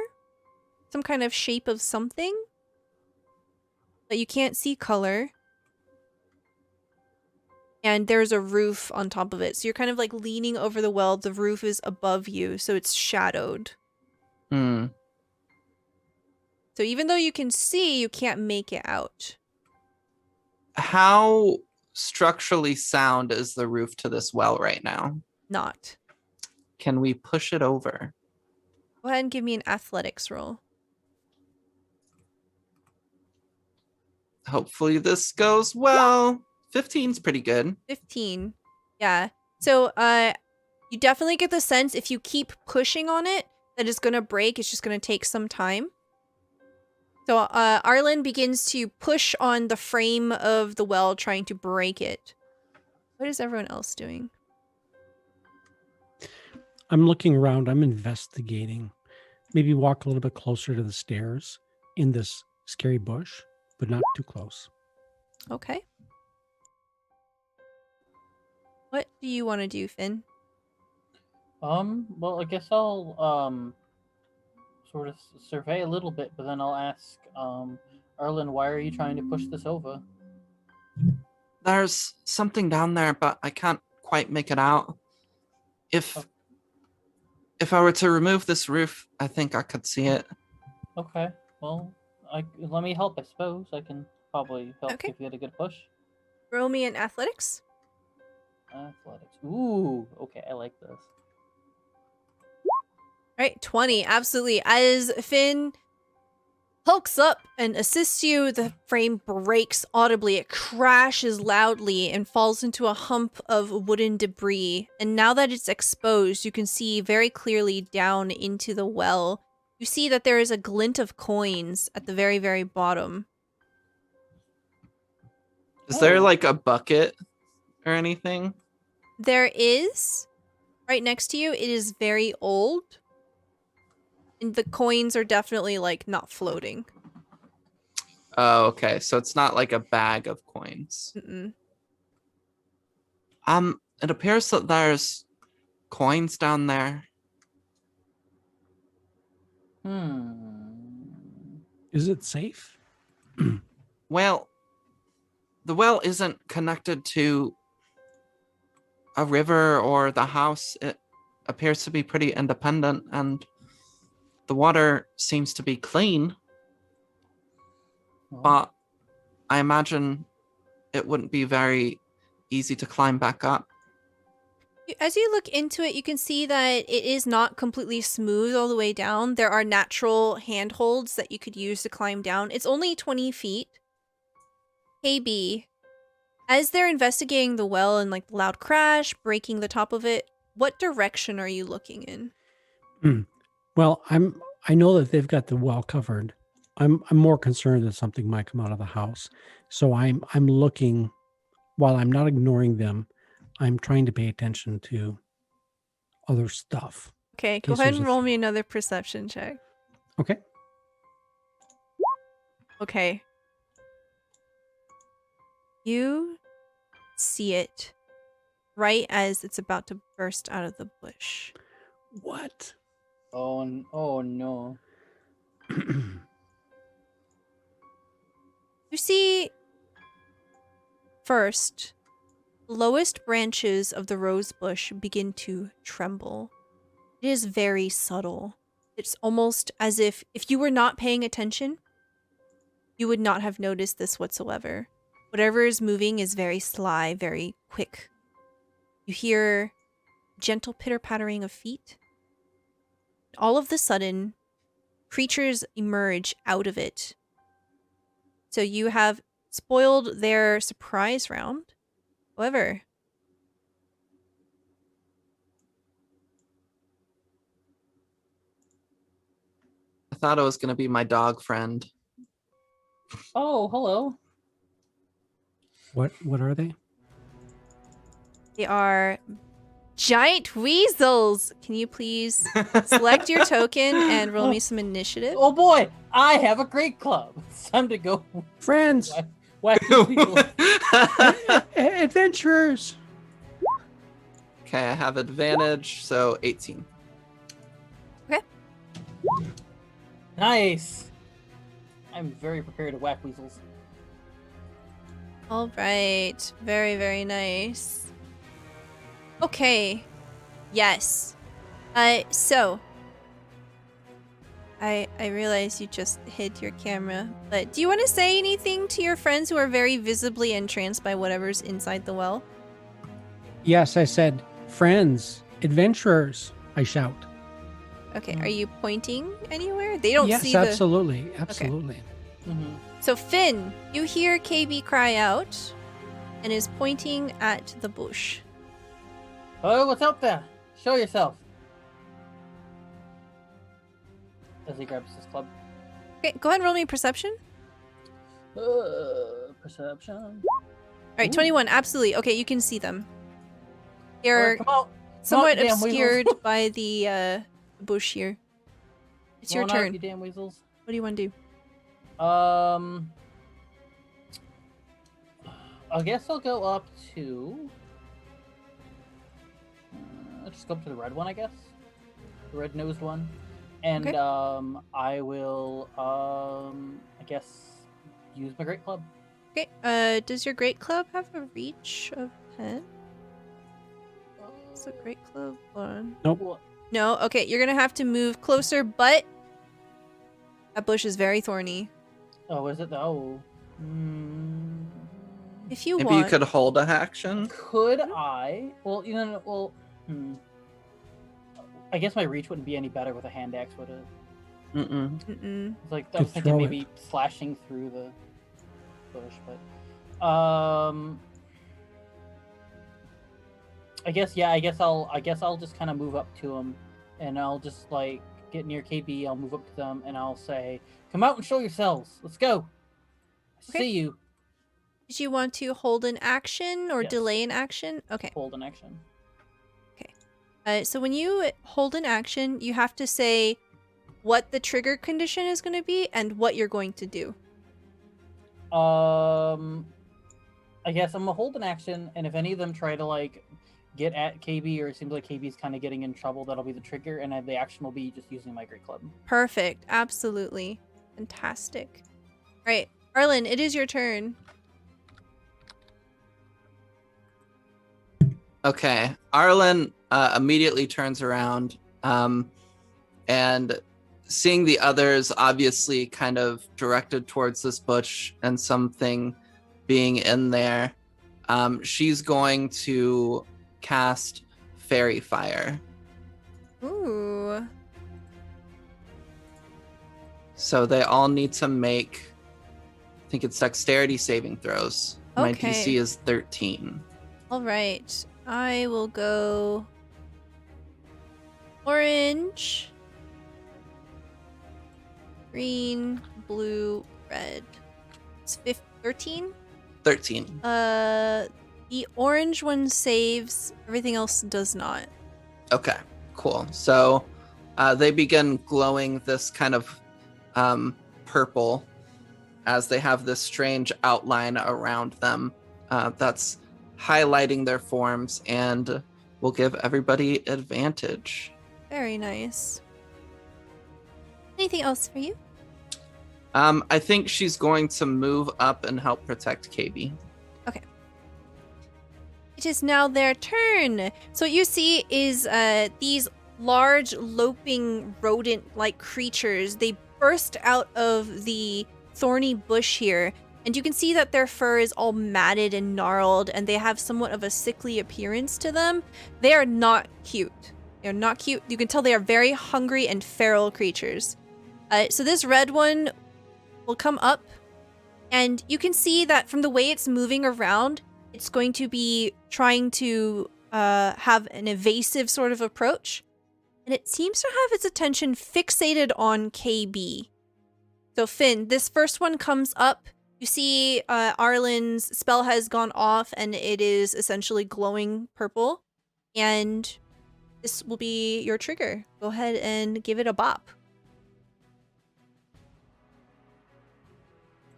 Some kind of shape of something. But you can't see color. And there's a roof on top of it. So you're kind of like leaning over the well. The roof is above you, so it's shadowed. Hmm. So even though you can see, you can't make it out. How structurally sound is the roof to this well right now? Not. Can we push it over? Go ahead and give me an athletics roll. Hopefully this goes well. 15's pretty good. 15. Yeah. So you definitely get the sense if you keep pushing on it that it's going to break. It's just going to take some time. So Arlen begins to push on the frame of the well, trying to break it. What is everyone else doing? I'm looking around. I'm investigating. Maybe walk a little bit closer to the stairs in this scary bush, but not too close. Okay. What do you want to do, Finn? Well, I guess I'll sort of survey a little bit, but then I'll ask Arlen, why are you trying to push this over? There's something down there, but I can't quite make it out. If I were to remove this roof, I think I could see it. Okay, well, let me help. I suppose I can probably help Okay. if you get a good push. Roll me in athletics. Athletics. Ooh, okay, I like this. Right, 20, absolutely. As Finn hulks up and assists you, the frame breaks audibly. It crashes loudly and falls into a hump of wooden debris. And now that it's exposed, you can see very clearly down into the well. You see that there is a glint of coins at the very, very bottom. Is there like a bucket or anything? There is. Right next to you, it is very old. And the coins are definitely like not floating. Oh, okay. So it's not like a bag of coins. Mm-mm. It appears that there's coins down there. Is it safe? Well, the well isn't connected to a river or the house. It appears to be pretty independent, and the water seems to be clean. But I imagine it wouldn't be very easy to climb back up. As you look into it, you can see that it is not completely smooth all the way down. There are natural handholds that you could use to climb down. It's only 20 feet. KayBee, as they're investigating the well and like the loud crash, breaking the top of it, what direction are you looking in? Well, I know that they've got the well covered. I'm more concerned that something might come out of the house. So I'm looking, while I'm not ignoring them, I'm trying to pay attention to other stuff. Okay, go Guess ahead there's and a- roll me another perception check. Okay. Okay. You see it right as it's about to burst out of the bush. What? Oh no. You see, first, the lowest branches of the rose bush begin to tremble. It is very subtle. It's almost as if you were not paying attention, you would not have noticed this whatsoever. Whatever is moving is very sly, very quick. You hear gentle pitter-pattering of feet. All of the sudden, creatures emerge out of it. So you have spoiled their surprise round. However, I thought it was going to be my dog friend. Oh, hello. What are they? they are giant weasels. Can you please select your token and roll me some initiative? Oh boy, I have a great club. It's time to go Friends, whack these people. adventurers. Okay, I have advantage, so 18. Nice. I'm very prepared to whack weasels. All right. Very, very nice. Okay. Yes. So I realize you just hid your camera, but do you want to say anything to your friends who are very visibly entranced by whatever's inside the well? Yes, I said, friends, adventurers, I shout. Okay, are you pointing anywhere? They don't Yes, see the... absolutely. Absolutely. Mm-hmm. So Finn, you hear KayBee cry out and is pointing at the bush. Oh, what's up there? Show yourself. As he grabs his club. Okay, go ahead and roll me perception. Perception. All right, Ooh. 21, absolutely. Okay, you can see them. They're Alright, come out. somewhat damn weasels. obscured by the bush here. It's your Come on out, turn. you damn weasels. What do you want to do? I guess I'll go up to. I'll just go up to the red one, I guess. The red-nosed one, and Okay. I will I guess use my great club. Okay, does your great club have a reach of 10? What's a great club one? Nope. No? Okay, you're gonna have to move closer, but that bush is very thorny. Oh, is it though? If you Maybe want... you could hold a action. Could I? Well, you know, well, I guess my reach wouldn't be any better with a hand axe, would it? Mm-mm. Mm-mm. It's like I Could was thinking throw maybe slashing through the bush, but I guess I'll just kind of move up to him, and I'll just like get near KayBee. I'll move up to them, and I'll say, "Come out and show yourselves. Let's go. I Okay. see you." Did you want to hold an action or Yes. delay an action? Okay. Hold an action. So when you hold an action, you have to say what the trigger condition is going to be and what you're going to do. I guess I'm gonna hold an action, and if any of them try to like get at KayBee, or it seems like KayBee's kind of getting in trouble, that'll be the trigger, and the action will be just using my great club. Perfect. Absolutely. Fantastic. All right. Arlen, it is your turn. Okay. Arlen immediately turns around and seeing the others obviously kind of directed towards this bush and something being in there, she's going to cast Fairy Fire. Ooh. So they all need to make, I think it's dexterity saving throws. My Okay. DC is 13. All right. I will go orange, green, blue, red. It's 13? 13. The orange one saves, everything else does not. Okay, cool. So they begin glowing this kind of purple as they have this strange outline around them that's highlighting their forms and will give everybody advantage. Very nice. Anything else for you? I think she's going to move up and help protect KayBee. It is now their turn. So what you see is these large, loping, rodent-like creatures. They burst out of the thorny bush here, And you can see that their fur is all matted and gnarled, and they have somewhat of a sickly appearance to them. They are not cute. They're not cute. You can tell they are very hungry and feral creatures. So this red one will come up, and you can see that from the way it's moving around, it's going to be trying to have an evasive sort of approach. And it seems to have its attention fixated on KayBee. So Finn, this first one comes up. You see Arlen's spell has gone off and it is essentially glowing purple. And this will be your trigger. Go ahead and give it a bop.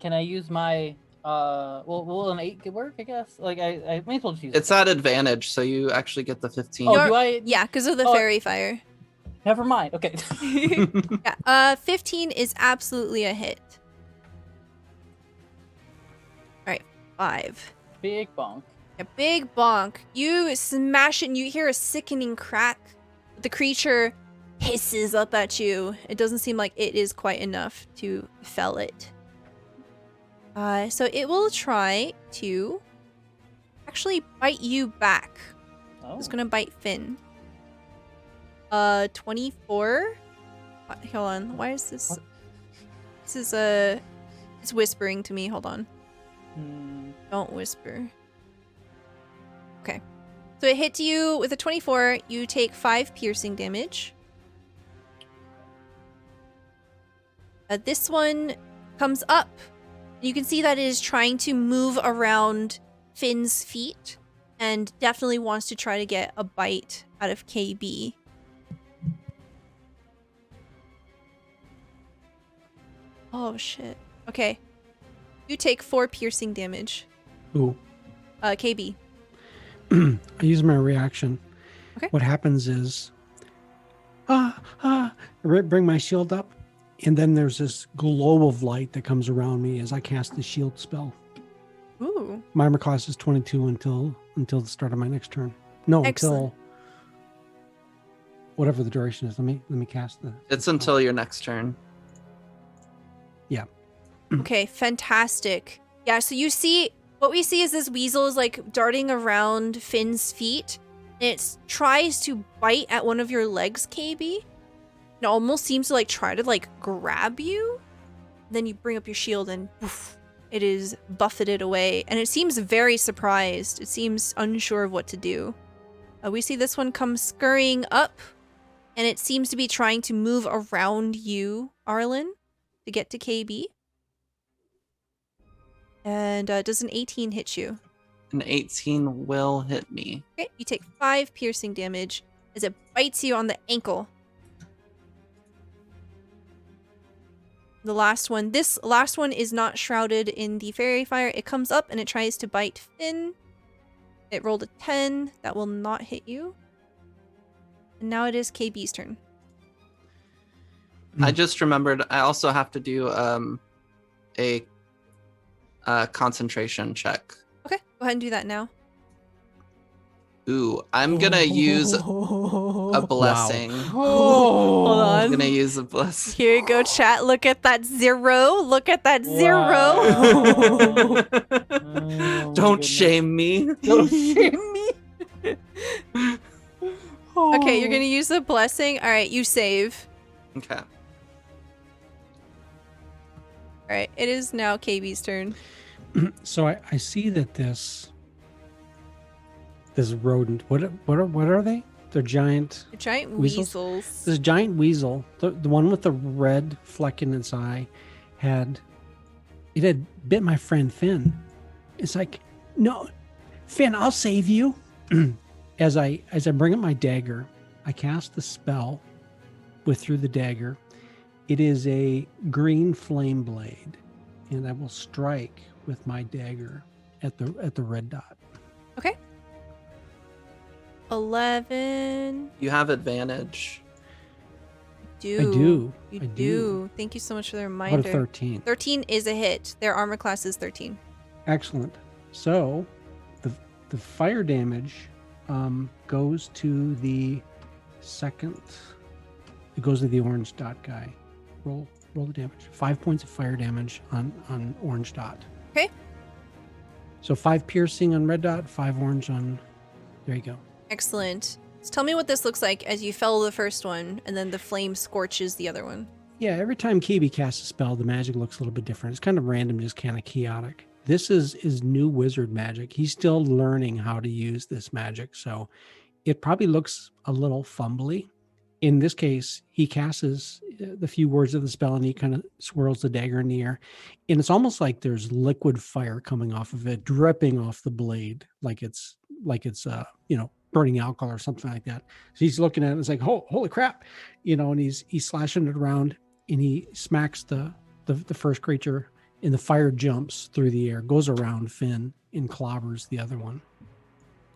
Can I use my will an 8 work, I guess? Like I may as well just use It's at advantage, so you actually get the 15. Oh, do I? Yeah, because of the Oh. fairy fire. Never mind. Okay. Yeah, 15 is absolutely a hit. All right, 5. Big bonk. A big bonk. You smash it and you hear a sickening crack. The creature hisses up at you. It doesn't seem like it is quite enough to fell it. So it will try to actually bite you back. Oh. It's gonna bite Finn. 24. Hold on. Why is this? What? This is it's whispering to me. Hold on. Don't whisper. Okay. So it hits you with a 24. You take 5 piercing damage. This one comes up. You can see that it is trying to move around Finn's feet and definitely wants to try to get a bite out of KayBee. Oh shit. Okay. You take 4 piercing damage. Ooh. KayBee. I use my reaction. Okay. What happens is, bring my shield up, and then there's this glow of light that comes around me as I cast the shield spell. Ooh. My armor class is 22 until the start of my next turn. No, Excellent. until whatever the duration is. Let me cast the. It's until your next turn. Yeah. Okay, fantastic. Yeah, so you see, what we see is this weasel is like darting around Finn's feet. And it tries to bite at one of your legs, KayBee. It almost seems to like try to like grab you. Then you bring up your shield and poof, it is buffeted away. And it seems very surprised. It seems unsure of what to do. We see this one come scurrying up. And it seems to be trying to move around you, Arlen, to get to KayBee. And does an 18 hit you? An 18 will hit me. Okay, you take 5 piercing damage as it bites you on the ankle. The last one. This last one is not shrouded in the fairy fire. It comes up and it tries to bite Finn. It rolled a 10. That will not hit you. And now it is KayBee's turn. I just remembered I also have to do a concentration check. Okay, go ahead and do that now. Ooh, I'm gonna use a blessing. Hold I'm on. gonna use a blessing. Here you go, chat. Look at that 0. Look at that 0. Wow. Don't goodness. shame me. Don't shame me. Okay, you're gonna use the blessing. All right, you save. Okay. All right, it is now KayBee's turn. So I see that this rodent. What are they? They're giant. The giant Weasels? weasels. This giant weasel, the one with the red fleck in its eye, had bit my friend Finn. It's like, no, Finn, I'll save you. As I bring up my dagger, I cast the spell through the dagger. It is a green flame blade, and I will strike with my dagger at the red dot. Okay. 11. You have advantage. I do. You I do. Thank you so much for the What a reminder. 13. 13 is a hit. Their armor class is 13. Excellent. So the fire damage goes to the second. It goes to the orange dot guy. Roll the damage. 5 points of fire damage on orange dot. Okay. So 5 piercing on red dot, 5 orange on. There you go. Excellent. So tell me what this looks like as you fell the first one, and then the flame scorches the other one. Yeah, every time KayBee casts a spell, the magic looks a little bit different. It's kind of random, just kind of chaotic. This is new wizard magic. He's still learning how to use this magic, so it probably looks a little fumbly. In this case, he casts the few words of the spell, and he kind of swirls the dagger in the air, and it's almost like there's liquid fire coming off of it, dripping off the blade, like it's burning alcohol or something like that. So he's looking at it and it's like, oh, holy crap, and he's slashing it around, and he smacks the first creature, and the fire jumps through the air, goes around Finn, and clobbers the other one.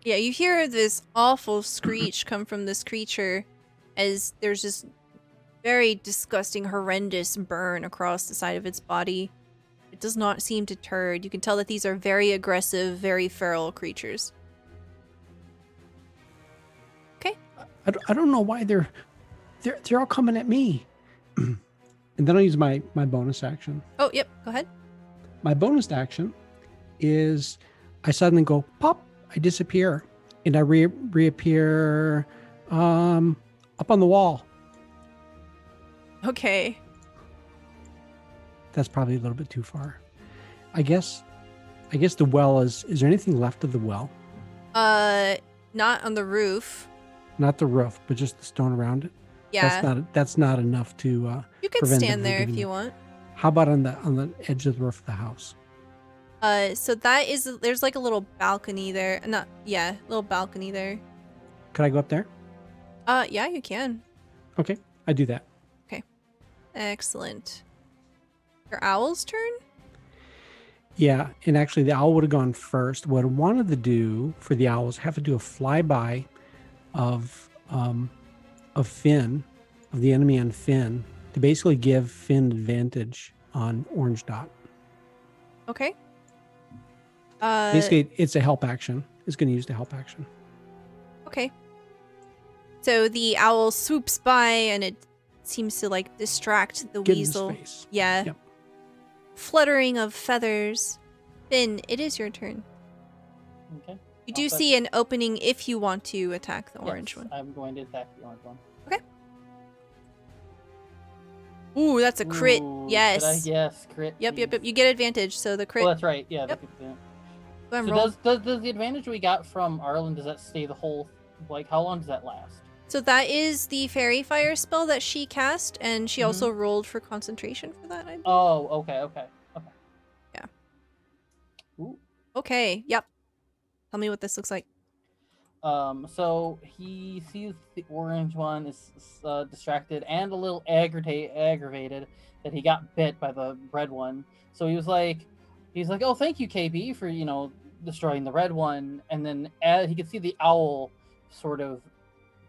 Yeah, you hear this awful screech come from this creature as there's this very disgusting, horrendous burn across the side of its body. It does not seem deterred. You can tell that these are very aggressive, very feral creatures. Okay. I don't know why they're all coming at me. And then I'll use my bonus action. Oh, yep. Go ahead. My bonus action is I suddenly go pop, I disappear, and I reappear up on the wall. Okay. That's probably a little bit too far. I guess the well is there anything left of the well? Not on the roof. Not the roof, but just the stone around it. Yeah. That's not enough to You can prevent stand them from there if getting you it. want. How about on the edge of the roof of the house? So there's like a little balcony there. Little balcony there. Could I go up there? Yeah, you can. Okay, I do that. Excellent. Your owl's turn? Yeah, and actually the owl would have gone first. What I wanted to do for the owls, have to do a flyby of Finn, of the enemy on Finn, to basically give Finn advantage on orange dot. Okay. Basically, it's a help action. It's going to use the help action. Okay. So the owl swoops by and it seems to like distract the Get weasel. in his face. Yeah. Yep. Fluttering of feathers. Finn, it is your turn. Okay. You do see an opening if you want to attack the orange one. I'm going to attack the orange one. Ooh, that's a crit. Ooh, Yes. Yes, crit. Yep. please. You get advantage, so the crit. Oh, that's right. Yeah. Yep. the- Go ahead So and roll. does the advantage we got from Arlen, does that stay the whole, like, how long does that last? So that is the fairy fire spell that she cast, and she Mhm. also rolled for concentration for that, I believe. Oh, okay. Yeah. Ooh. Okay, yep. Tell me what this looks like. So he sees the orange one is distracted and a little aggravated that he got bit by the red one. So he's like, oh, thank you, KayBee, for destroying the red one. And then he could see the owl sort of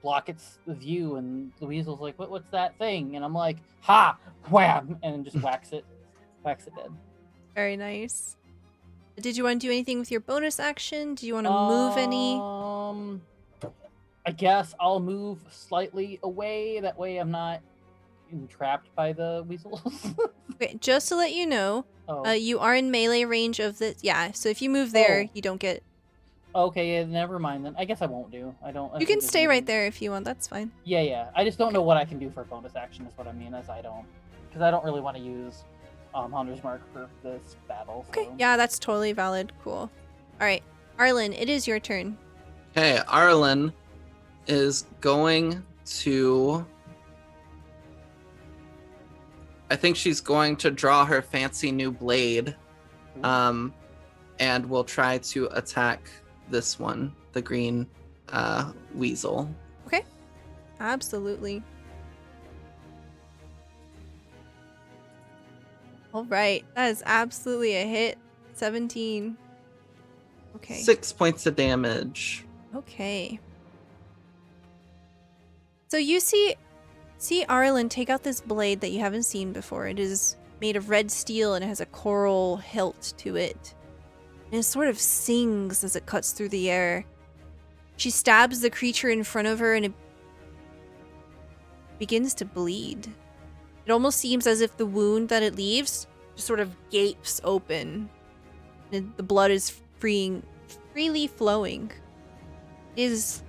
block its view, and the weasel's like, what's that thing? And I'm like, ha, wham, and just whacks it dead. Very nice. Did you want to do anything with your bonus action? Do you want to move any? I guess I'll move slightly away. That way I'm not entrapped by the weasels. Okay, just to let you know, Oh. you are in melee range of the. Yeah, so if you move there, Oh. you don't get. Okay, yeah, never mind then. I guess I won't do. I You think can there's stay right anything- there if you want. That's fine. Yeah. I just don't know what I can do for a bonus action is what I mean, as I don't. Because I don't really want to use Hunter's Mark for this battle. Okay, so- yeah, that's totally valid. Cool. All right, Arlen, it is your turn. Okay, Arlen is going to. I think she's going to draw her fancy new blade, and will try to attack this one, the green weasel. Absolutely. All right, that is absolutely a hit. 17. Okay. 6 points of damage. Okay. So you see Arlen take out this blade that you haven't seen before. It is made of red steel and it has a coral hilt to it. And it sort of sings as it cuts through the air. She stabs the creature in front of her and it begins to bleed. It almost seems as if the wound that it leaves just sort of gapes open. The blood is freely flowing. It is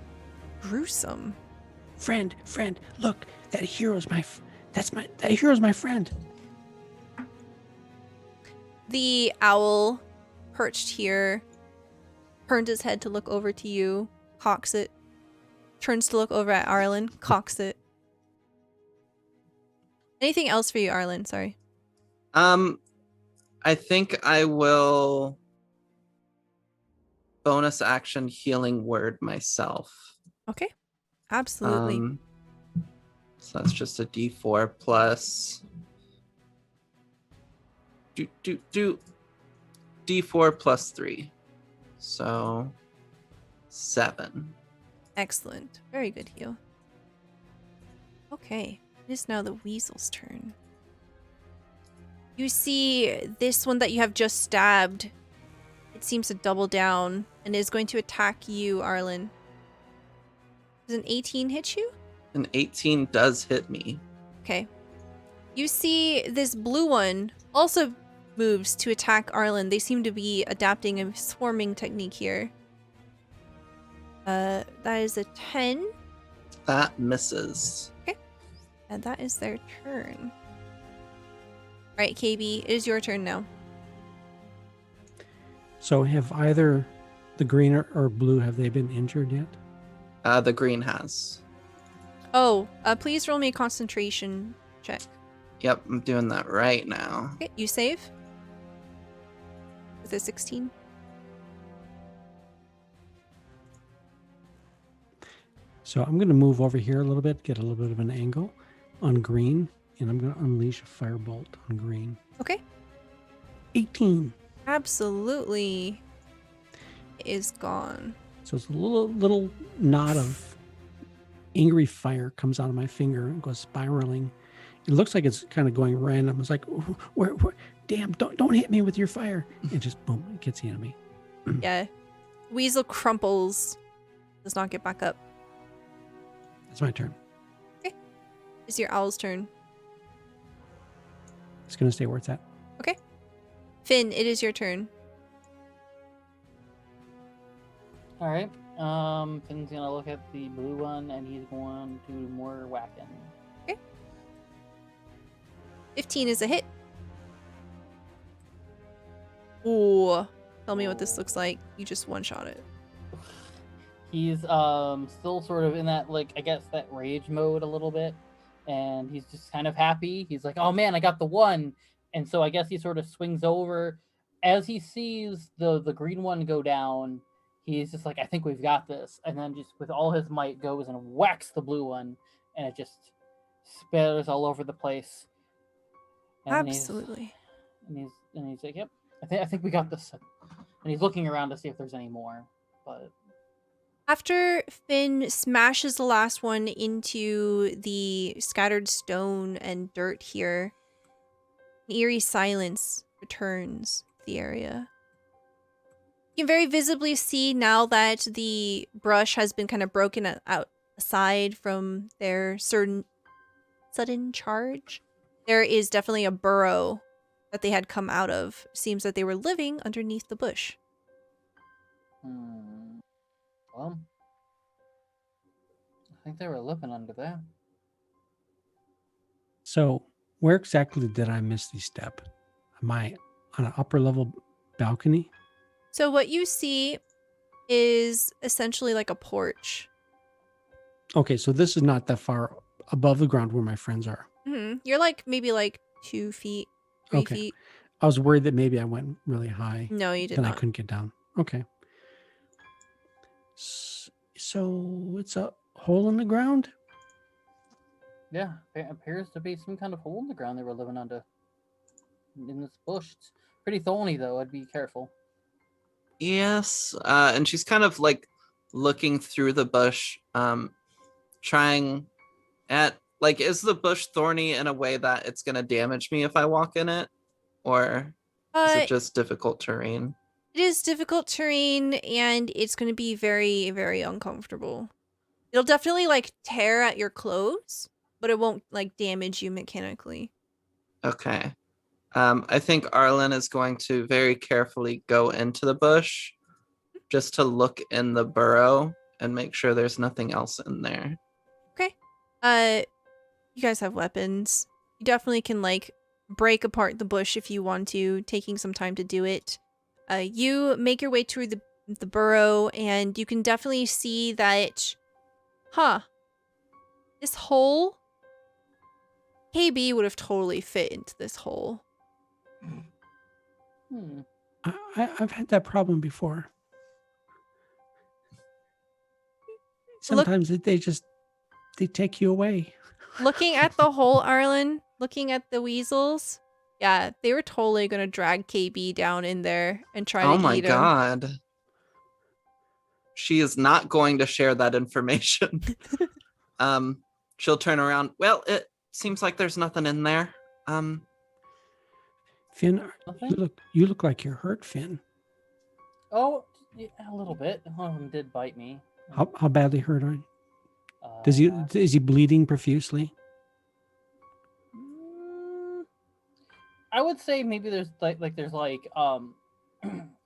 gruesome. Friend, look, that hero's my friend. The owl perched here turns his head to look over to you, cocks it, turns to look over at Arlen, cocks it. Anything else for you, Arlen? Sorry. I think I will bonus action healing word myself. Okay. Absolutely. So that's just a D4 plus D4 plus 3. So 7. Excellent. Very good heal. Okay. It is now the Weasel's turn. You see this one that you have just stabbed. It seems to double down and is going to attack you, Arlen. Does an 18 hit you? An 18 does hit me. Okay. You see this blue one also moves to attack Arlen. They seem to be adapting a swarming technique here. That is a 10. That misses. Okay. And that is their turn. Alright, KayBee, it is your turn now. So have either the green or blue, have they been injured yet? The green has. Oh, please roll me a concentration check. Yep, I'm doing that right now. Okay, you save. With a 16. So I'm going to move over here a little bit, get a little bit of an angle on green, and I'm going to unleash a firebolt on green. Okay. 18. Absolutely. It is gone. So it's a little knot of angry fire comes out of my finger and goes spiraling. It looks like it's kind of going random. It's like, where damn, don't hit me with your fire. It just, boom, it gets the enemy. Yeah. Weasel crumples. Does not get back up. It's my turn. Okay. It's your owl's turn. It's going to stay where it's at. Okay. Finn, it is your turn. All right. Finn's gonna look at the blue one, and he's going to do more whacking. 15 is a hit. Ooh. Tell me what this looks like. You just one-shot it. He's still sort of in that, like, I guess that rage mode a little bit, and he's just kind of happy. He's like, oh man, I got the one. And so I guess he sort of swings over as he sees the green one go down. He's just like, I think we've got this. And then just with all his might goes and whacks the blue one, and it just spatters all over the place. And Absolutely. He's like, yep, I think we got this. And he's looking around to see if there's any more. But After Finn smashes the last one into the scattered stone and dirt here, an eerie silence returns to the area. You can very visibly see now that the brush has been kind of broken out aside from their sudden charge. There is definitely a burrow that they had come out of. Seems that they were living underneath the bush. Well, I think they were living under there. So where exactly did I miss the step? Am I on an upper level balcony? So what you see is essentially like a porch. Okay, so this is not that far above the ground where my friends are. You're like maybe like 2 feet, 3 Okay. feet. I was worried that maybe I went really high. No, you did Then I not. couldn't get down. Okay. So it's a hole in the ground? Yeah, it appears to be some kind of hole in the ground they were living under. In this bush. It's pretty thorny, though. I'd be careful. Yes, and she's kind of like looking through the bush, trying at, like, is the bush thorny in a way that it's going to damage me if I walk in it? Or is it just difficult terrain? It is difficult terrain, and it's going to be very, very uncomfortable. It'll definitely like tear at your clothes, but it won't like damage you mechanically. Okay. I think Arlen is going to very carefully go into the bush just to look in the burrow and make sure there's nothing else in there. Okay. You guys have weapons. You definitely can like break apart the bush if you want to, taking some time to do it. You make your way through the burrow, and you can definitely see that, this hole, KayBee would have totally fit into this hole. Hmm. I've had that problem before. Sometimes they take you away. Looking at the hole, Arlen, looking at the weasels, yeah, they were totally gonna drag KayBee down in there and try Oh to my eat him. god. She is not going to share that information. She'll turn around. Well, it seems like there's nothing in there. Finn, Nothing? you look like you're hurt, Finn. Oh, yeah, a little bit. One of them did bite me. How badly hurt are you? Is he bleeding profusely? I would say maybe there's there's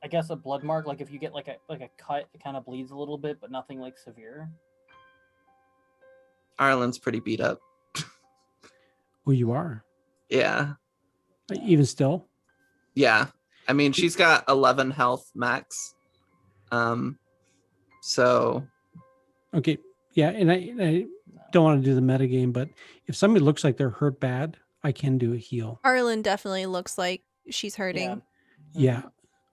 I guess a blood mark. Like if you get like a cut, it kind of bleeds a little bit, but nothing like severe. Arlen's pretty beat up. Oh, you are. Yeah. Even still. Yeah. I mean, she's got 11 health max. So. Okay. Yeah, and I don't want to do the meta game, but if somebody looks like they're hurt bad, I can do a heal. Arlen definitely looks like she's hurting. Yeah.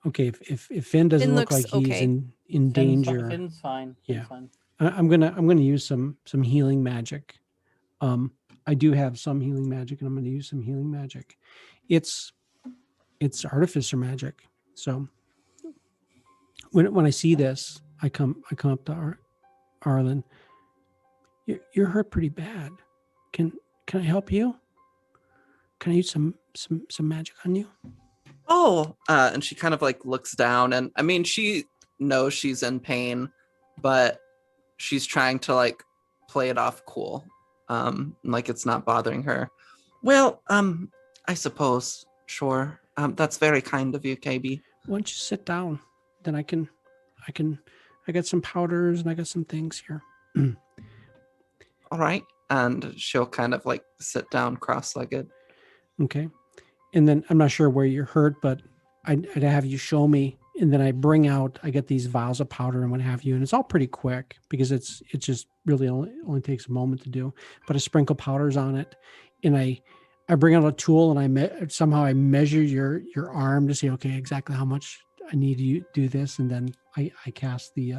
Okay. If Finn doesn't Finn look like looks he's okay. in danger, Finn's fine. Yeah. Fine. I'm gonna use some healing magic. I do have some healing magic, and I'm gonna use some healing magic. It's artificer magic. So when I see this, I come up to Arlen. You're hurt pretty bad. Can I help you? Can I use some magic on you? Oh, and she kind of like looks down, and I mean, she knows she's in pain, but she's trying to like play it off cool, like it's not bothering her. Well, I suppose, sure. That's very kind of you, KayBee. Why don't you sit down? Then I got some powders and I got some things here. All right. And she'll kind of like sit down cross-legged. Okay. And then I'm not sure where you're hurt, but I'd have you show me. And then I get these vials of powder and what have you. And it's all pretty quick because it just really only takes a moment to do. But I sprinkle powders on it, and I bring out a tool, and I measure your arm to see, okay, exactly how much I need to do this. And then I cast the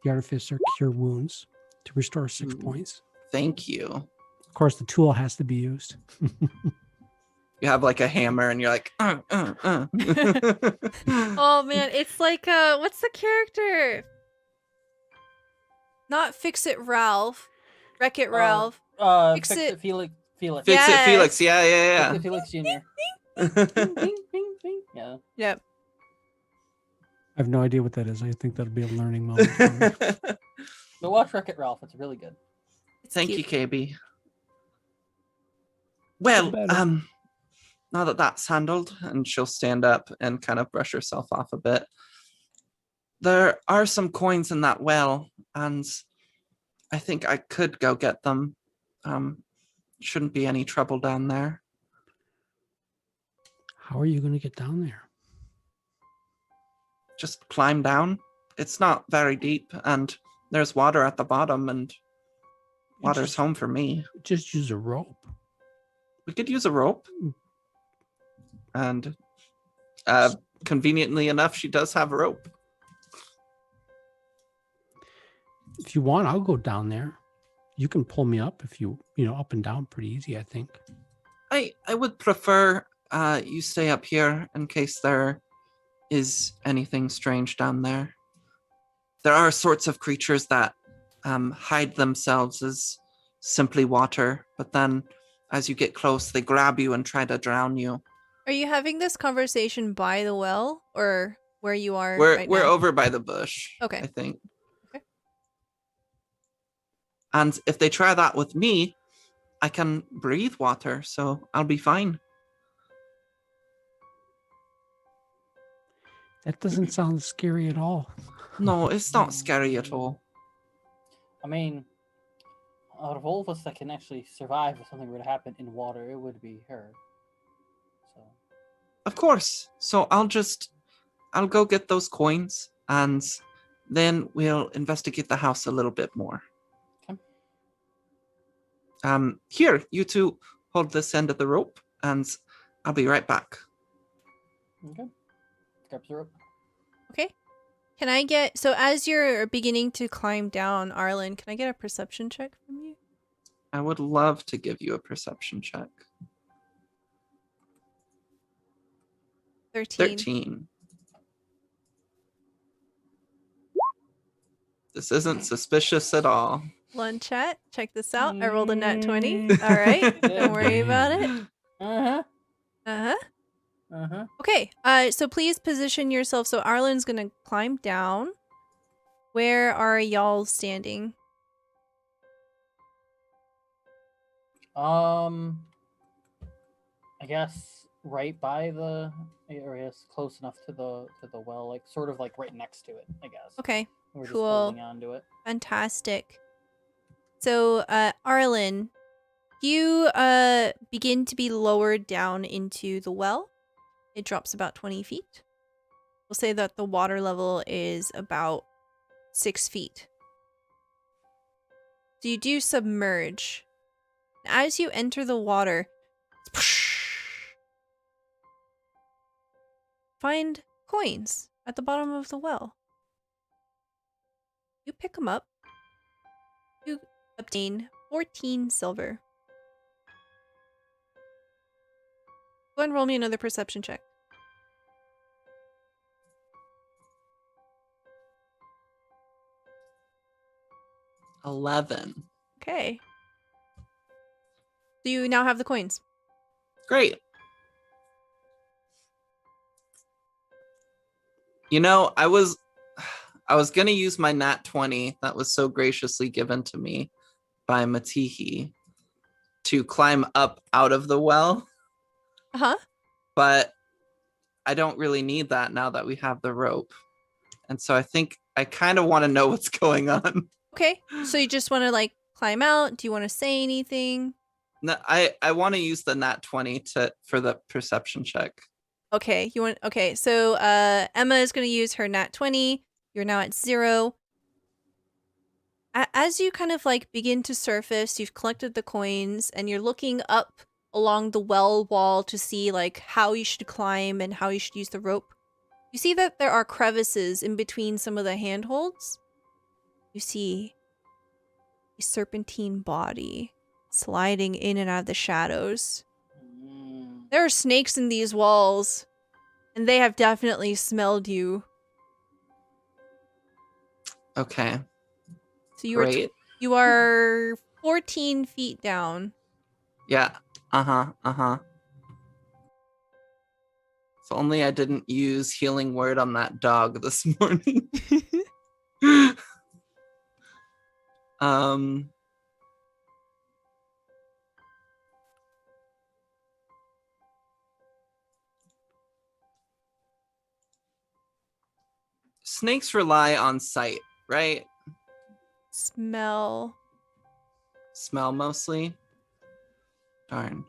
Artificer Cure Wounds to restore 6 points. Thank you. Of course, the tool has to be used. You have like a hammer and you're like, Oh man, it's like what's the character? Not Fix It Ralph. Wreck It Ralph. Fix It Felix. Fix Yes. It Felix. Yeah. Fix It Felix Jr. Bing, bing, bing, bing. Yeah. Yep. I have no idea what that is. I think that'll be a learning moment for me. But watch Wreck It Ralph. It's really good. It's Thank cute. you, KayBee. Well, better. now that that's handled, and she'll stand up and kind of brush herself off a bit. There are some coins in that well, and I think I could go get them. Shouldn't be any trouble down there. How are you going to get down there? Just climb down. It's not very deep, and there's water at the bottom, and water's home for me. Just use a rope. We could use a rope. And conveniently enough, she does have a rope. If you want, I'll go down there. You can pull me up if you up and down pretty easy, I think. I would prefer you stay up here in case there is anything strange down there. There are sorts of creatures that hide themselves as simply water, but then as you get close, they grab you and try to drown you. Are you having this conversation by the well or where you are? We're now? over by the bush. Okay. I think. Okay. And if they try that with me, I can breathe water, so I'll be fine. That doesn't sound scary at all. No, it's not scary at all. I mean, out of all of us that can actually survive if something were to happen in water, it would be her. So, Of course. So I'll go get those coins and then we'll investigate the house a little bit more. Okay. Here, you two hold this end of the rope and I'll be right back. Okay. Grabs the rope. Okay. Can I get, so as you're beginning to climb down, Arlen, can I get a perception check from you? I would love to give you a perception check. 13. This isn't suspicious at all. One chat. Check this out. I rolled a nat 20. All right. Don't worry about it. Uh-huh. Uh-huh. Uh-huh. Okay. So please position yourself. So Arlen's gonna climb down. Where are y'all standing? I guess right by the, or I guess close enough to the well, like sort of like right next to it, I guess. Okay. We're just cool. holding on to it. Fantastic. So, Arlen, you begin to be lowered down into the well. It drops about 20 feet. We'll say that the water level is about 6 feet. So you do submerge. As you enter the water, find coins at the bottom of the well. You pick them up. You obtain 14 silver. Go ahead and roll me another perception check. 11. Okay. So you now have the coins. Great. You know, I was gonna use my nat 20 that was so graciously given to me by Matihi to climb up out of the well. Uh-huh. But I don't really need that now that we have the rope. And so I think I kind of want to know what's going on. Okay. So you just want to like climb out? Do you want to say anything? No, I want to use the nat 20 for the perception check. Okay. Okay. So Emma is going to use her nat 20. You're now at 0. As you kind of like begin to surface, you've collected the coins and you're looking up along the well wall to see like how you should climb and how you should use the rope. You see that there are crevices in between some of the handholds. You see a serpentine body sliding in and out of the shadows. There are snakes in these walls, and they have definitely smelled you. Okay. So Great. you are 14 feet down. Yeah. Uh-huh. If only I didn't use healing word on that dog this morning. Snakes rely on sight, right? Smell Mostly? Darn.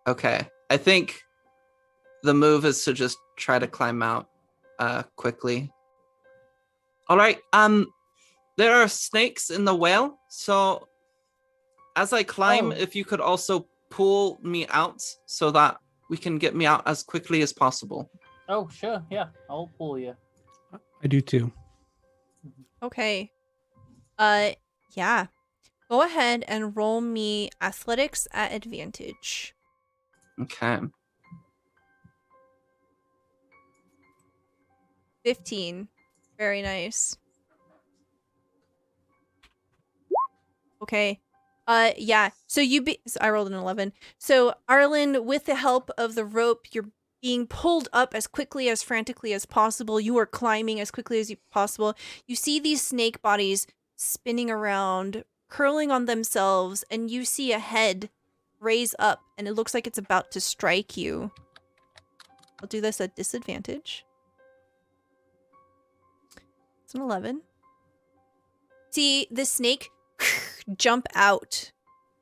Okay. I think the move is to just try to climb out quickly. All right. There are snakes in the well, so as I climb, if you could also pull me out so that we can get me out as quickly as possible. Oh, sure. Yeah, I'll pull you. I do too. Okay. Yeah. Go ahead and roll me athletics at advantage. Okay. 15. Very nice. Okay. Yeah. So I rolled an 11. So Arlen, with the help of the rope, you're being pulled up as quickly, as frantically as possible. You are climbing as quickly as possible. You see these snake bodies spinning around, curling on themselves, and you see a head raise up, and it looks like it's about to strike you. I'll do this at disadvantage. That's an 11. See the snake jump out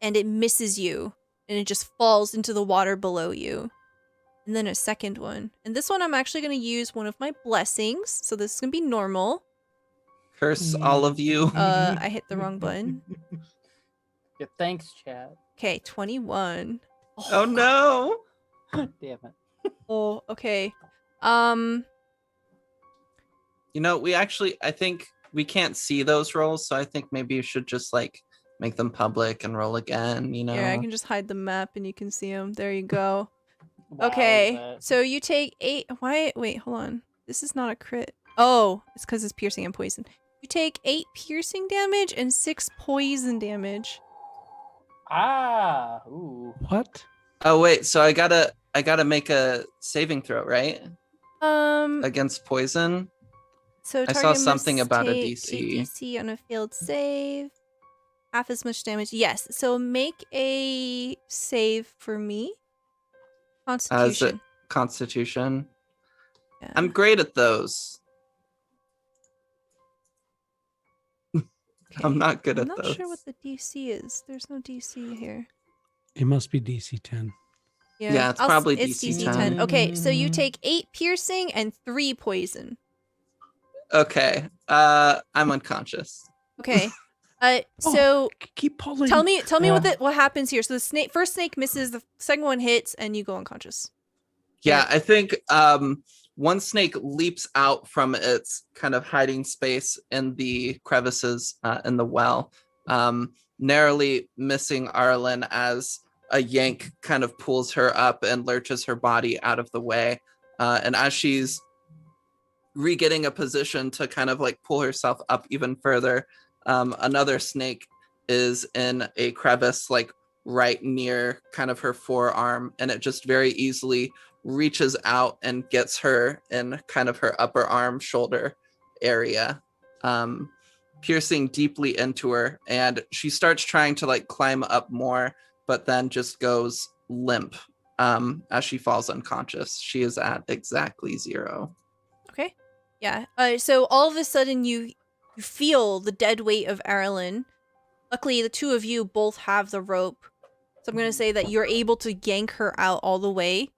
and it misses you and it just falls into the water below you. And then a second one. And this one I'm actually going to use one of my blessings. So this is going to be normal. Curse all of you. I hit the wrong button. Yeah, thanks, chat. Okay, 21. Oh no. Damn it. Oh, okay. You know, I think we can't see those rolls, so I think maybe you should just like make them public and roll again, you know? Yeah, I can just hide the map and you can see them. There you go. Wow, Okay, that- so you take 8. Why? Wait, hold on. This is not a crit. Oh, it's because it's piercing and poison. You take 8 piercing damage and 6 poison damage. Ah, ooh. What? Oh wait, so I gotta make a saving throw, right? Against poison. So I saw target something must about a take DC. DC on a failed save. Half as much damage. Yes. So make a save for me. Constitution. Constitution. Yeah. I'm great at those. I'm Okay. not good I'm at not those. sure what the DC is. There's no DC here. It must be DC 10. Yeah, it's probably DC 10. Okay, so you take 8 piercing and 3 poison. Okay. I'm unconscious. Okay. So Keep pulling. tell me what happens here. So the first snake misses, the second one hits, and you go unconscious. Yeah, I think one snake leaps out from its kind of hiding space in the crevices in the well, narrowly missing Arlen as a yank kind of pulls her up and lurches her body out of the way. And as she's re-getting a position to kind of like pull herself up even further, another snake is in a crevice like right near kind of her forearm, and it just very easily reaches out and gets her in kind of her upper arm shoulder area, piercing deeply into her, and she starts trying to like climb up more, but then just goes limp as she falls unconscious. She is at exactly 0. Okay. Yeah. So all of a sudden you feel the dead weight of Arlen. Luckily, the two of you both have the rope. So I'm going to say that you're able to yank her out all the way.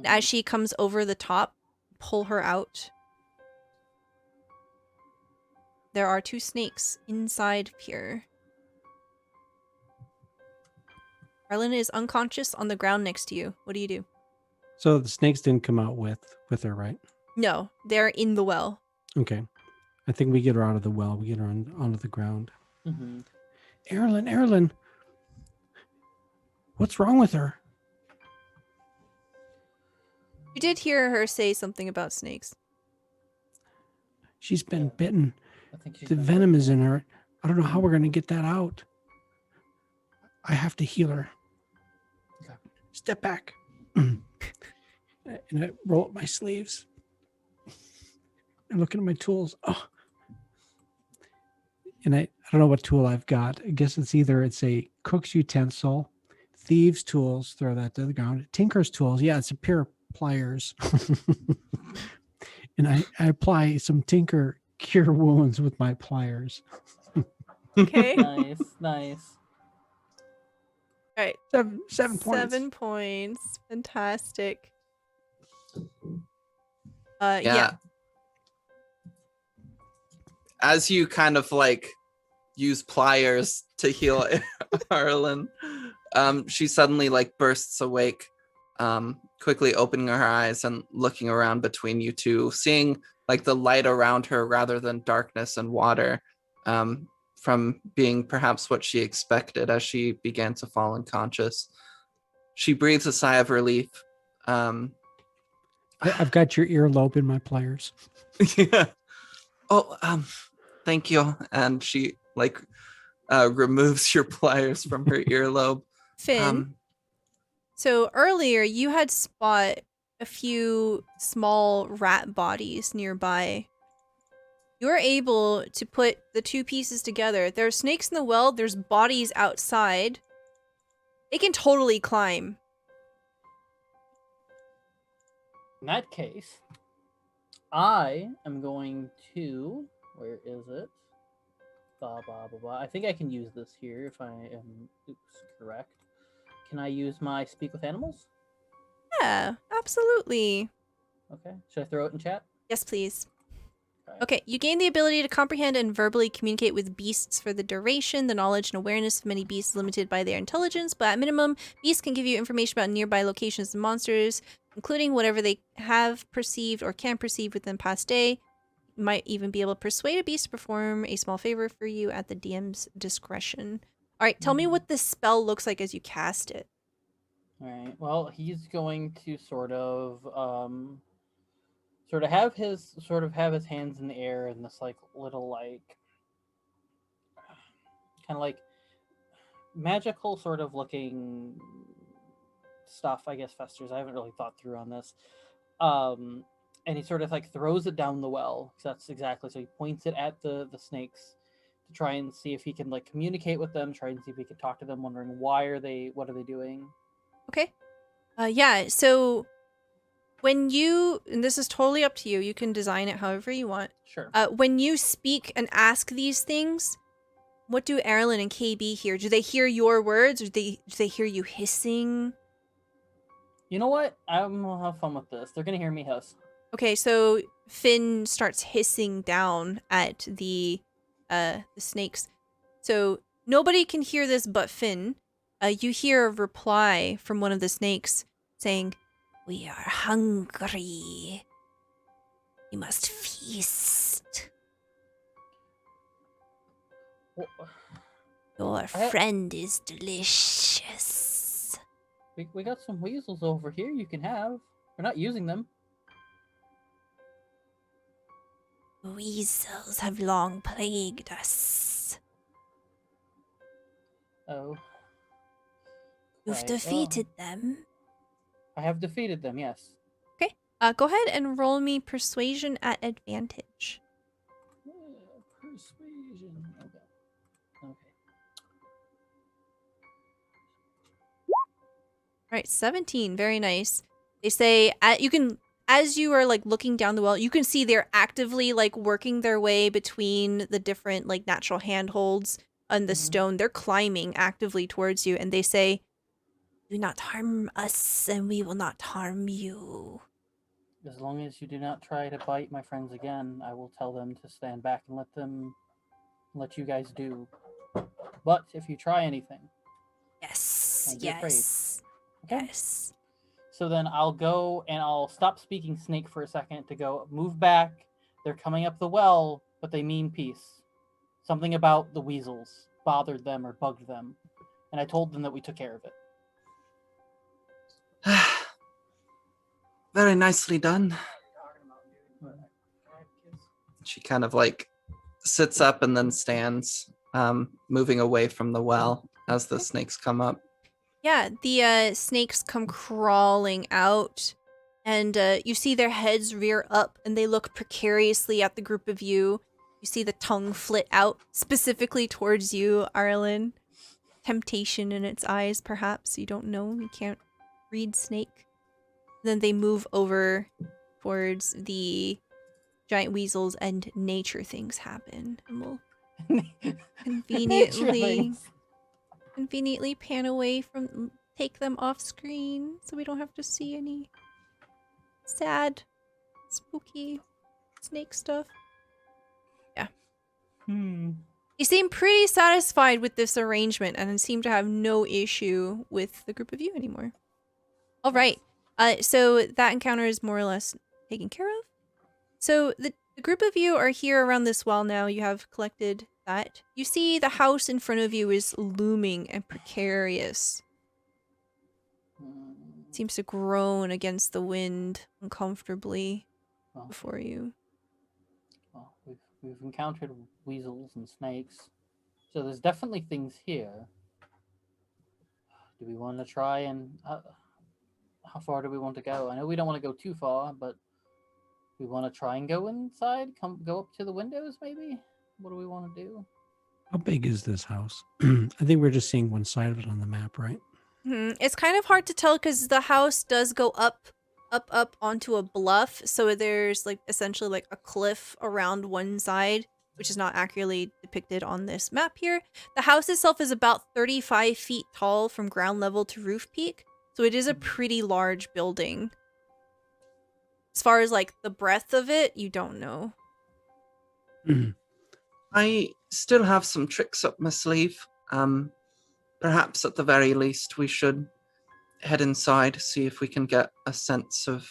As she comes over the top, pull her out. There are 2 snakes inside here. Arlen is unconscious on the ground next to you. What do you do? So the snakes didn't come out with her, right? No, they're in the well. Okay. I think we get her out of the well. We get her onto the ground. Mm-hmm. Arlen, what's wrong with her? You did hear her say something about snakes. She's been Yeah. bitten. I think she's The been- venom is in her. I don't know how we're going to get that out. I have to heal her. Okay. Step back. And I roll up my sleeves. And looking at my tools. Oh. And I don't know what tool I've got. I guess it's a cook's utensil, thieves' tools, throw that to the ground. Tinker's tools. Yeah, it's a pair of pliers. And I apply some tinker cure wounds with my pliers. Okay. Nice. All right. 7 points. 7 points. Fantastic. Yeah. Yeah. As you kind of like use pliers to heal Arlen, she suddenly like bursts awake, quickly opening her eyes and looking around between you two, seeing like the light around her rather than darkness and water, from being perhaps what she expected as she began to fall unconscious. She breathes a sigh of relief. I've got your earlobe in my pliers. Yeah. Oh, thank you. And she like removes your pliers from her earlobe. Finn, so earlier you had spot a few small rat bodies nearby. You're able to put the 2 pieces together. There are snakes in the well, there's bodies outside. They can totally climb. In that case, I am going to. Where is it? Blah, blah, blah, blah. I think I can use this here if I am correct. Can I use my Speak with Animals? Yeah, absolutely. Okay. Should I throw it in chat? Yes, please. Okay. Okay, you gain the ability to comprehend and verbally communicate with beasts for the duration. The knowledge and awareness of many beasts is limited by their intelligence, but at minimum, beasts can give you information about nearby locations and monsters, including whatever they have perceived or can perceive within the past day. You might even be able to persuade a beast to perform a small favor for you at the DM's discretion. All right, tell me what this spell looks like as you cast it. All right. Well, he's going to sort of have his hands in the air in this like little like kind of like magical sort of looking stuff, I guess, festers. I haven't really thought through on this. And he sort of like throws it down the well. So that's exactly, so he points it at the snakes to try and see if he can like communicate with them, try and see if he can talk to them, wondering what are they doing. Okay. Yeah, so when you, and this is totally up to you, you can design it however you want. Sure. When you speak and ask these things, what do Erlen and KayBee hear? Do they hear your words, or do they hear you hissing? You know what? I'm gonna have fun with this. They're gonna hear me hiss. Okay, so Finn starts hissing down at the snakes. So nobody can hear this but Finn. You hear a reply from one of the snakes saying, "We are hungry. We must feast. Your friend is delicious." We got some weasels over here you can have. We're not using them. Weasels have long plagued us. Oh. You've Right, defeated them. I have defeated them, yes. Okay. Go ahead and roll me persuasion at advantage. Persuasion. Okay. All right, 17. Very nice. They say you can, as you are like looking down the well, you can see they're actively like working their way between the different like natural handholds on the stone. They're climbing actively towards you, and they say, "Do not harm us, and we will not harm you." As long as you do not try to bite my friends again, I will tell them to stand back and let you guys do. But if you try anything, Yes. don't be afraid. Yes. Okay? Yes. So then I'll go and I'll stop speaking snake for a second to go move back. They're coming up the well, but they mean peace. Something about the weasels bothered them or bugged them. And I told them that we took care of it. Very nicely done. She kind of like sits up and then stands, moving away from the well as the snakes come up. Yeah, the snakes come crawling out, and you see their heads rear up, and they look precariously at the group of you. You see the tongue flit out, specifically towards you, Arlen. Temptation in its eyes, perhaps. You don't know. You can't read snake. Then they move over towards the giant weasels, and nature things happen. And we'll conveniently pan away from, take them off screen so we don't have to see any sad, spooky snake stuff. Yeah. You seem pretty satisfied with this arrangement and seem to have no issue with the group of you anymore. All right. So that encounter is more or less taken care of. So the group of you are here around this well now. You have collected that. You see the house in front of you is looming and precarious. It seems to groan against the wind uncomfortably before you. Well, we've encountered weasels and snakes, so there's definitely things here. Do we want to try and how far do we want to go? I know we don't want to go too far, but we want to try and go inside. Go up to the windows, maybe. What do we want to do? How big is this house? I think we're just seeing one side of it on the map, right? It's kind of hard to tell because the house does go up onto a bluff. So there's like essentially like a cliff around one side. which is not accurately depicted on this map here. The house itself is about 35 feet tall from ground level to roof peak, so it is a pretty large building. As far as like the breadth of it, you don't know. I still have some tricks up my sleeve. Perhaps at the very least we should head inside, see if we can get a sense of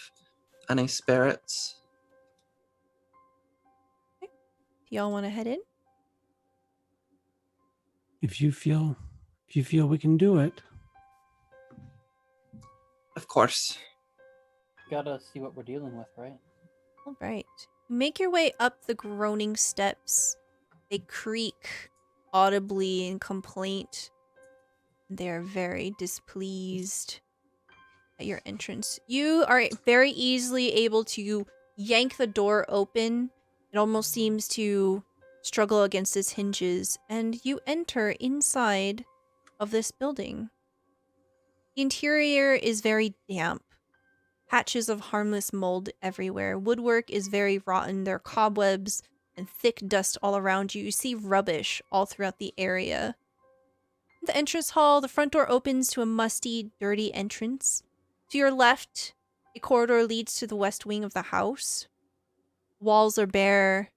any spirits. Do y'all want to head in? If you feel we can do it. Of course. Gotta see what we're dealing with, right? All right. Make your way up the groaning steps. They creak audibly in complaint. They're very displeased at your entrance. You are very easily able to yank the door open. It almost seems to struggle against its hinges, and you enter inside of this building. The interior is very damp. Patches of harmless mold everywhere. Woodwork is very rotten. There are cobwebs and thick dust all around you. You see rubbish all throughout the area. The entrance hall, the front door opens to a musty, dirty entrance. To your left, a corridor leads to the west wing of the house. Walls are bare,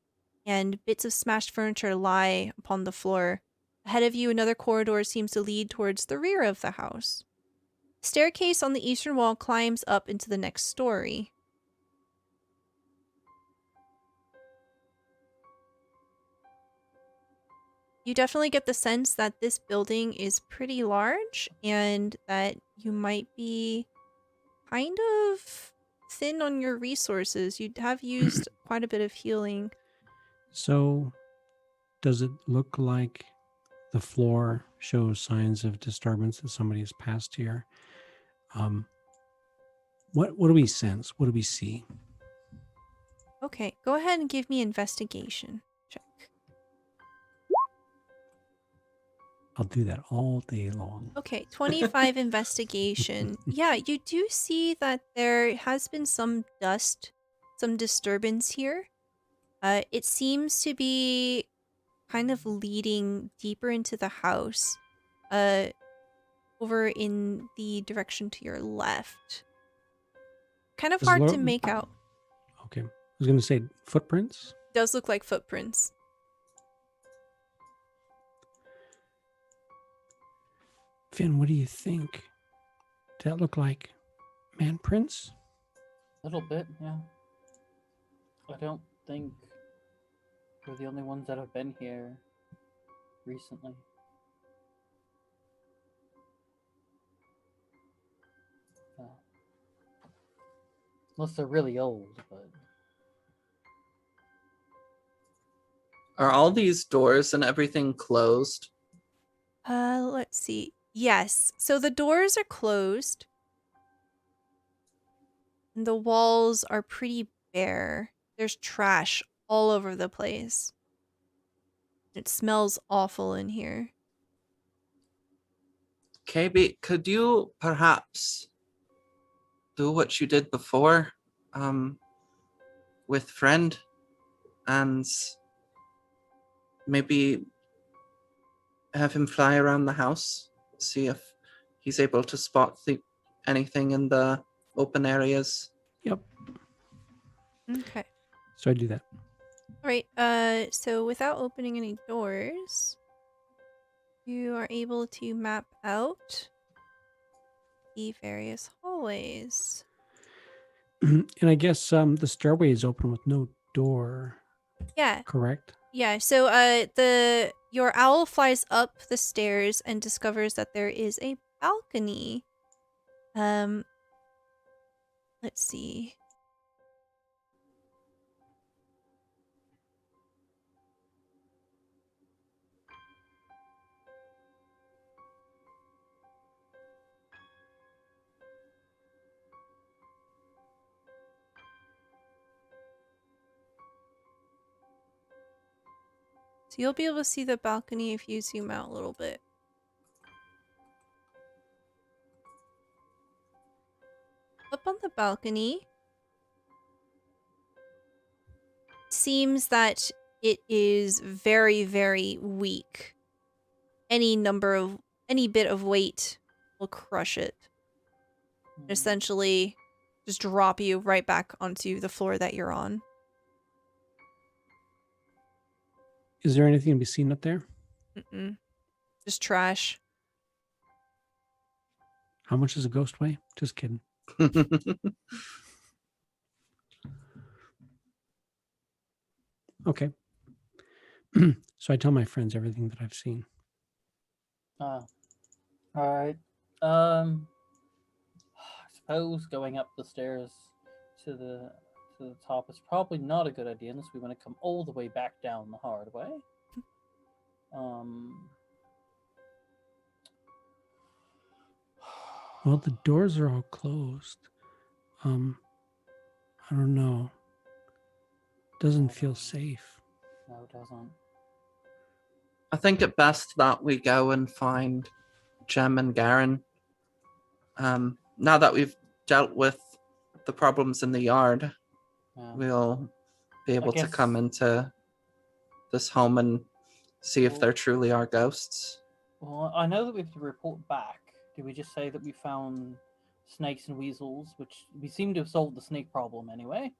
and bits of smashed furniture lie upon the floor. Ahead of you, another corridor seems to lead towards the rear of the house. A staircase on the eastern wall climbs up into the next story. You definitely get the sense that this building is pretty large and that you might be kind of thin on your resources. You have used quite a bit of healing. So, does it look like the floor shows signs of disturbance that somebody has passed here? What do we sense? What do we see? Okay, go ahead and give me investigation check. I'll do that all day long. Okay, 25 investigation. Yeah, you do see that there has been some dust, some disturbance here. It seems to be kind of leading deeper into the house, over in the direction to your left. Kind of Does hard to Lo- make out. Okay. I was going to say footprints. Does look like footprints. Finn, what do you think? Does that look like man prints? A little bit, yeah. I don't think we're the only ones that have been here recently. Unless they're really old, but... Are all these doors and everything closed? Let's see. Yes. So the doors are closed. And the walls are pretty bare. There's trash all over the place. It smells awful in here. KayBee, could you perhaps do what you did before, with friend, and maybe have him fly around the house, see if he's able to spot anything in the open areas? Yep. Okay. So I do that. All right. So without opening any doors, you are able to map out the various hallways. And I guess the stairway is open with no door. Yeah. Correct? Yeah. So your owl flies up the stairs and discovers that there is a balcony. Let's see. So you'll be able to see the balcony if you zoom out a little bit. Up on the balcony, it seems that it is very, very weak. Any bit of weight will crush it. Essentially, just drop you right back onto the floor that you're on. Is there anything to be seen up there? Mm-mm. Just trash. How much does a ghost weigh? Just kidding. Okay. So I tell my friends everything that I've seen. All right. I suppose going up the stairs to the top is probably not a good idea unless we want to come all the way back down the hard way. Well, the doors are all closed. I don't know. Doesn't feel safe. No, it doesn't. I think it best that we go and find Jem and Garen. Now that we've dealt with the problems in the yard, Yeah. we'll be able to guess- come into this home and see if Well- there truly are ghosts. Well, I know that we have to report back. Did we just say that we found snakes and weasels, which we seem to have solved the snake problem anyway?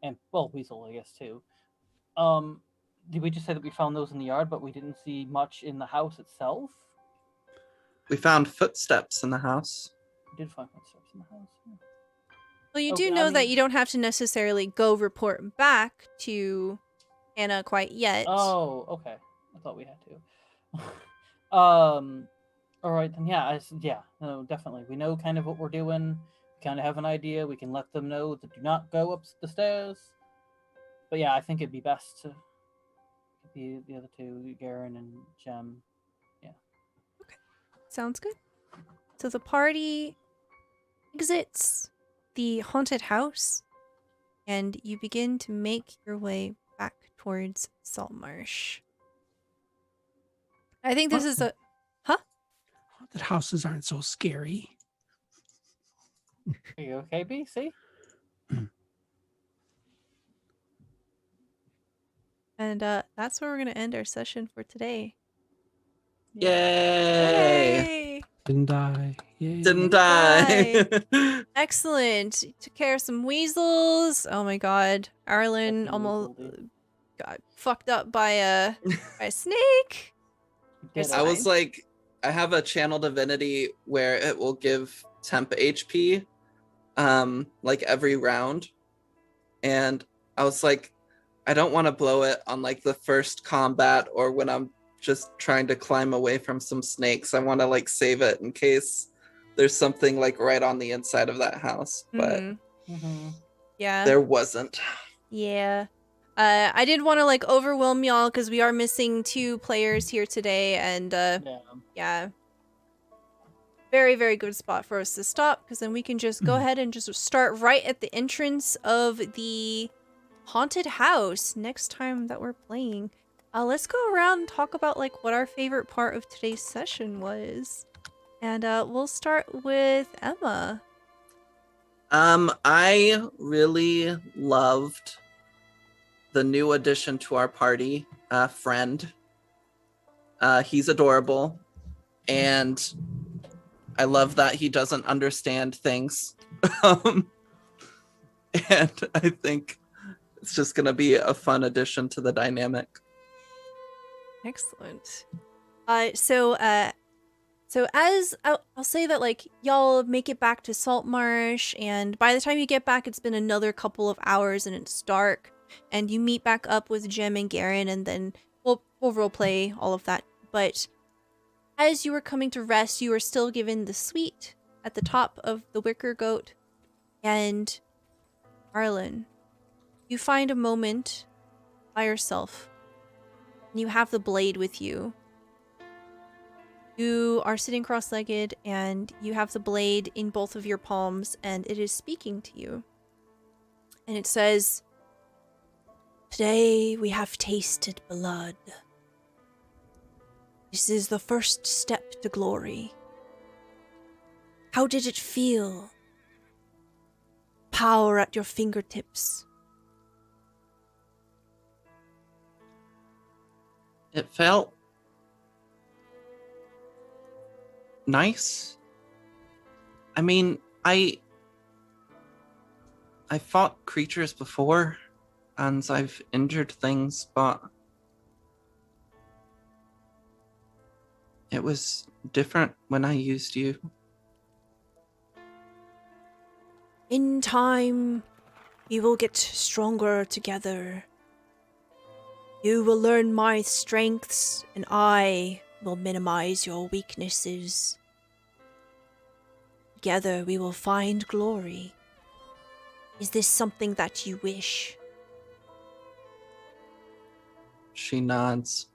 And, well, weasel, I guess, too. Did we just say that we found those in the yard, but we didn't see much in the house itself? We found footsteps in the house. We did find footsteps in the house. Yeah. Well, you Okay, do I know that mean- you don't have to necessarily go report back to Anna quite yet. Oh, okay. I thought we had to. All right then. Yeah. No, definitely. We know kind of what we're doing. We kind of have an idea. We can let them know that do not go up the stairs. But yeah, I think it'd be best to be the other two, Garen and Jem. Sounds good. So the party exits the haunted house, and you begin to make your way back towards Saltmarsh. I think this is a... Haunted houses aren't so scary. Are you okay, B? See? And that's where we're going to end our session for today. Yay! Didn't die. Yay. Didn't die. Excellent. Took care of some weasels. Oh my god. Arlen Fucking almost weasel, dude. got fucked up by a snake. Did I it. was like, I have a channel divinity where it will give temp HP, like every round. And I was like, I don't want to blow it on like the first combat or when I'm just trying to climb away from some snakes. I want to like save it in case there's something like right on the inside of that house. But Mhm. Mhm. Yeah. there wasn't. Yeah. I did want to like overwhelm y'all because we are missing 2 players here today, and Yeah. yeah. Very, very good spot for us to stop, because then we can just go ahead and just start right at the entrance of the haunted house next time that we're playing. Let's go around and talk about like what our favorite part of today's session was. And we'll start with Emma. I really loved the new addition to our party, Friend. He's adorable, and I love that he doesn't understand things. And I think it's just gonna be a fun addition to the dynamic. Excellent. So as I'll say that like y'all make it back to Saltmarsh, and by the time you get back, it's been another couple of hours and it's dark, and you meet back up with Jem and Garen, and then we'll roleplay all of that. But as you were coming to rest, you were still given the suite at the top of the Wicker Goat, and Arlen, you find a moment by yourself, and you have the blade with you. You are sitting cross-legged, and you have the blade in both of your palms, and it is speaking to you. And it says, "Today we have tasted blood. This is the first step to glory. How did it feel? Power at your fingertips. It felt nice. I mean, I fought creatures before, and I've injured things, but it was different when I used you. In time, we will get stronger together. You will learn my strengths, and I will minimize your weaknesses. Together, we will find glory. Is this something that you wish? She nods.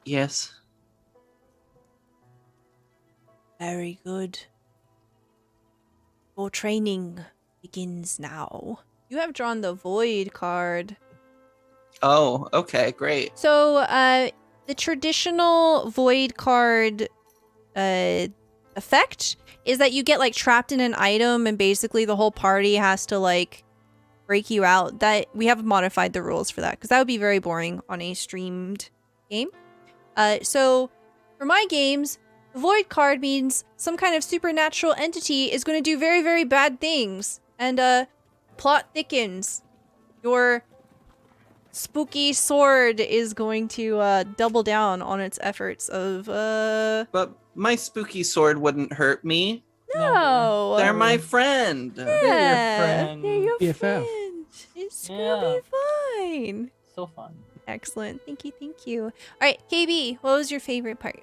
Yes. Very good. Your training begins now. You have drawn the Void card. Oh, okay, great. So, the traditional Void card effect is that you get like trapped in an item and basically the whole party has to like break you out. That we have modified the rules for that because that would be very boring on a streamed game. So for my games, the Void card means some kind of supernatural entity is going to do very, very bad things, and plot thickens. Your spooky sword is going to double down on its efforts of But my spooky sword wouldn't hurt me. No. They're my friend. Yeah, friend. they're your BFF. friend. It's gonna be fine. So fun. Excellent. Thank you. Thank you. All right, KayBee, what was your favorite part?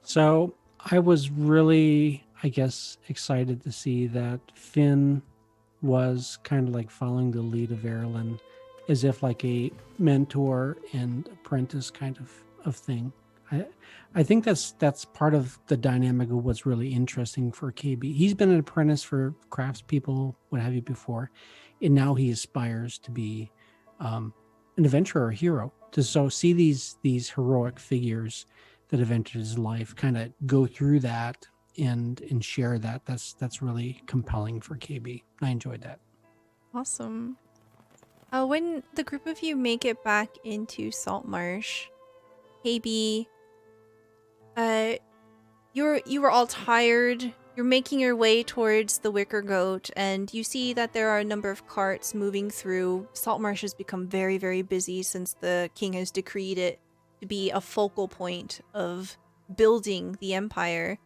So I was really, I guess, excited to see that Finn was kind of like following the lead of Erilyn, as if like a mentor and apprentice kind of thing. I think that's part of the dynamic of what's really interesting for KayBee. He's been an apprentice for craftspeople, what have you, before, and now he aspires to be an adventurer or hero. To so see these heroic figures that have entered his life kind of go through that and share that. That's really compelling for KayBee. I enjoyed that. Awesome. When the group of you make it back into Saltmarsh, KayBee, you were all tired. You're making your way towards the Wicker Goat, and you see that there are a number of carts moving through. Saltmarsh has become very, very busy since the king has decreed it to be a focal point of building the empire,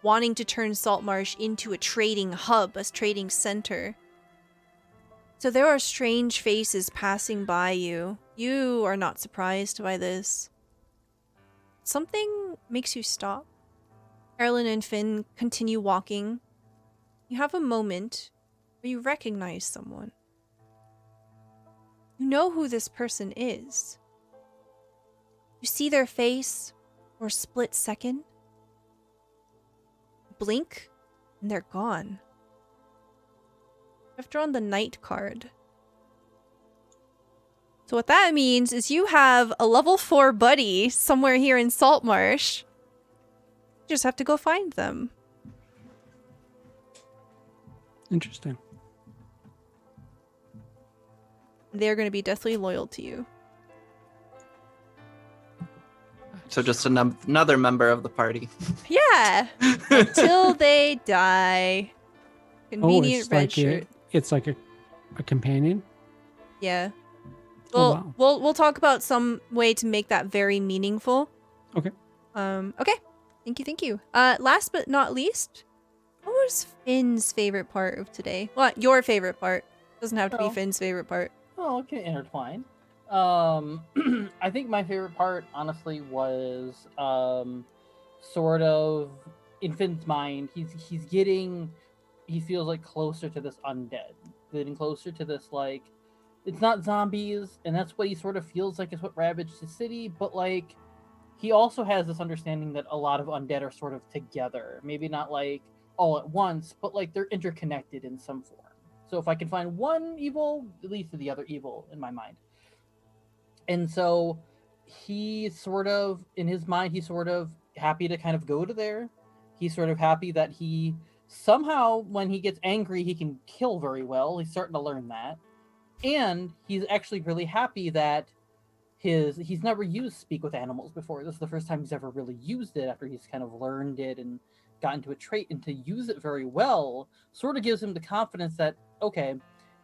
wanting to turn Saltmarsh into a trading hub, a trading center. So there are strange faces passing by you. You are not surprised by this. Something makes you stop. Erilyn and Finn continue walking. You have a moment where you recognize someone. You know who this person is. You see their face for a split second. Blink, and they're gone. I've drawn the Knight card. So what that means is you have a level 4 buddy somewhere here in Saltmarsh. You just have to go find them. Interesting. They're going to be deathly loyal to you. So just another member of the party. Yeah. Until they die. Convenient it's red like shirt. it's like a companion. Yeah. Oh, Well, wow. we'll talk about some way to make that very meaningful. Okay. Okay. Thank you. Last but not least, what was Finn's favorite part of today? Well, your favorite part. Doesn't have to be Oh. Finn's favorite part. Oh, it can intertwine. I think my favorite part, honestly, was sort of in Finn's mind. He feels like closer to this undead, getting closer to this, like, it's not zombies, and that's what he sort of feels like is what ravaged his city. But like, he also has this understanding that a lot of undead are sort of together, maybe not like all at once, but like they're interconnected in some form. So if I can find one evil, it leads to the other evil in my mind. And so he sort of, in his mind, he's sort of happy to kind of go to there. He's sort of happy that he somehow, when he gets angry, he can kill very well. He's starting to learn that. And he's actually really happy that he's never used speak with animals before. This is the first time he's ever really used it after he's kind of learned it and got into a trait, and to use it very well sort of gives him the confidence that, okay,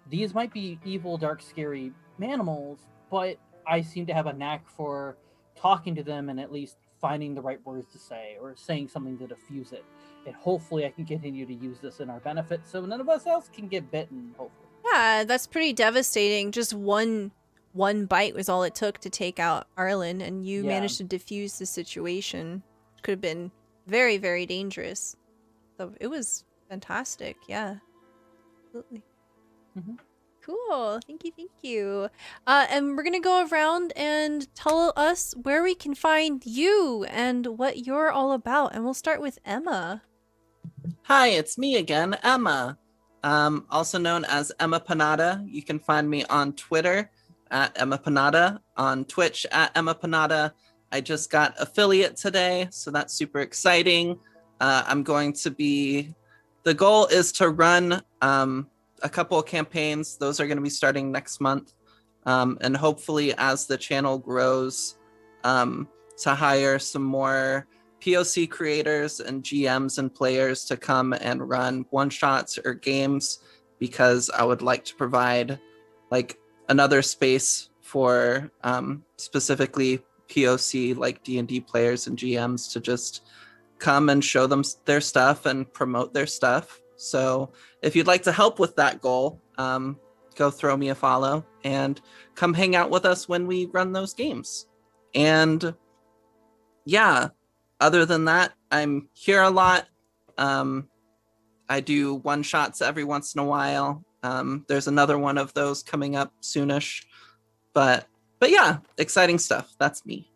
these might be evil, dark, scary animals, but I seem to have a knack for talking to them and at least finding the right words to say or saying something to diffuse it. And hopefully I can continue to use this in our benefit so none of us else can get bitten, hopefully. Yeah, that's pretty devastating. Just one bite was all it took to take out Arlen, and you Yeah. managed to diffuse the situation. Could have been very, very dangerous. So it was fantastic. Yeah, absolutely. Mhm. Cool. Thank you. And we're gonna go around and tell us where we can find you and what you're all about. And we'll start with Emma. Hi, it's me again, Emma. Also known as Emma Panada. You can find me on Twitter at Emma Panada, on Twitch at Emma Panada. I just got affiliate today, so that's super exciting. I'm going to be... The goal is to run a couple of campaigns. Those are going to be starting next month. And hopefully as the channel grows, to hire some more POC creators and GMs and players to come and run one-shots or games, because I would like to provide like another space for specifically POC like D&D players and GMs to just come and show them their stuff and promote their stuff. So if you'd like to help with that goal, go throw me a follow and come hang out with us when we run those games. And yeah, other than that, I'm here a lot. I do one-shots every once in a while. There's another one of those coming up soonish. But yeah, exciting stuff. That's me.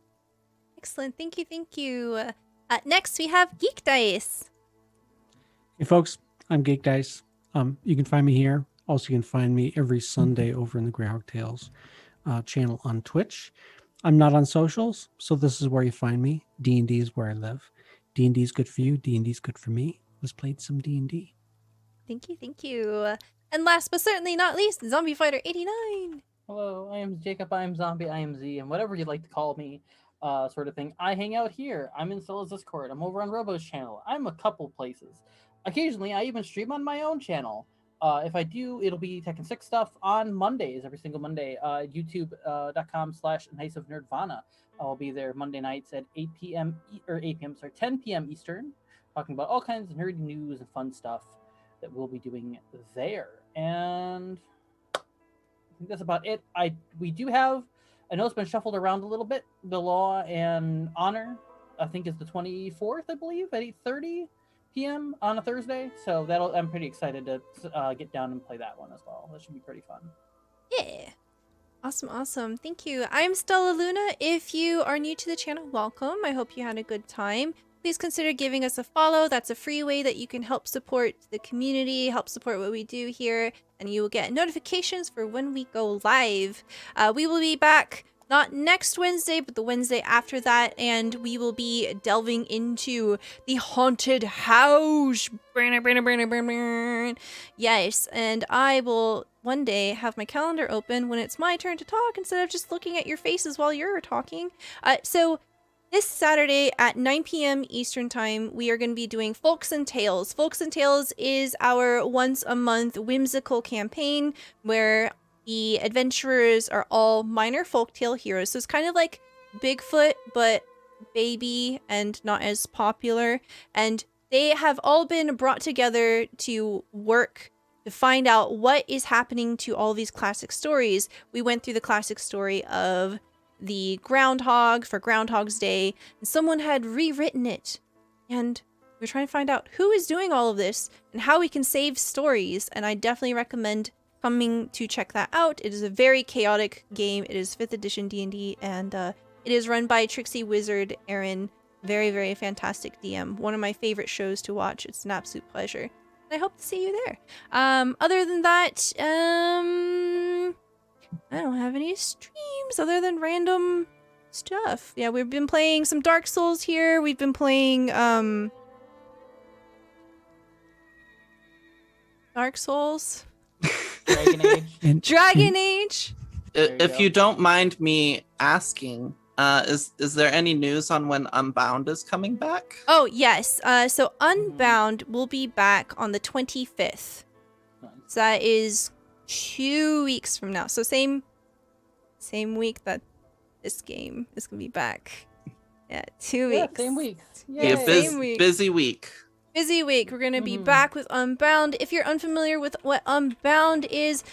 Excellent. Thank you. Next, we have GeekDice. Hey, folks, I'm GeekDice. You can find me here. Also, you can find me every Sunday over in the Greyhawk Tales channel on Twitch. I'm not on socials, so this is where you find me. D&D is where I live. D&D is good for you. D&D is good for me. Let's play some D&D. Thank you. And last but certainly not least, Zombie Fighter 89. Hello, I am Jacob, I am Zombie, I am Z, and whatever you'd like to call me, sort of thing. I hang out here. I'm in Stella's Discord. I'm over on Robo's channel. I'm a couple places. Occasionally, I even stream on my own channel. If I do, it'll be Tekken 6 stuff on Mondays, every single Monday. YouTube.com/Nice of Nerdvana. I'll be there Monday nights at 10 p.m. Eastern, talking about all kinds of nerdy news and fun stuff that we'll be doing there. And I think that's about it. We do have, I know it's been shuffled around a little bit. The Law and Honor, I think, is the 24th, I believe, at 8:30 p.m. on a Thursday. So I'm pretty excited to get down and play that one as well. That should be pretty fun. Yeah. Awesome. Thank you. I'm Stella Luna. If you are new to the channel, welcome. I hope you had a good time. Please consider giving us a follow. That's a free way that you can help support the community, help support what we do here, and you will get notifications for when we go live. We will be back not next Wednesday, but the Wednesday after that, and we will be delving into the haunted house. Yes, and I will one day have my calendar open when it's my turn to talk instead of just looking at your faces while you're talking. So this Saturday at 9 p.m. Eastern Time, we are going to be doing Folks and Tales. Folks and Tales is our once-a-month whimsical campaign where the adventurers are all minor folktale heroes. So it's kind of like Bigfoot, but baby and not as popular. And they have all been brought together to work to find out what is happening to all these classic stories. We went through the classic story of the groundhog for Groundhog's Day, and someone had rewritten it. And we're trying to find out who is doing all of this and how we can save stories. And I definitely recommend coming to check that out. It is a very chaotic game. It is 5th edition D&D, and it is run by Trixie Wizard Aaron. Very, very fantastic DM. One of my favorite shows to watch. It's an absolute pleasure. And I hope to see you there. Other than that, I don't have any streams other than random stuff. Yeah, we've been playing some Dark Souls here. We've been playing Dark Souls. Dragon Age. And Dragon Age. There you if go. you don't mind me asking, is there any news on when Unbound is coming back? Oh, yes. So Unbound will be back on the 25th. Nice. So that is 2 weeks from now. So same week that this game is going to be back. Yeah, 2 Yeah, weeks. same week. Be a Yeah, same week. busy week. Busy week. We're going to be Mhm. back with Unbound. If you're unfamiliar with what Unbound is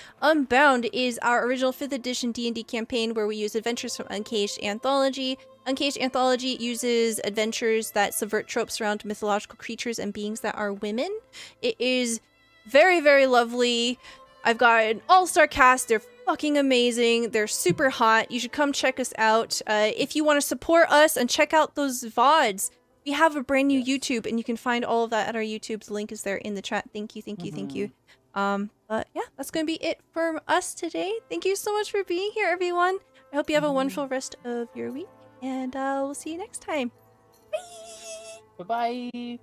our original 5th edition D&D campaign where we use adventures from Uncaged Anthology. Uncaged Anthology uses adventures that subvert tropes around mythological creatures and beings that are women. It is very, very lovely. I've got an all-star cast. They're fucking amazing. They're super hot. You should come check us out. If you want to support us and check out those VODs, we have a brand new Yes. YouTube, and you can find all of that at our YouTube. The link is there in the chat. Thank you, thank you, thank you. But yeah, that's going to be it from us today. Thank you so much for being here, everyone. I hope you have a wonderful rest of your week, and we'll see you next time. Bye! Bye-bye.